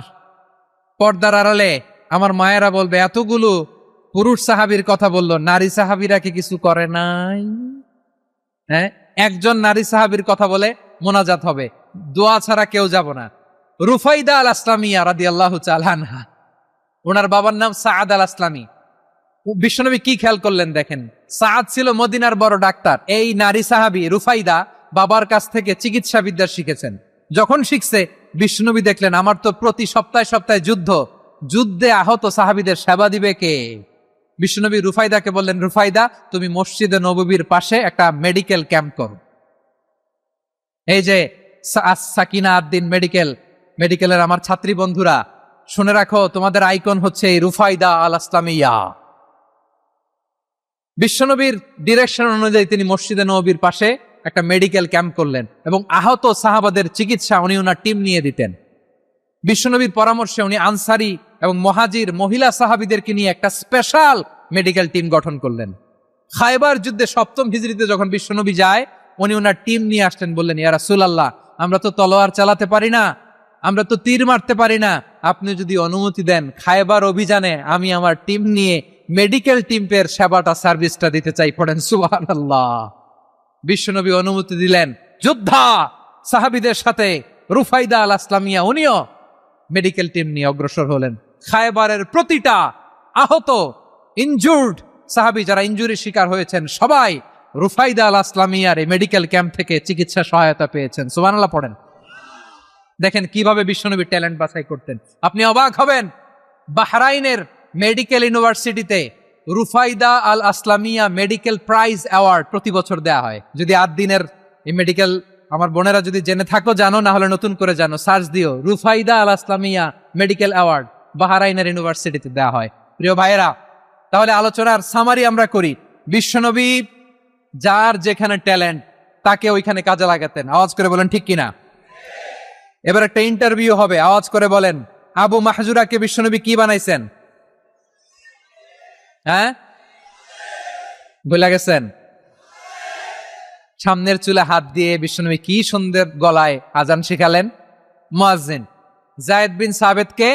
S1: পর্দার আড়ালে আমার মায়েরা বলবে, এতগুলো পুরুষ সাহাবীর কথা বললো, নারী সাহাবীরা কি কিছু করে নাই? হ্যাঁ, একজন নারী সাহাবীর কথা বলে মোনাজাত হবে, দোয়া ছাড়া কেউ যাব না। রুফাইদা আল আসলামিয়া রাদিয়াল্লাহু তাআলা আনহা, ওনার বাবার নাম সাআদ আল আসলামি। বিশ্বনবী কি খেয়াল করলেন দেখেন, সাআদ ছিল মদিনার বড় ডাক্তার। এই নারী সাহাবী রুফাইদা বাবার কাছ থেকে চিকিৎসা বিদ্যা শিখেছেন। যখন শিখছে, বিশ্বনবী দেখলেন আমার তো প্রতি সপ্তাহে সপ্তাহে যুদ্ধে আহত সাহাবীদের সেবা দিবে কে? বিশ্বনবী রুফাইদাকে বললেন, রুফাইদা তুমি মসজিদে নববীর পাশে একটা মেডিকেল ক্যাম্প করো। এই যে সাকিনা আদ্দিন মেডিকেলের আমার ছাত্রী বন্ধুরা, শুনে রাখো, তোমাদের আইকন হচ্ছে এই রুফাইদা আল আসলামিয়া। বিশ্বনবীর ডিরেকশন অনুযায়ী তিনি মসজিদে নববীর পাশে একটা মেডিকেল ক্যাম্প করলেন এবং আহত সাহাবাদের চিকিৎসা উনি ওনার টিম নিয়ে দিতেন। বিশ্বনবীর পরামর্শে উনি আনসারি এবং মুহাজির মহিলা সাহাবীদেরকে নিয়ে একটা স্পেশাল মেডিকেল টিম গঠন করলেন। খায়বার যুদ্ধে 7ম হিজরিতে যখন বিশ্বনবী যায়, উনি ওনার টিম নিয়ে আসলেন, বললেন, ইয়া রাসূলুল্লাহ, আমরা তো তলোয়ার চালাতে পারি না, আমরা তো তীর মারতে পারি না, আপনি যদি অনুমতি দেন খায়বার অভিযানে আমি আমার টিম নিয়ে মেডিকেল টিমের সেবাটা সার্ভিসটা দিতে চাই। পড়েন সুবহানাল্লাহ। বিশ্বনবী অনুমতি দিলেন, যোদ্ধা সাহাবীদের সাথে রুফাইদা আল আসলামিয়া উনিও মেডিকেল টিম নিয়ে অগ্রসর হলেন। খায়বারের প্রতিটা আহত ইনজুর্ড সাহাবী যারা ইনজুরির শিকার হয়েছেন, সবাই রুফাইদা আল আসলামিয়ার এই মেডিকেল ক্যাম্প থেকে চিকিৎসা সহায়তা পেয়েছেন। সুবহানাল্লাহ পড়েন। দেখেন কিভাবে বিশ্বনবী ট্যালেন্ট বাছাই করতেন। আপনি অবাক হবেন, বাহরাইনের মেডিকেল ইউনিভার্সিটিতে রুফাইদা আল আসলামিয়া মেডিকেল প্রাইজ অ্যাওয়ার্ড প্রতি বছর দেয়া হয়। যদি 8 দিনের এই মেডিকেল, আমার বোনেরা যদি জেনে থাকো জানো, না হলে নতুন করে জানো, সার্চ দিও, রুফাইদা আল আসলামিয়া মেডিকেল অ্যাওয়ার্ড বাহরাইনের ইউনিভার্সিটিতে দেয়া হয়। প্রিয় ভাইয়েরা, তাহলে আলোচনার সামারি আমরা করি। বিশ্বনবী যার যেখানে ট্যালেন্ট তাকে ওইখানে কাজে লাগাতেন। আওয়াজ করে বলেন ঠিক কিনা? এবার একটা ইন্টারভিউ হবে, আওয়াজ করে বলেন, আবু মাহজুরাকে বিশ্বনবী কি বানাইছেন? হ্যাঁ, ভুলে গেছেন? সামনের চুলে হাত দিয়ে বিশ্বনবী কি সুন্দর গলায় আজান শিখালেন। মুয়াজ্জিন। যায়েদ বিন সাবেতকে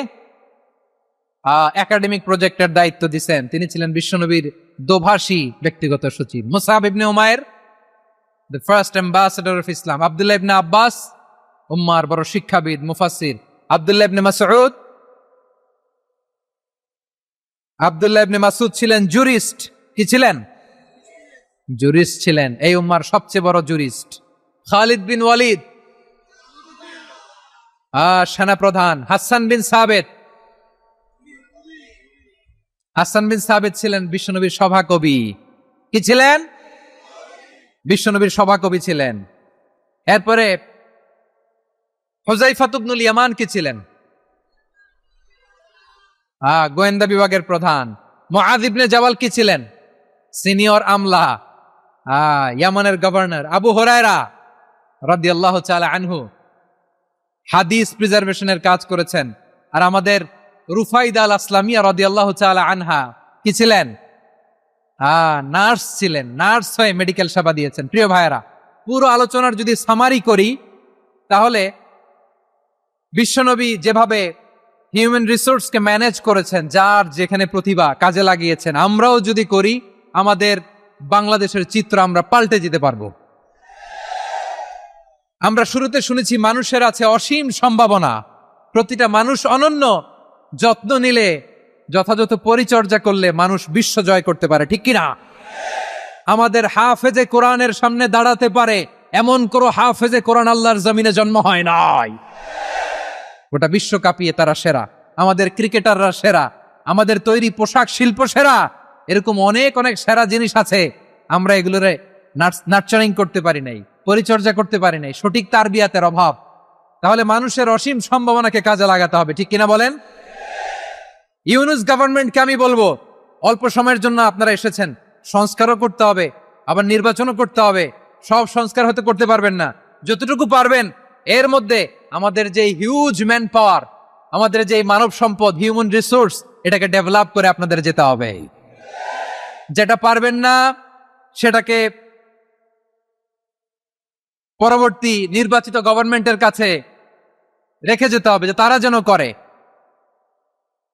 S1: একাডেমিক প্রজেক্টের দায়িত্ব দিয়েছেন। তিনি ছিলেন বিশ্বনবীর দোভাষী ব্যক্তিগত সচিব। Musab Ibne Umair, the first ambassador of Islam. Abdullah Ibne Abbas, উম্মার বড় শিক্ষাবিদ, মুফাসসির। আব্দুল্লাহ ইবনে মাসউদ, আব্দুল্লাহ ইবনে মাসউদ ছিলেন জুরিস্ট। কি ছিলেন? জুরিস্ট ছিলেন, এই উম্মার সবচেয়ে বড় জুরিস্ট। খালিদ বিন ওয়ালিদ, সেনাপ্রধান। হাসান বিন সাবেত, হাসান বিন সাবেত ছিলেন বিশ্বনবীর সভাকবি। কি ছিলেন? বিশ্বনবীর সভাকবি ছিলেন। এরপরে হুযায়ফা ইবনুল ইয়ামান কি ছিলেন? গোয়েন্দা বিভাগের প্রধান। মুআয ইবনে জাবাল কি ছিলেন? সিনিয়র আমলা, ইয়ামানের গভর্নর। আবু হুরায়রা রাদিয়াল্লাহু তাআলা আনহু হাদিস প্রিজার্ভেশনের কাজ করেছেন। আর আমাদের রুফাইদা আল আসলামিয়া রাদিয়াল্লাহু তাআলা আনহা কি ছিলেন? নার্স ছিলেন। নার্স হয়ে মেডিকেল সেবা দিয়েছেন। প্রিয় ভাইয়েরা, পুরো আলোচনার যদি সামারি করি তাহলে বিশ্বনবী যেভাবে হিউম্যান রিসোর্সকে ম্যানেজ করেছেন, যার যেখানে প্রতিভা কাজে লাগিয়েছেন, আমরাও যদি করি আমাদের বাংলাদেশের চিত্র আমরা পাল্টে যেতে পারবো। আমরা শুরুতে শুনেছি মানুষের আছে অসীম সম্ভাবনা, প্রতিটা মানুষ অনন্য। যত্ন নিলে, যথাযথ পরিচর্যা করলে মানুষ বিশ্ব জয় করতে পারে, ঠিক কিনা? আমাদের হাফেজে কোরআনের সামনে দাঁড়াতে পারে এমন কোন হাফেজে কোরআন আল্লাহর জমিনে জন্ম হয় নাই। গোটা বিশ্ব কাঁপিয়ে তারা সেরা। আমাদের ক্রিকেটাররা সেরা, আমাদের তৈরি পোশাক শিল্প সেরা। এরকম অনেক অনেক সেরা জিনিস আছে, আমরা এগুলোরে নার্চারিং করতে পারি নাই, পরিচর্যা করতে পারি নাই, সঠিক তারবিয়াতের অভাব। তাহলে মানুষের অসীম সম্ভাবনাকে কাজে লাগাতে হবে, ঠিক কিনা বলেন? ইউনূস গভর্নমেন্টকে আমি বলবো, অল্প সময়ের জন্য আপনারা এসেছেন, সংস্কারও করতে হবে, আবার নির্বাচনও করতে হবে। সব সংস্কার হয়তো করতে পারবেন না, যতটুকু পারবেন এর মধ্যে আমাদের যে হিউজ ম্যান পাওয়ার, আমাদের যে মানব সম্পদ, হিউম্যান রিসোর্স, এটাকে ডেভেলপ করে আপনাদের যেতে হবে। যেটা পারবেন না সেটাকে পরবর্তী নির্বাচিত গভর্নমেন্টের কাছে রেখে যেতে হবে, যে তারা যেন করে,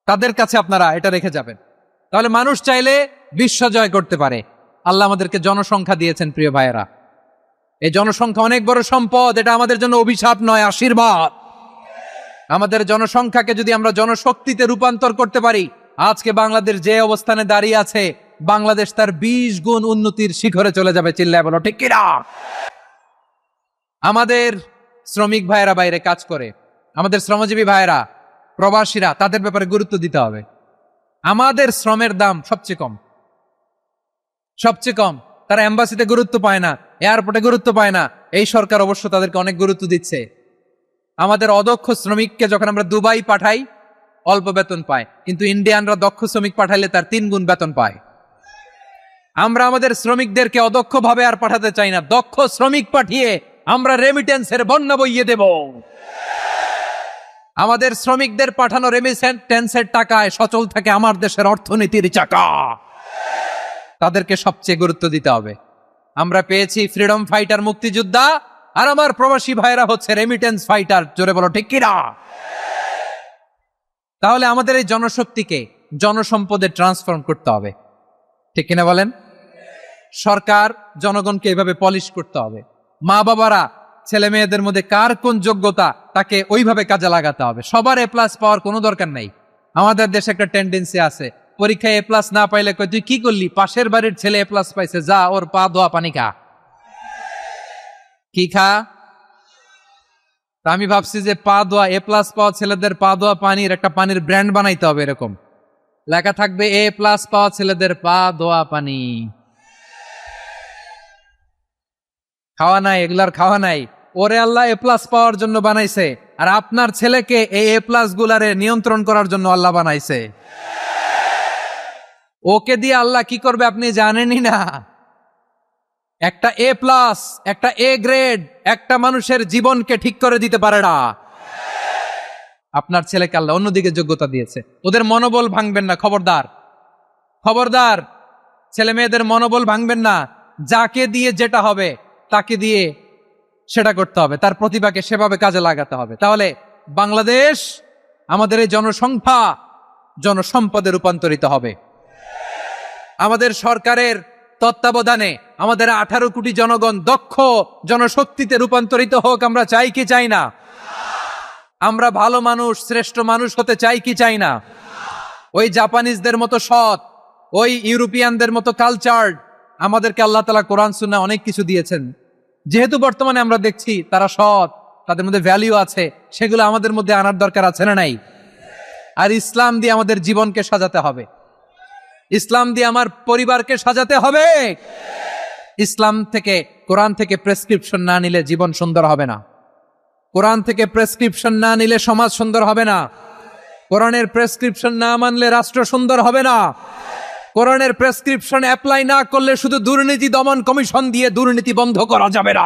S1: তাদের কাছে আপনারা এটা রেখে যাবেন। তাহলে মানুষ চাইলে বিশ্ব জয় করতে পারে। আল্লাহ আমাদেরকে জনসংখ্যা দিয়েছেন প্রিয় ভাইয়েরা। এই জনসংখ্যা অনেক বড় সম্পদ, এটা আমাদের জন্য অভিশাপ নয়, আশীর্বাদ। আমাদের জনসংখ্যাকে যদি আমরা জনশক্তিতে রূপান্তর করতে পারি, আজকে বাংলাদেশ যে অবস্থানে দাঁড়িয়ে আছে, বাংলাদেশ তার 20 গুণ উন্নতির শিখরে চলে যাবে। চিল্লায় বলো ঠিক কিনা? আমাদের শ্রমিক ভাইয়েরা বাইরে কাজ করে, আমাদের শ্রমজীবী ভাইয়েরা, প্রবাসীরা, তাদের ব্যাপারে গুরুত্ব দিতে হবে। আমাদের শ্রমের দাম সবচেয়ে কম, সবচেয়ে কম। তারা এম্বাসিতে গুরুত্ব পায় না, এয়ারপোর্টে গুরুত্ব পায় না। এই সরকার অবশ্য তাদেরকে অনেক গুরুত্ব দিচ্ছে। আমাদের অদক্ষ শ্রমিককে যখন আমরা দুবাই পাঠাই, অল্প বেতন পায়, কিন্তু ইন্ডিয়ানরা দক্ষ শ্রমিক পাঠাইলে তার 3 গুণ বেতন পায়। আমরা আমাদের শ্রমিকদেরকে অদক্ষ ভাবে আর পাঠাতে চাই না, দক্ষ শ্রমিক পাঠিয়ে আমরা রেমিটেন্সের বন্যা বইয়ে দেব। আমাদের শ্রমিকদের পাঠানো রেমিটেন্সের টাকায় সচল থাকে আমার দেশের অর্থনীতির চাকা। তাদেরকে সবচেয়ে গুরুত্ব দিতে হবে। আমরা পেয়েছি ফ্রিডম ফাইটার, মুক্তিযোদ্ধা, আর আমার প্রবাসী ভাইরা হচ্ছে রেমিটেন্স ফাইটার। জোরে বলো ঠিক কিনা? তাহলে আমাদের এই জনশক্তিকে জনসম্পদে ট্রান্সফর্ম করতে হবে, ঠিক কিনা বলেন? সরকার জনগণকে এভাবে পলিশ করতে হবে। মা বাবারা ছেলে মেয়েদের মধ্যে কার কোন যোগ্যতা তাকে ওইভাবে কাজে লাগাতে হবে। সবার এ প্লাস পাওয়ার কোনো দরকার নাই। আমাদের দেশে একটা টেন্ডেন্সি আছে, পরীক্ষায় এ প্লাস না পাইলে কই তুই কি করলি, পাশের বাড়ির ছেলে এ প্লাস পাইছে, যা ওর পা ধোয়া পানি খা। কি খা? আমি ভাবছি যে পা ধোয়া, এ প্লাস পাওয়া ছেলেদের পা ধোয়া পানির একটা পানির ব্র্যান্ড বানাইতে হবে। এরকম লেখা থাকবে, এ প্লাস পাওয়া ছেলেদের পা ধোয়া পানি। খাওয়া নাই, এগুলার খাওয়া নাই। ওরে আল্লাহ এ প্লাস পাওয়ার জন্য বানাইছে, আর আপনার ছেলেকে এই এ প্লাস গুলারে নিয়ন্ত্রণ করার জন্য আল্লাহ বানাইছে। ওকে দিয়ে আল্লাহ কি করবে আপনি জানেনই না। একটা এ প্লাস, একটা এ গ্রেড একটা মানুষের জীবনকে ঠিক করে দিতে পারে না। আপনার ছেলেকে আল্লাহ অন্যদিকে যোগ্যতা দিয়েছে। ওদের মনোবল ভাঙবেন না, খবরদার, খবরদার। ছেলে মেয়েদের মনোবল ভাঙবেন না। যাকে দিয়ে যেটা হবে তাকে দিয়ে সেটা করতে হবে, তার প্রতিভাকে সেভাবে কাজে লাগাতে হবে। তাহলে বাংলাদেশ, আমাদের এই জনসংখ্যা, জনসম্পদে রূপান্তরিত হবে। আমাদের সরকারের তত্ত্বাবধানে আমাদের 18 কোটি জনগণ দক্ষ জনশক্তিতে রূপান্তরিত হোক, আমরা চাই কি চাই না? আমরা ভালো মানুষ, শ্রেষ্ঠ মানুষ হতে চাই কি চাই না? ওই জাপানিজদের মতো সৎ, ওই ইউরোপিয়ানদের মতো কালচার্ড, আমাদেরকে আল্লাহ তাআলা কোরআন সুন্নাহ অনেক কিছু দিয়েছেন। যেহেতু বর্তমানে আমরা দেখছি তারা সৎ, তাদের মধ্যে ভ্যালু আছে, সেগুলো আমাদের মধ্যে আনার দরকার আছে না নাই? আর ইসলাম দিয়ে আমাদের জীবনকে সাজাতে হবে, ইসলাম দিয়ে আমার পরিবারকে সাজাতে হবে। ইসলাম থেকে, কোরআন থেকে প্রেসক্রিপশন না নিলে জীবন সুন্দর হবে না। কোরআন থেকে প্রেসক্রিপশন না নিলে সমাজ সুন্দর হবে না। কোরআনের প্রেসক্রিপশন না মানলে রাষ্ট্র সুন্দর হবে না। কোরআনের প্রেসক্রিপশন অ্যাপ্লাই না করলে শুধু দুর্নীতি দমন কমিশন দিয়ে দুর্নীতি বন্ধ করা যাবে না।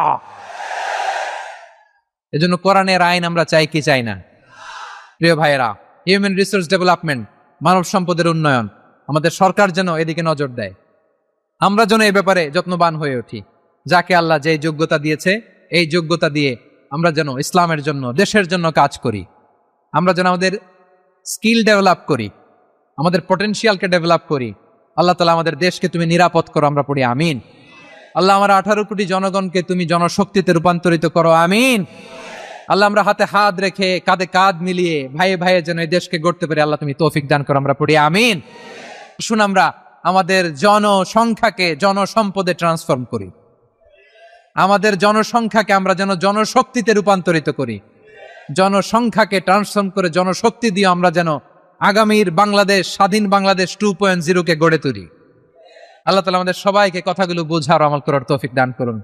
S1: এজন্য কোরআনের আইন আমরা চাই কি চাই না? প্রিয় ভাইয়েরা, হিউম্যান রিসোর্স ডেভেলপমেন্ট, মানব সম্পদের উন্নয়ন, আমাদের সরকার যেন এদিকে নজর দেয়। আমরা যেন এই ব্যাপারে যত্নবান হয়ে উঠি। যাকে আল্লাহ যে যোগ্যতা দিয়েছে, এই যোগ্যতা দিয়ে আমরা যেন ইসলামের জন্য, দেশের জন্য কাজ করি। আমরা যেন আমাদের স্কিল ডেভেলপ করি, আমাদের পটেনশিয়ালকে ডেভেলপ করি। আল্লাহ তাআলা আমাদের দেশকে তুমি নিরাপদ করো, আমরা পড়ি আমিন। আল্লাহ আমার 18 কোটি জনগণকে তুমি জনশক্তিতে রূপান্তরিত করো, আমিন। আল্লাহ আমরা হাতে হাত রেখে, কাঁধে কাঁধ মিলিয়ে ভাইয়ে ভাইয়ে যেন এই দেশকে গড়তে পারি, আল্লাহ তুমি তৌফিক দান করো, আমরা পড়ি আমিন। শুন, আমরা আমাদের জনসংখ্যাকে জনসম্পদে ট্রান্সফর্ম করি। আমাদের জনসংখ্যাকে আমরা যেন জনশক্তিতে রূপান্তরিত করি। জনসংখ্যাকে ট্রান্সফর্ম করে জনশক্তি দিয়ে আমরা যেন আগামীর বাংলাদেশ, স্বাধীন বাংলাদেশ 2.0 কে গড়ে তুলি। আল্লাহ তাআলা আমাদের সবাইকে কথাগুলো বোঝার, আমল করার তৌফিক দান করুন।